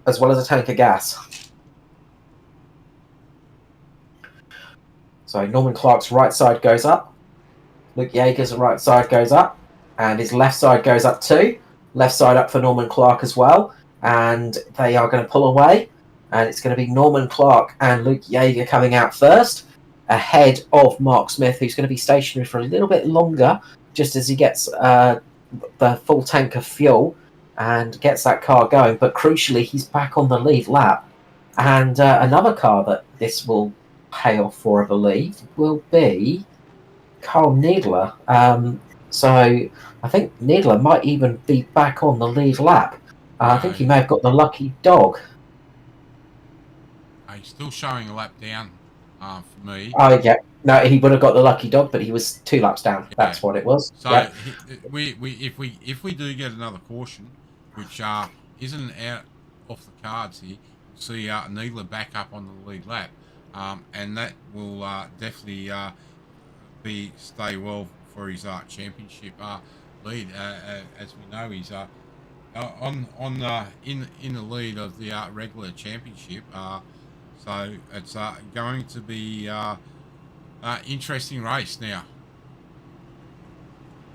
as well as a tank of gas. So Norman Clark's right side goes up. Luke Jaeger's right side goes up. And his left side goes up too. Left side up for Norman Clark as well. And they are going to pull away. And it's going to be Norman Clark and Luke Jaeger coming out first, ahead of Mark Smith, who's going to be stationary for a little bit longer, just as he gets the full tank of fuel and gets that car going. But crucially, he's back on the lead lap. And another car that this will pay off for, I believe, will be Carl Needler. So I think Needler might even be back on the lead lap. I think he may have got the lucky dog. He's still showing a lap down for me. Oh, yeah. No, he would have got the lucky dog, but he was 2 laps down. Yeah. That's what it was. So yeah. If we do get another caution, which isn't out off the cards here, we'll see Needler back up on the lead lap, and that will definitely stay well for his championship lead. As we know, he's in the lead of the regular championship. So it's going to be interesting race now.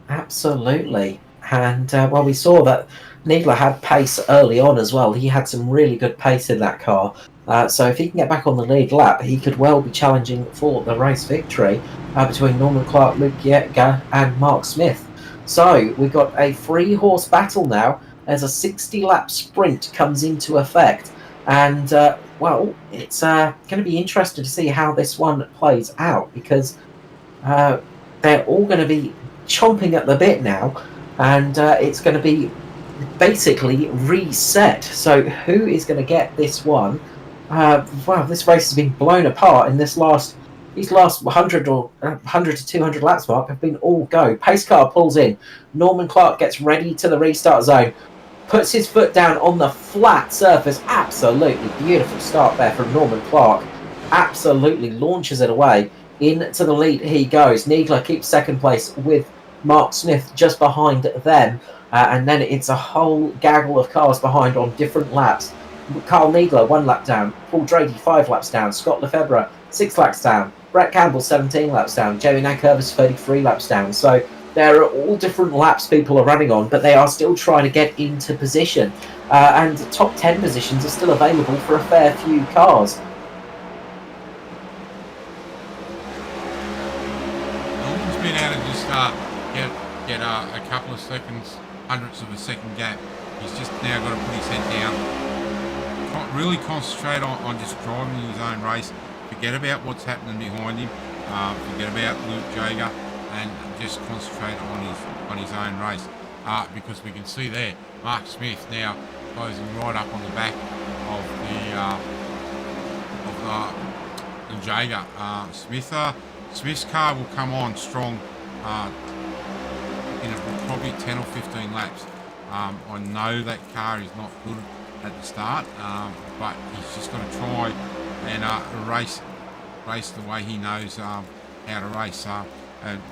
Absolutely. And we saw that Needler had pace early on as well. He had some really good pace in that car. So if he can get back on the lead lap, he could well be challenging for the race victory between Norman Clark, Luke Jaeger, and Mark Smith. So we've got a 3-horse battle now as a 60-lap sprint comes into effect. And, it's going to be interesting to see how this one plays out, because they're all going to be chomping at the bit now, and it's going to be basically reset. So who is going to get this one? This race has been blown apart in these last 100 to 200 laps mark have been all go. Pace car pulls in. Norman Clark gets ready to the restart zone. Puts his foot down on the flat surface. Absolutely beautiful start there from Norman Clark. Absolutely launches it away. Into the lead he goes. Needler keeps second place with Mark Smith just behind them. And then it's a whole gaggle of cars behind on different laps. Carl Needler 1 lap down. Paul Drady 5 laps down. Scott Lefebvre 6 laps down. Brett Campbell 17 laps down. Jamie Nankervis 33 laps down. So there are all different laps people are running on, but they are still trying to get into position. And top 10 positions are still available for a fair few cars. Norman's been able to just get a couple of seconds, hundredths of a second gap. He's just now got to put his head down, really concentrate on just driving his own race, forget about what's happening behind him, forget about Luke Jaeger, and just concentrate on his own race, because we can see there Mark Smith now closing right up on the back of the Jaeger. Smith's car will come on strong in probably 10 or 15 laps. I know that car is not good at the start, but he's just going to try and race the way he knows how to race.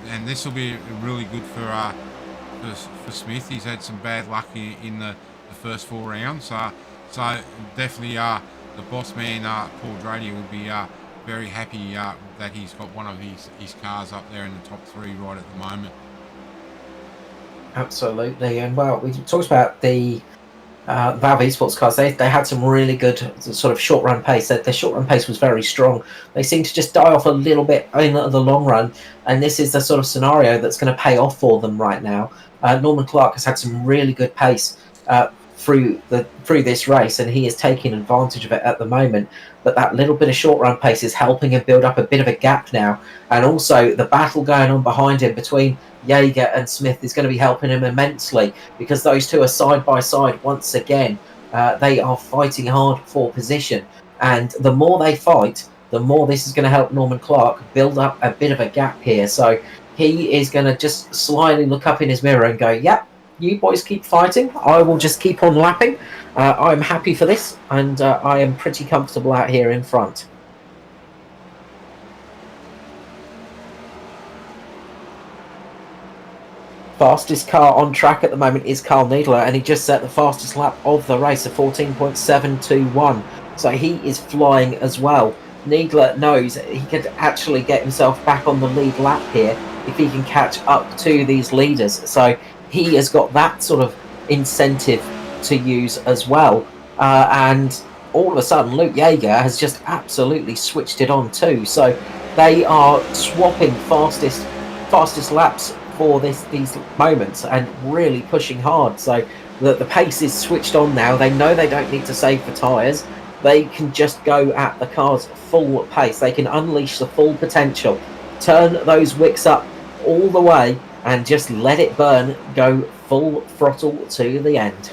And this will be really good for Smith. He's had some bad luck in the first 4 rounds. So definitely the boss man, Paul Drady, will be very happy that he's got one of his cars up there in the top 3 right at the moment. Absolutely. And we talked about the Valve Esports cars. They had some really good sort of short run pace. Their short run pace was very strong. They seem to just die off a little bit in the long run, and this is the sort of scenario that's going to pay off for them right now. Norman Clark has had some really good pace through this race, and he is taking advantage of it at the moment. But that little bit of short run pace is helping him build up a bit of a gap now, and also the battle going on behind him between Jaeger and Smith is going to be helping him immensely, because those two are side by side once again. They are fighting hard for position, and the more they fight, the more this is going to help Norman Clark build up a bit of a gap here. So he is going to just slyly look up in his mirror and go, yep, you boys keep fighting. I will just keep on lapping. I'm happy for this, and I am pretty comfortable out here in front. Fastest car on track at the moment is Carl Needler, and he just set the fastest lap of the race of 14.721. So he is flying as well. Needler knows he could actually get himself back on the lead lap here if he can catch up to these leaders. So he has got that sort of incentive to use as well. And all of a sudden, Luke Jaeger has just absolutely switched it on too. So they are swapping fastest laps for these moments and really pushing hard. So the pace is switched on now. They know they don't need to save for tyres. They can just go at the car's full pace. They can unleash the full potential, turn those wicks up all the way, and just let it burn, go full throttle to the end.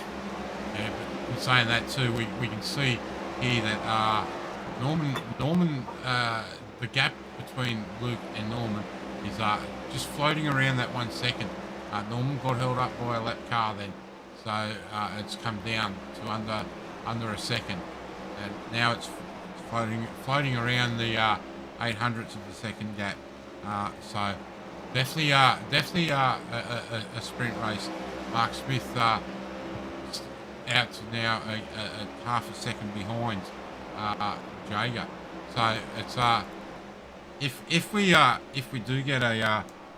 Yeah, but in saying that too, we can see here that Norman, the gap between Luke and Norman is just floating around that 1 second. Norman got held up by a lap car then, so it's come down to under a second, and now it's floating around the 800ths of a second gap. So definitely a sprint race. Mark Smith out to now a half a second behind Jaeger. So it's if we do get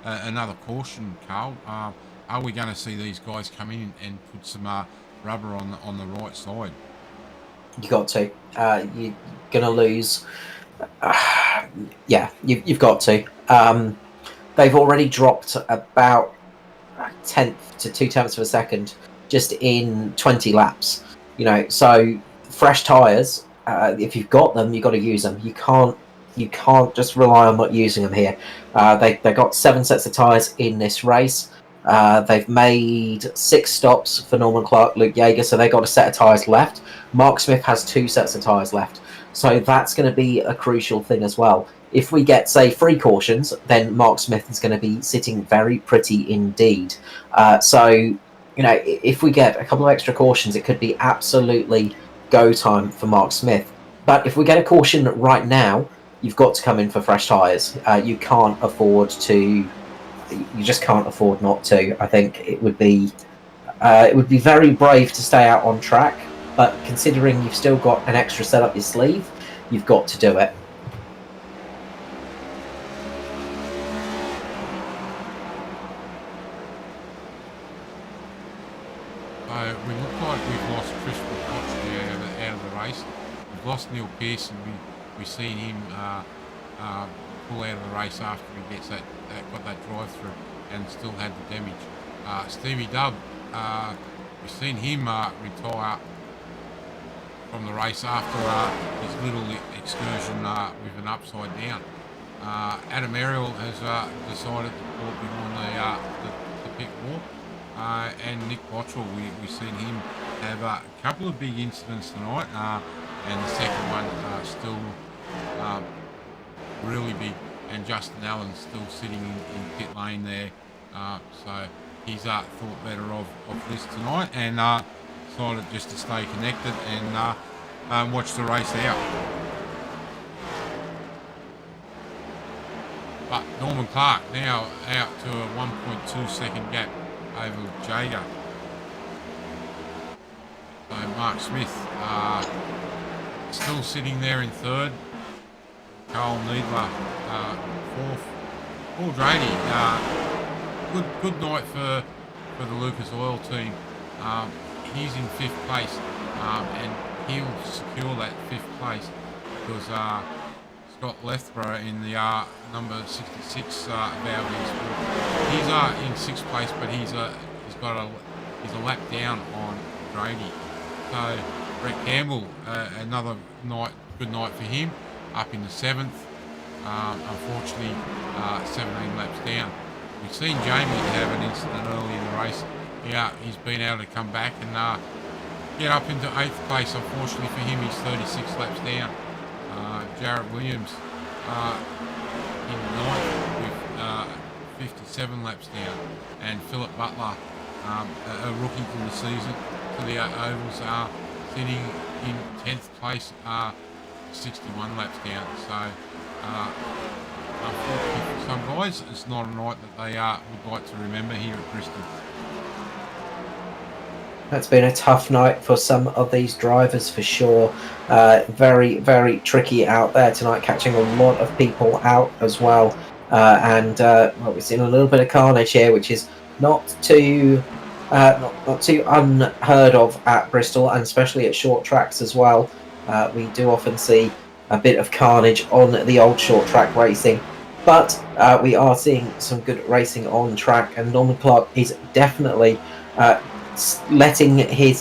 another caution, Carl, are we going to see these guys come in and put some rubber on the right side? You got to. You're going to lose. Yeah, you've got to. They've already dropped about a tenth to 2/10 of a second just in 20 laps. You know, so fresh tyres. If you've got them, you've got to use them. You can't just rely on not using them here. They got 7 sets of tyres in this race. They've made 6 stops for Norman Clark, Luke Jaeger, so they've got a set of tyres left. Mark Smith has 2 sets of tyres left. So that's going to be a crucial thing as well. If we get, say, 3 cautions, then Mark Smith is going to be sitting very pretty indeed. So, you know, if we get a couple of extra cautions, it could be absolutely go time for Mark Smith. But if we get a caution right now, you've got to come in for fresh tyres. You can't afford to. You just can't afford not to. I think it would be very brave to stay out on track, but considering you've still got an extra set up your sleeve, you've got to do it. We look like we've lost Chris Wilcox out of the race. We've lost Neil Pearson. We've seen him pull out of the race after he gets got that drive through and still had the damage. Stevie Dubb, we've seen him retire from the race after his little excursion with an upside down. Adam Ariel has decided to pull behind the pit wall. And Nick Bottrell, we've seen him have a couple of big incidents tonight, and the second one still really big, and Justin Allen's still sitting in pit lane there, so he's thought better of this tonight and decided just to stay connected and watch the race out. But Norman Clark now out to a 1.2 second gap over Jaeger. So Mark Smith still sitting there in third. Carl Needler fourth. Paul Draney, good night for the Lucas Oil team. He's in 5th place, and he'll secure that 5th place because Scott Lethborough in the number 66 Valdez. He's in 6th place, but he's a lap down on Grady. So Brett Campbell, another good night for him, up in the 7th. Unfortunately, 17 laps down. We've seen Jamie have an incident early in the race. Yeah, he's been able to come back and get up into 8th place. Unfortunately for him, he's 36 laps down. Jarrett Williams in 9th with 57 laps down. And Philip Butler, a rookie from the season for the Ovals, sitting in 10th place, 61 laps down. So, unfortunately for some guys, it's not a night that they would like to remember here at Bristol. That's been a tough night for some of these drivers for sure. Very, very tricky out there tonight, catching a lot of people out as well. Well, we've seen a little bit of carnage here, which is not too unheard of at Bristol, and especially at short tracks as well. We do often see a bit of carnage on the old short track racing, but we are seeing some good racing on track, and Norman Clark is definitely letting his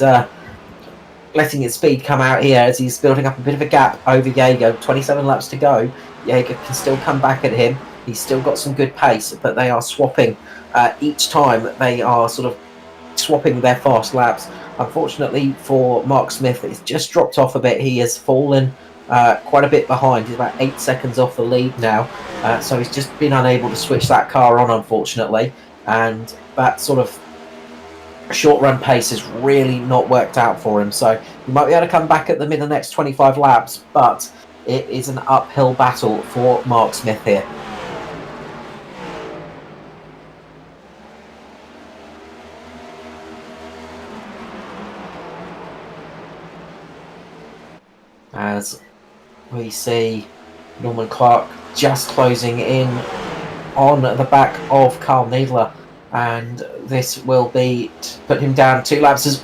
speed come out here as he's building up a bit of a gap over Jaeger. 27 laps to go. Jaeger can still come back at him. He's still got some good pace, but they are swapping each time. They are sort of swapping their fast laps. Unfortunately for Mark Smith, it's just dropped off a bit. He has fallen quite a bit behind. He's about 8 seconds off the lead now, so he's just been unable to switch that car on, unfortunately, and that sort of short run pace has really not worked out for him. So he might be able to come back at them in the next 25 laps, but it is an uphill battle for Mark Smith here. As we see Norman Clark just closing in on the back of Carl Needler, and this will be put him down 2 laps. As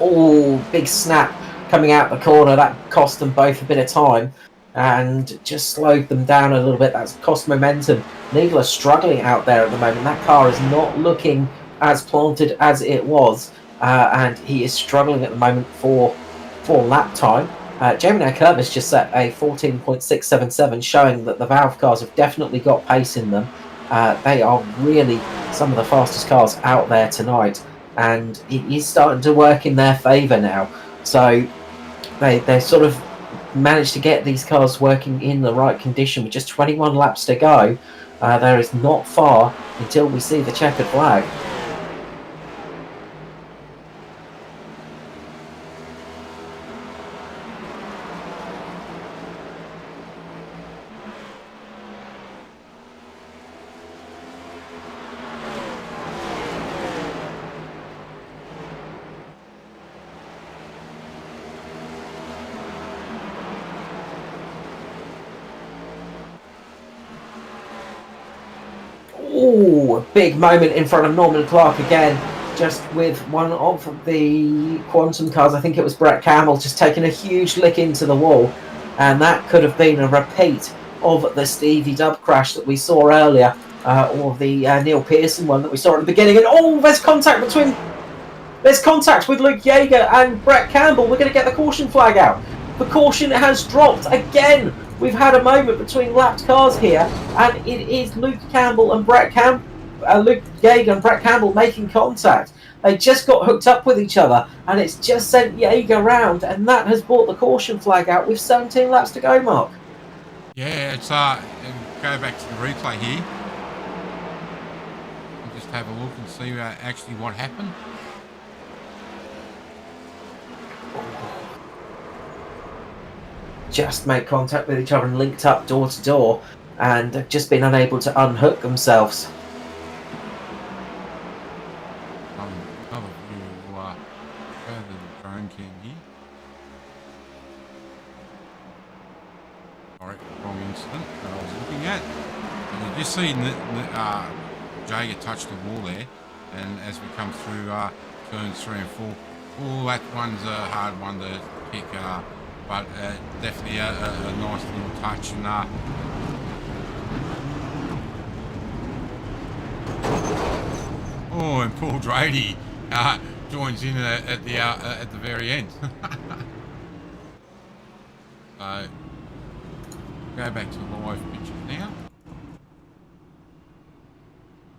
big snap coming out the corner, that cost them both a bit of time and just slowed them down a little bit. That's cost momentum. Needler struggling out there at the moment. That car is not looking as planted as it was, and he is struggling at the moment for lap time. Jamie Nankervis just set a 14.677, showing that the Valve cars have definitely got pace in them. They are really some of the fastest cars out there tonight, and it is starting to work in their favour now. So they sort of managed to get these cars working in the right condition with just 21 laps to go. There is not far until we see the checkered flag. A big moment in front of Norman Clark again, just with one of the Quantum cars. I think it was Brett Campbell just taking a huge lick into the wall, and that could have been a repeat of the Stevie Dub crash that we saw earlier, or the Neil Pearson one that we saw at the beginning. And there's contact with Luke Jaeger and Brett Campbell. We're going to get the caution flag out. The caution has dropped again. We've had a moment between lapped cars here, and it is Luke Jaeger and Brett Campbell making contact. They just got hooked up with each other, and it's just sent Jaeger round, and that has brought the caution flag out with 17 laps to go, Mark. Yeah, it's go back to the replay here and just have a look and see actually what happened. Just made contact with each other and linked up door to door, and have just been unable to unhook themselves. Another view of the drone cam here. Alright, wrong incident that I was looking at. And you just see Jaeger touch the wall there, and as we come through turns 3 and 4, that one's a hard one to pick. But definitely a nice little touch, and and Paul Drady joins in at the very end. So go back to the live pictures now.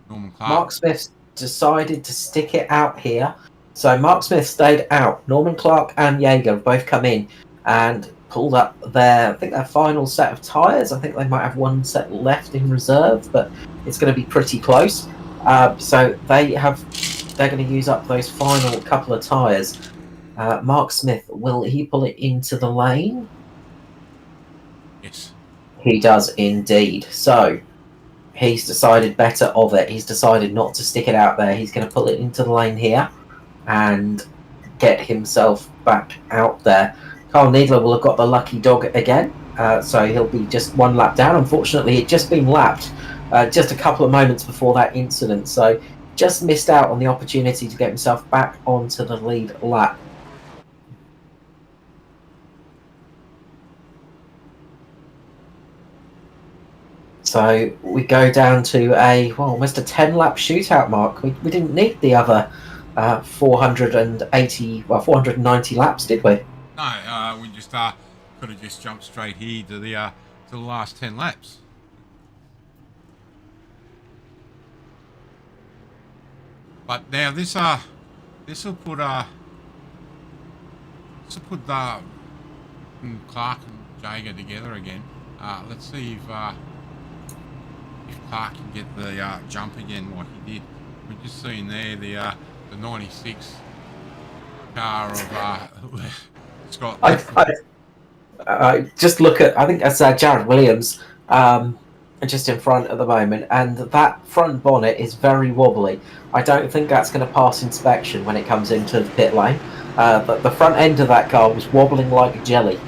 Norman Clark. Mark Smith decided to stick it out here. So Mark Smith stayed out. Norman Clark and Jaeger both come in and pulled up their, I think, their final set of tyres. I think they might have one set left in reserve, but it's going to be pretty close. So they're going to use up those final couple of tyres. Mark Smith, will he pull it into the lane? Yes. He does indeed. So he's decided better of it. He's decided not to stick it out there. He's going to pull it into the lane here and get himself back out there. Carl Needler will have got the lucky dog again, so he'll be just one lap down. Unfortunately, he'd just been lapped just a couple of moments before that incident, so just missed out on the opportunity to get himself back onto the lead lap. So we go down to almost a 10-lap shootout mark. We didn't need the other 490 laps, did we? No, we just could have just jumped straight here to the last 10 laps. But now this will put Clark and Jaeger together again. Let's see if Clark can get the jump again like he did. We're just seeing there the 96 car of Scott. I just look at, I think that's Jared Williams just in front at the moment, and that front bonnet is very wobbly. I don't think that's going to pass inspection when it comes into the pit lane. But the front end of that car was wobbling like jelly. You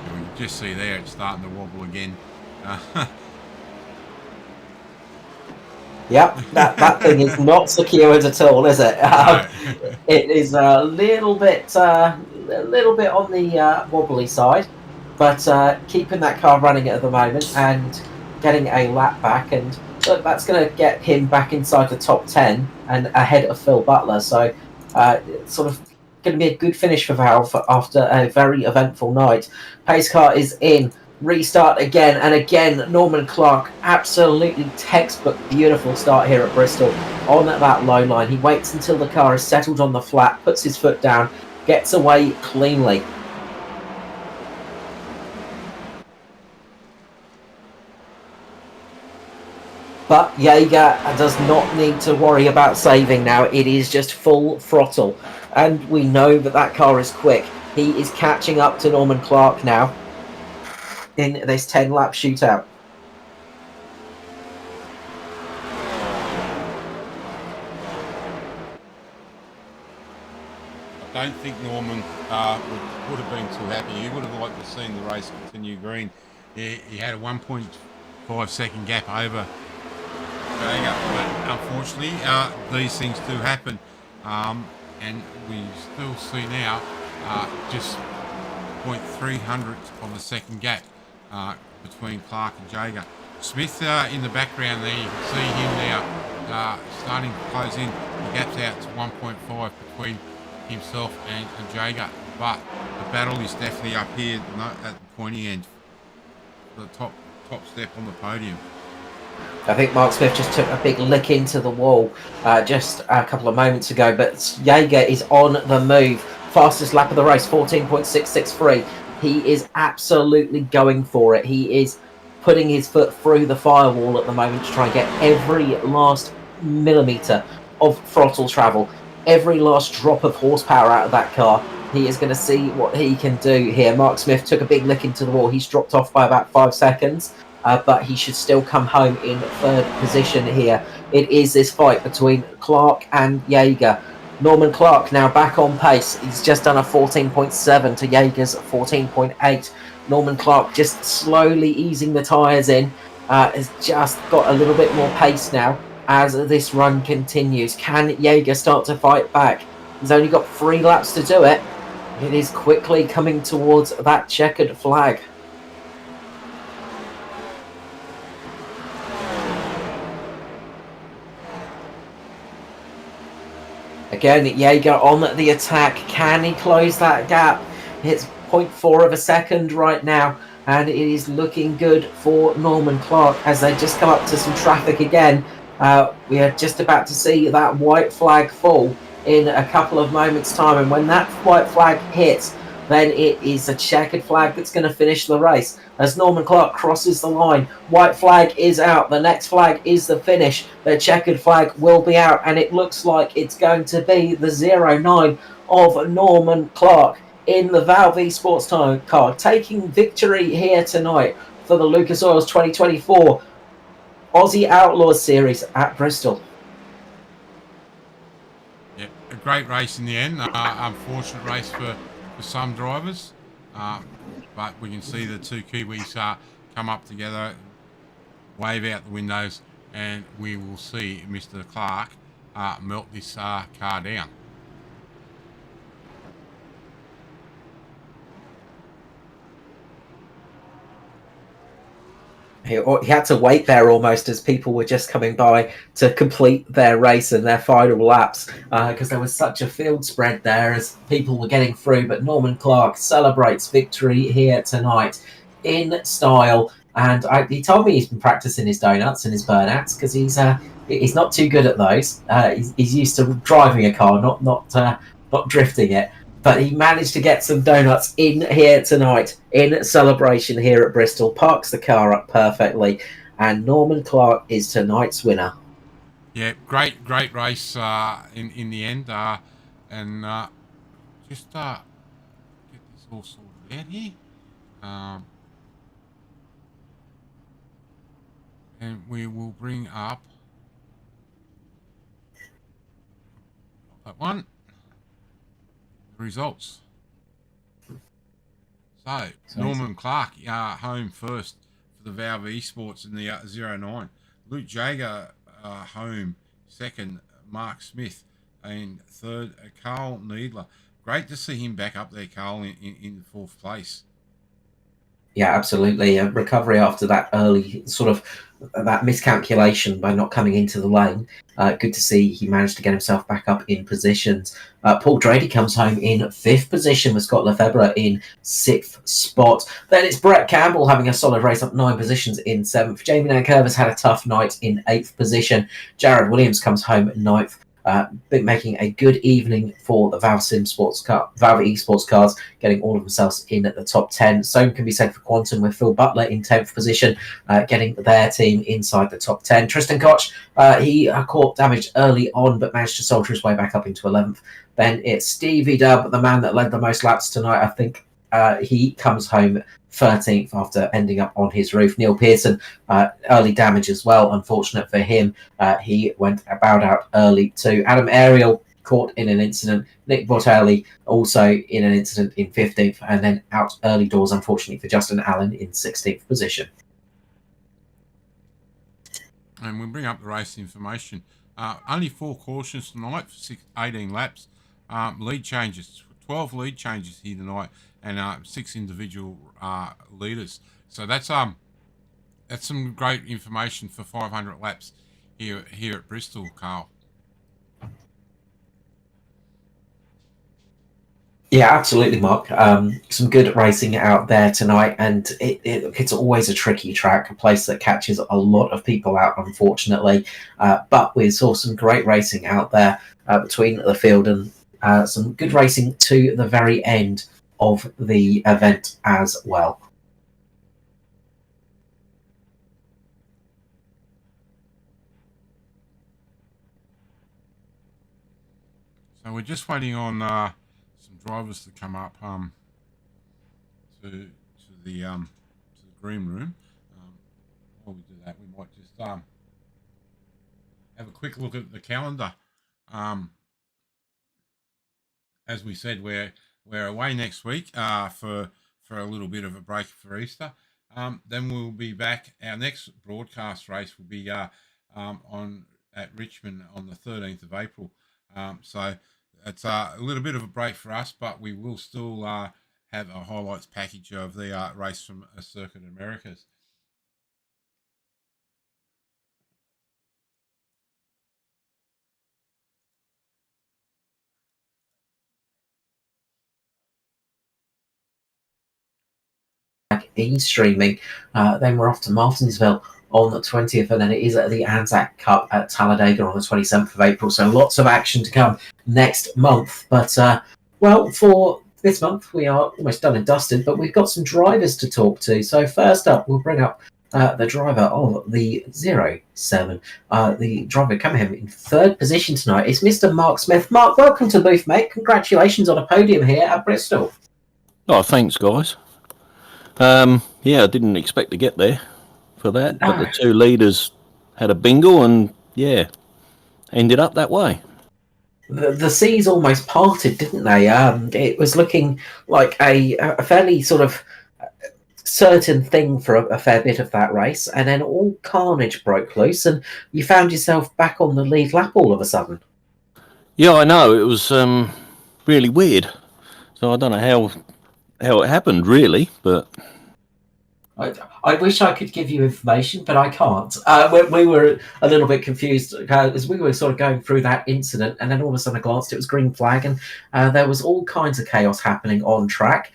can just see there it's starting to wobble again. Yep, that thing is not secured at all, is it? No. It is a little bit on the wobbly side, but keeping that car running at the moment and getting a lap back, and look, that's going to get him back inside the top 10 and ahead of Phil Butler. So it's sort of going to be a good finish for Valve after a very eventful night. Pace car is in. Restart again and again. Norman Clark, absolutely textbook beautiful start here at Bristol on that low line. He waits until the car is settled on the flat, puts his foot down, gets away cleanly. But Jaeger does not need to worry about saving now. It is just full throttle, and we know that car is quick. He is catching up to Norman Clark now in this 10-lap shootout. I don't think Norman would have been too happy. He would have liked to see the race continue green. He had a 1.5 second gap over Jaeger, but unfortunately these things do happen, and we still see now just 0.3 hundredths of a second gap between Clark and Jaeger. Smith in the background there, you can see him now starting to close in. The gap's out to 1.5 between himself and Jaeger, but the battle is definitely up here at the pointy end, the top step on the podium. I think Mark Smith just took a big lick into the wall just a couple of moments ago, but Jaeger is on the move. Fastest lap of the race, 14.663. He is absolutely going for it. He is putting his foot through the firewall at the moment to try and get every last millimetre of throttle travel, every last drop of horsepower out of that car. He is going to see what he can do here. Mark Smith took a big lick into the wall. He's dropped off by about 5 seconds, but he should still come home in third position here. It is this fight between Clark and Jaeger. Norman Clark now back on pace. He's just done a 14.7 to Jaeger's 14.8. Norman Clark just slowly easing the tyres in. Has just got a little bit more pace now as this run continues. Can Jaeger start to fight back? He's only got 3 laps to do it. It is quickly coming towards that checkered flag. Again, Jaeger on the attack. Can he close that gap? It's 0.4 of a second right now, and it is looking good for Norman Clark as they just come up to some traffic again. We are just about to see that white flag fall in a couple of moments' time, and when that white flag hits, then it is a checkered flag that's going to finish the race. As Norman Clark crosses the line, white flag is out. The next flag is the finish. The checkered flag will be out, and it looks like it's going to be the 09 of Norman Clark in the Valve Esports time car, taking victory here tonight for the Lucas Oils 2024 Aussie Outlaws Series at Bristol. Yeah, a great race in the end. Unfortunate race for some drivers, but we can see the two Kiwis come up together, wave out the windows, and we will see Mr. Clark melt this car down. He had to wait there almost as people were just coming by to complete their race and their final laps because there was such a field spread there as people were getting through. But Norman Clark celebrates victory here tonight in style. And he told me he's been practicing his donuts and his burnouts because he's not too good at those. He's used to driving a car, not drifting it. But he managed to get some donuts in here tonight in celebration here at Bristol, parks the car up perfectly, and Norman Clark is tonight's winner. Yeah, great race in the end, and just get this all sorted out here, and we will bring up that one. The results. So, Norman Clark home first for the Valve Esports in the 09. Luke Jager home second. Mark Smith and third. Carl Needler. Great to see him back up there, Carl, in fourth place. Yeah, absolutely. A recovery after that early sort of that miscalculation by not coming into the lane. Good to see he managed to get himself back up in positions. Paul Drady comes home in fifth position with Scott Lefebvre in sixth spot. Then it's Brett Campbell having a solid race up 9 positions in seventh. Jamie Nankervis had a tough night in eighth position. Jared Williams comes home ninth. Making a good evening for the Valve Esports cars, getting all of themselves in at the top 10. Same can be said for Quantum with Phil Butler in 10th position, getting their team inside the top 10. Tristan Koch, he caught damage early on, but managed to soldier his way back up into 11th. Then it's Stevie Dubb, the man that led the most laps tonight, I think. He comes home 13th after ending up on his roof. Neil Pearson, early damage as well. Unfortunate for him. He went bowed out early too. Adam Ariel caught in an incident. Nick Botelli also in an incident in 15th, and then out early doors, unfortunately, for Justin Allen in 16th position. And we'll bring up the race information. Only 4 cautions tonight for 18 laps. Lead changes, 12 lead changes here tonight, and 6 individual leaders. So that's some great information for 500 laps here at Bristol, Carl. Yeah, absolutely, Mark. Some good racing out there tonight, and it's always a tricky track, a place that catches a lot of people out, unfortunately. But we saw some great racing out there between the field and some good racing to the very end of the event as well. So we're just waiting on some drivers to come up to the green room. While we do that, we might just have a quick look at the calendar. As we said, we're away next week for a little bit of a break for Easter. Then we'll be back. Our next broadcast race will be on at Richmond on the 13th of April. So it's a little bit of a break for us, but we will still have a highlights package of the race from Circuit Americas. e-streaming. Then we're off to Martinsville on the 20th, and then it is at the Anzac Cup at Talladega on the 27th of April. So lots of action to come next month. But, well, for this month, we are almost done and dusted, but we've got some drivers to talk to. So first up, we'll bring up the driver of the 07. The driver coming in third position tonight is Mr. Mark Smith. Mark, welcome to the booth, mate. Congratulations on a podium here at Bristol. Oh, thanks, guys. Yeah, I didn't expect to get there for that, but the two leaders had a bingle and, yeah, ended up that way. The seas almost parted, didn't they? It was looking like a fairly sort of certain thing for a fair bit of that race, and then all carnage broke loose, and you found yourself back on the lead lap all of a sudden. Yeah, I know. It was really weird. So I don't know how it happened, really, but... I wish I could give you information, but I can't. We were a little bit confused as we were sort of going through that incident, and then all of a sudden I glanced, it was green flag, and there was all kinds of chaos happening on track.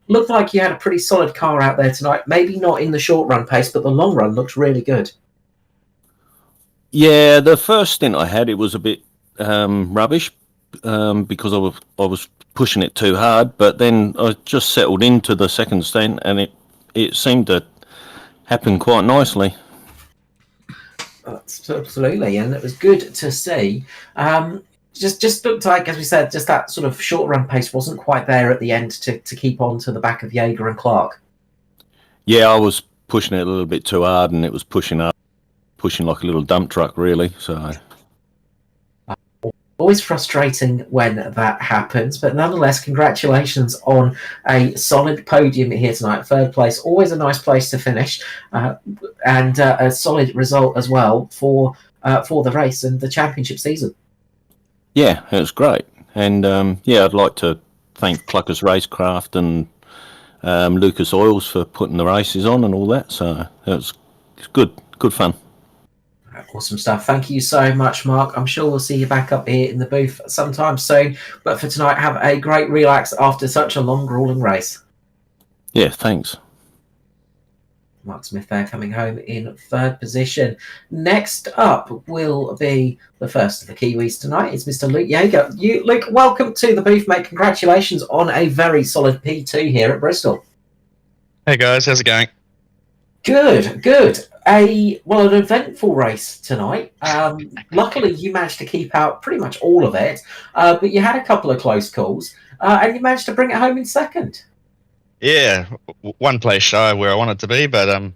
Looked like you had a pretty solid car out there tonight. Maybe not in the short run pace, but the long run looked really good. Yeah, the first stint I had, it was a bit rubbish because I was pushing it too hard, but then I just settled into the second stint, and it seemed to happen quite nicely. Absolutely, and it was good to see. Just looked like, as we said, just that sort of short run pace wasn't quite there at the end to keep on to the back of Jaeger and Clark. Yeah, I was pushing it a little bit too hard, and it was pushing like a little dump truck, really. So always frustrating when that happens, but nonetheless, congratulations on a solid podium here tonight. Third place, always a nice place to finish, and a solid result as well for the race and the championship season. Yeah, it was great. And, yeah, I'd like to thank Cluckers Racecraft and Lucas Oils for putting the races on and all that. So it's good fun. Awesome stuff. Thank you so much, Mark. I'm sure we'll see you back up here in the booth sometime soon. But for tonight, have a great relax after such a long, grueling race. Yeah, thanks. Mark Smith there coming home in third position. Next up will be the first of the Kiwis tonight. It's Mr. Luke Jaeger. Luke, welcome to the booth, mate. Congratulations on a very solid P2 here at Bristol. Hey guys, how's it going? Good. An eventful race tonight. Luckily, you managed to keep out pretty much all of it, but you had a couple of close calls, and you managed to bring it home in second. Yeah, one place shy where I wanted to be, but I'm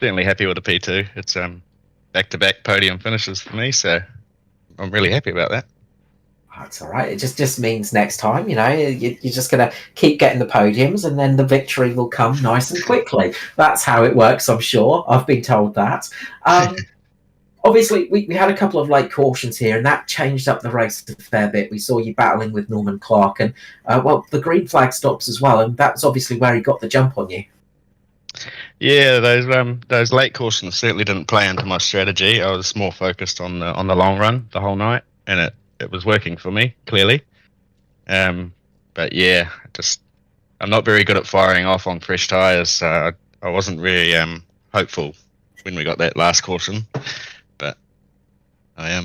certainly happy with the P2. It's back-to-back podium finishes for me, so I'm really happy about that. That's all right. It just means next time, you're just going to keep getting the podiums, and then the victory will come nice and quickly. That's how it works, I'm sure. I've been told that. Obviously, we had a couple of late cautions here, and that changed up the race a fair bit. We saw you battling with Norman Clark, and, the green flag stops as well, and that's obviously where he got the jump on you. Yeah, those late cautions certainly didn't play into my strategy. I was more focused on the long run the whole night, and it was working for me, clearly. But yeah, I'm not very good at firing off on fresh tyres. I wasn't really hopeful when we got that last caution. But I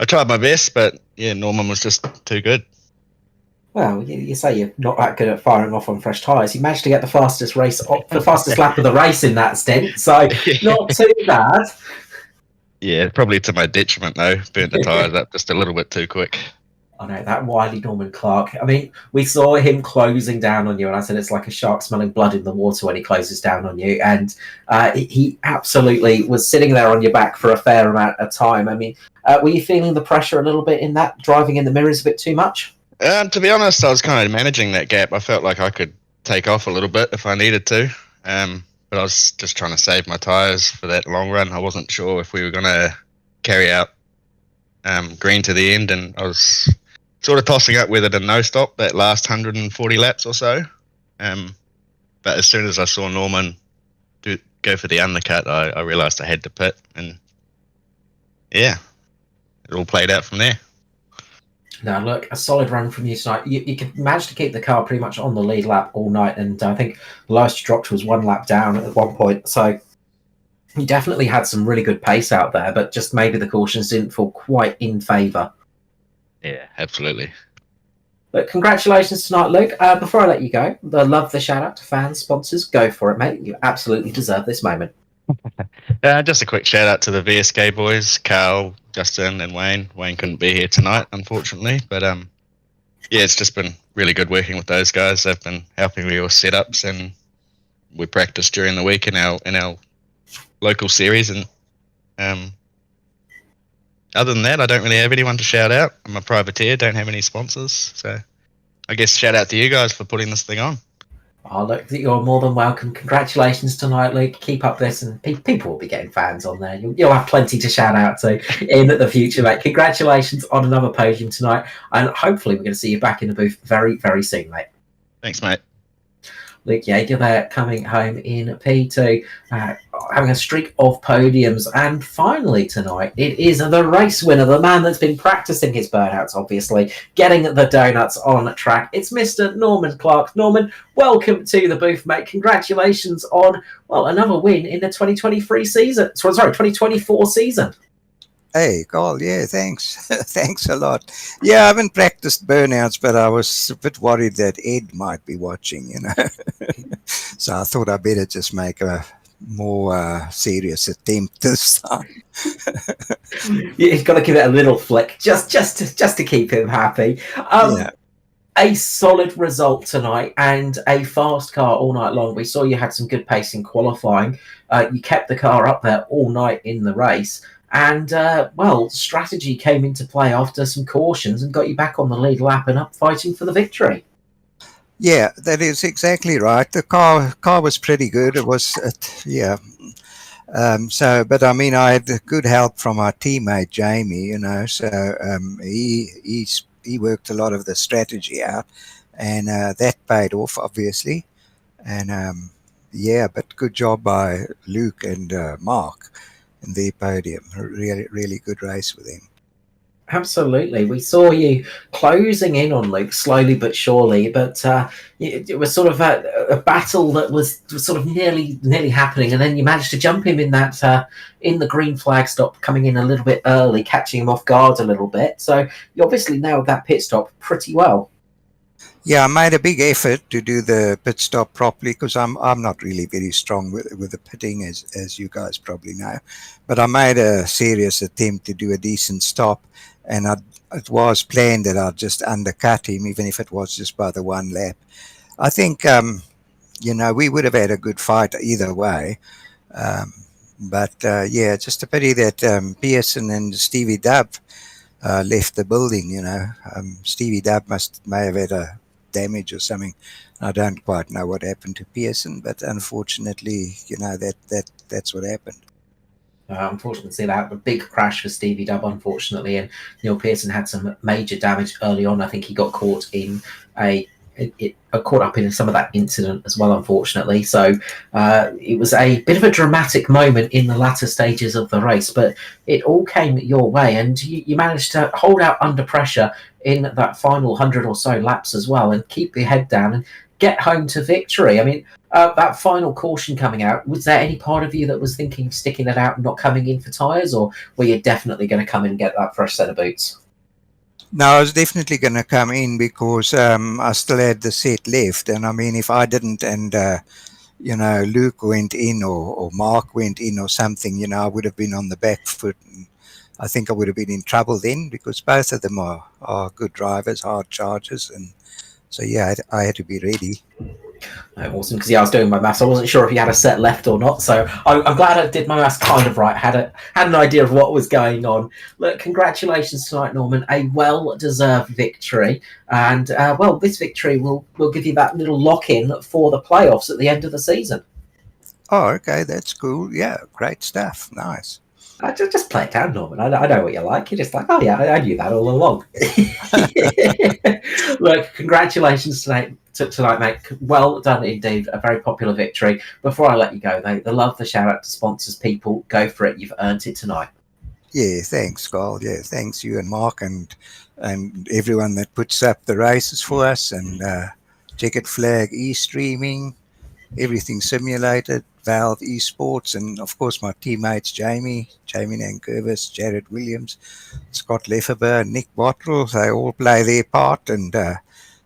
tried my best, but yeah, Norman was just too good. Well, you say you're not that good at firing off on fresh tyres. You managed to get the fastest lap of the race in that stint, so not too bad. Yeah, probably to my detriment though. Burnt the tyres up just a little bit too quick. I know, that wily Norman Clark. I mean, we saw him closing down on you, and I said it's like a shark smelling blood in the water when he closes down on you. And he absolutely was sitting there on your back for a fair amount of time. I mean, were you feeling the pressure a little bit in that, driving in the mirrors a bit too much? To be honest, I was kind of managing that gap. I felt like I could take off a little bit if I needed to. But I was just trying to save my tyres for that long run. I wasn't sure if we were going to carry out green to the end, and I was sort of tossing up whether to no stop that last 140 laps or so. But as soon as I saw Norman go for the undercut, I realised I had to pit, and yeah, it all played out from there. Now, look, a solid run from you tonight. You could manage to keep the car pretty much on the lead lap all night, and I think the lowest you dropped was 1 lap down at one point. So you definitely had some really good pace out there, but just maybe the cautions didn't fall quite in favour. Yeah, absolutely. But congratulations tonight, Luke. Before I let you go, love the shout out to fans, sponsors. Go for it, mate. You absolutely deserve this moment. Just a quick shout out to the VSK boys, Carl, Justin, and Wayne. Wayne couldn't be here tonight, unfortunately, but yeah, it's just been really good working with those guys. They've been helping me with setups, and we practice during the week in our local series. And other than that, I don't really have anyone to shout out. I'm a privateer, don't have any sponsors, so I guess shout out to you guys for putting this thing on. Oh, look, you're more than welcome. Congratulations tonight, Luke. Keep up this, and people will be getting fans on there. You'll have plenty to shout out to in the future, mate. Congratulations on another podium tonight, and hopefully we're going to see you back in the booth very, very soon, mate. Thanks, mate. Luke Yeager there, coming home in P2, having a streak of podiums. And finally tonight, it is the race winner, the man that's been practicing his burnouts, obviously, getting the donuts on track. It's Mr. Norman Clark. Norman, welcome to the booth, mate. Congratulations on, well, another win in the 2023 season. Sorry, 2024 season. Hey, Carl, yeah, thanks. Thanks a lot. Yeah, I haven't practiced burnouts, but I was a bit worried that Ed might be watching, you know. So I thought I'd better just make a more serious attempt this time. You've got to give it a little flick, just to keep him happy. Yeah. A solid result tonight and a fast car all night long. We saw you had some good pace in qualifying. You kept the car up there all night in the race. And, well, strategy came into play after some cautions and got you back on the lead lap and up fighting for the victory. Yeah, that is exactly right. The car was pretty good. It was, yeah. But I mean, I had good help from our teammate Jamie, you know. So he worked a lot of the strategy out, and that paid off, obviously. And yeah, but good job by Luke and Mark in their podium. Really, really good race with him. Absolutely. We saw you closing in on Luke slowly but surely, but it was sort of a battle that was sort of nearly happening, and then you managed to jump him in that in the green flag stop, coming in a little bit early, catching him off guard a little bit. So you obviously nailed that pit stop pretty well. Yeah, I made a big effort to do the pit stop properly because I'm not really very strong with the pitting, as you guys probably know. But I made a serious attempt to do a decent stop, and it was planned that I'd just undercut him, even if it was just by the 1 lap. I think, you know, we would have had a good fight either way. But yeah, just a pity that Pearson and Stevie Dubb left the building, you know. Stevie Dubb may have had a damage or something. I don't quite know what happened to Pearson, but unfortunately, you know, that's what happened. Unfortunately, that a big crash for Stevie Dubb, unfortunately, and Neil Pearson had some major damage early on. I think he got caught in caught up in some of that incident as well, unfortunately. So it was a bit of a dramatic moment in the latter stages of the race, but it all came your way, and you managed to hold out under pressure in that final 100 or so laps as well, and keep your head down and get home to victory. I mean, that final caution coming out, was there any part of you that was thinking of sticking it out and not coming in for tyres, or were you definitely going to come in and get that fresh set of boots? No, I was definitely going to come in because I still had the set left. And I mean, if I didn't and, you know, Luke went in or Mark went in or something, you know, I would have been on the back foot. And I think I would have been in trouble then because both of them are good drivers, hard chargers. And so, yeah, I had to be ready. Awesome, because I was doing my maths. I wasn't sure if you had a set left or not, so I'm glad I did my maths kind of right. Had an idea of what was going on. Look, congratulations tonight, Norman. A well-deserved victory, and well, this victory will give you that little lock-in for the playoffs at the end of the season. Oh, okay, that's cool. Yeah, great stuff. Nice. Just play it down, Norman. I know what you like. You're just like, oh yeah, I knew that all along. Look, congratulations tonight, mate. Well done indeed. A very popular victory. Before I let you go, though, the love, the shout out to sponsors, people, go for it. You've earned it tonight. Yeah, thanks, Carl. Yeah, thanks you and Mark and and everyone that puts up the races for us, and Checkered Flag e-streaming, everything simulated, Valve Esports, and of course my teammates Jamie Nankervis, Jared Williams, Scott Lefferber, Nick Bottrell. They all play their part and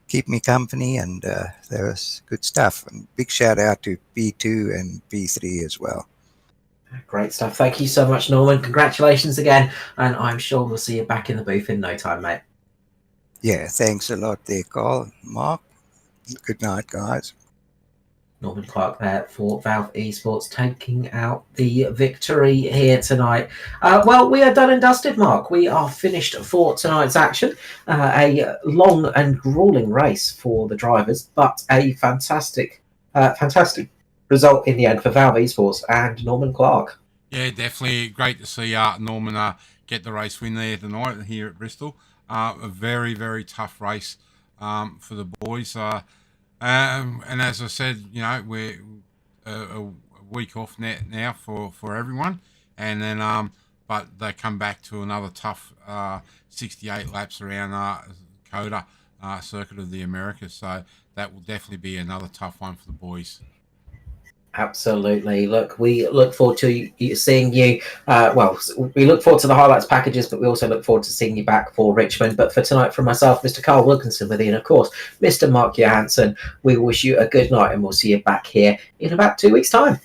keep me company, and that was good stuff. And big shout out to P2 and P3 as well. Great stuff. Thank you so much, Norman. Congratulations again, and I'm sure we'll see you back in the booth in no time, mate. Yeah, thanks a lot there, Carl. Mark, good night, guys. Norman Clark there for Valve Esports, taking out the victory here tonight. Well, we are done and dusted, Mark. We are finished for tonight's action. A long and grueling race for the drivers, but a fantastic result in the end for Valve Esports and Norman Clark. Yeah, definitely great to see Norman get the race win there tonight here at Bristol. A very, very tough race for the boys. And as I said, you know, we're a week off now for everyone, and then but they come back to another tough 68 laps around Coda Circuit of the Americas. So that will definitely be another tough one for the boys. Absolutely. Look, we look forward to seeing you. Well, we look forward to the highlights packages, but we also look forward to seeing you back for Richmond. But for tonight, from myself, Mr. Carl Wilkinson, with you, and of course, Mr. Mark Johansson, we wish you a good night, and we'll see you back here in about 2 weeks' time.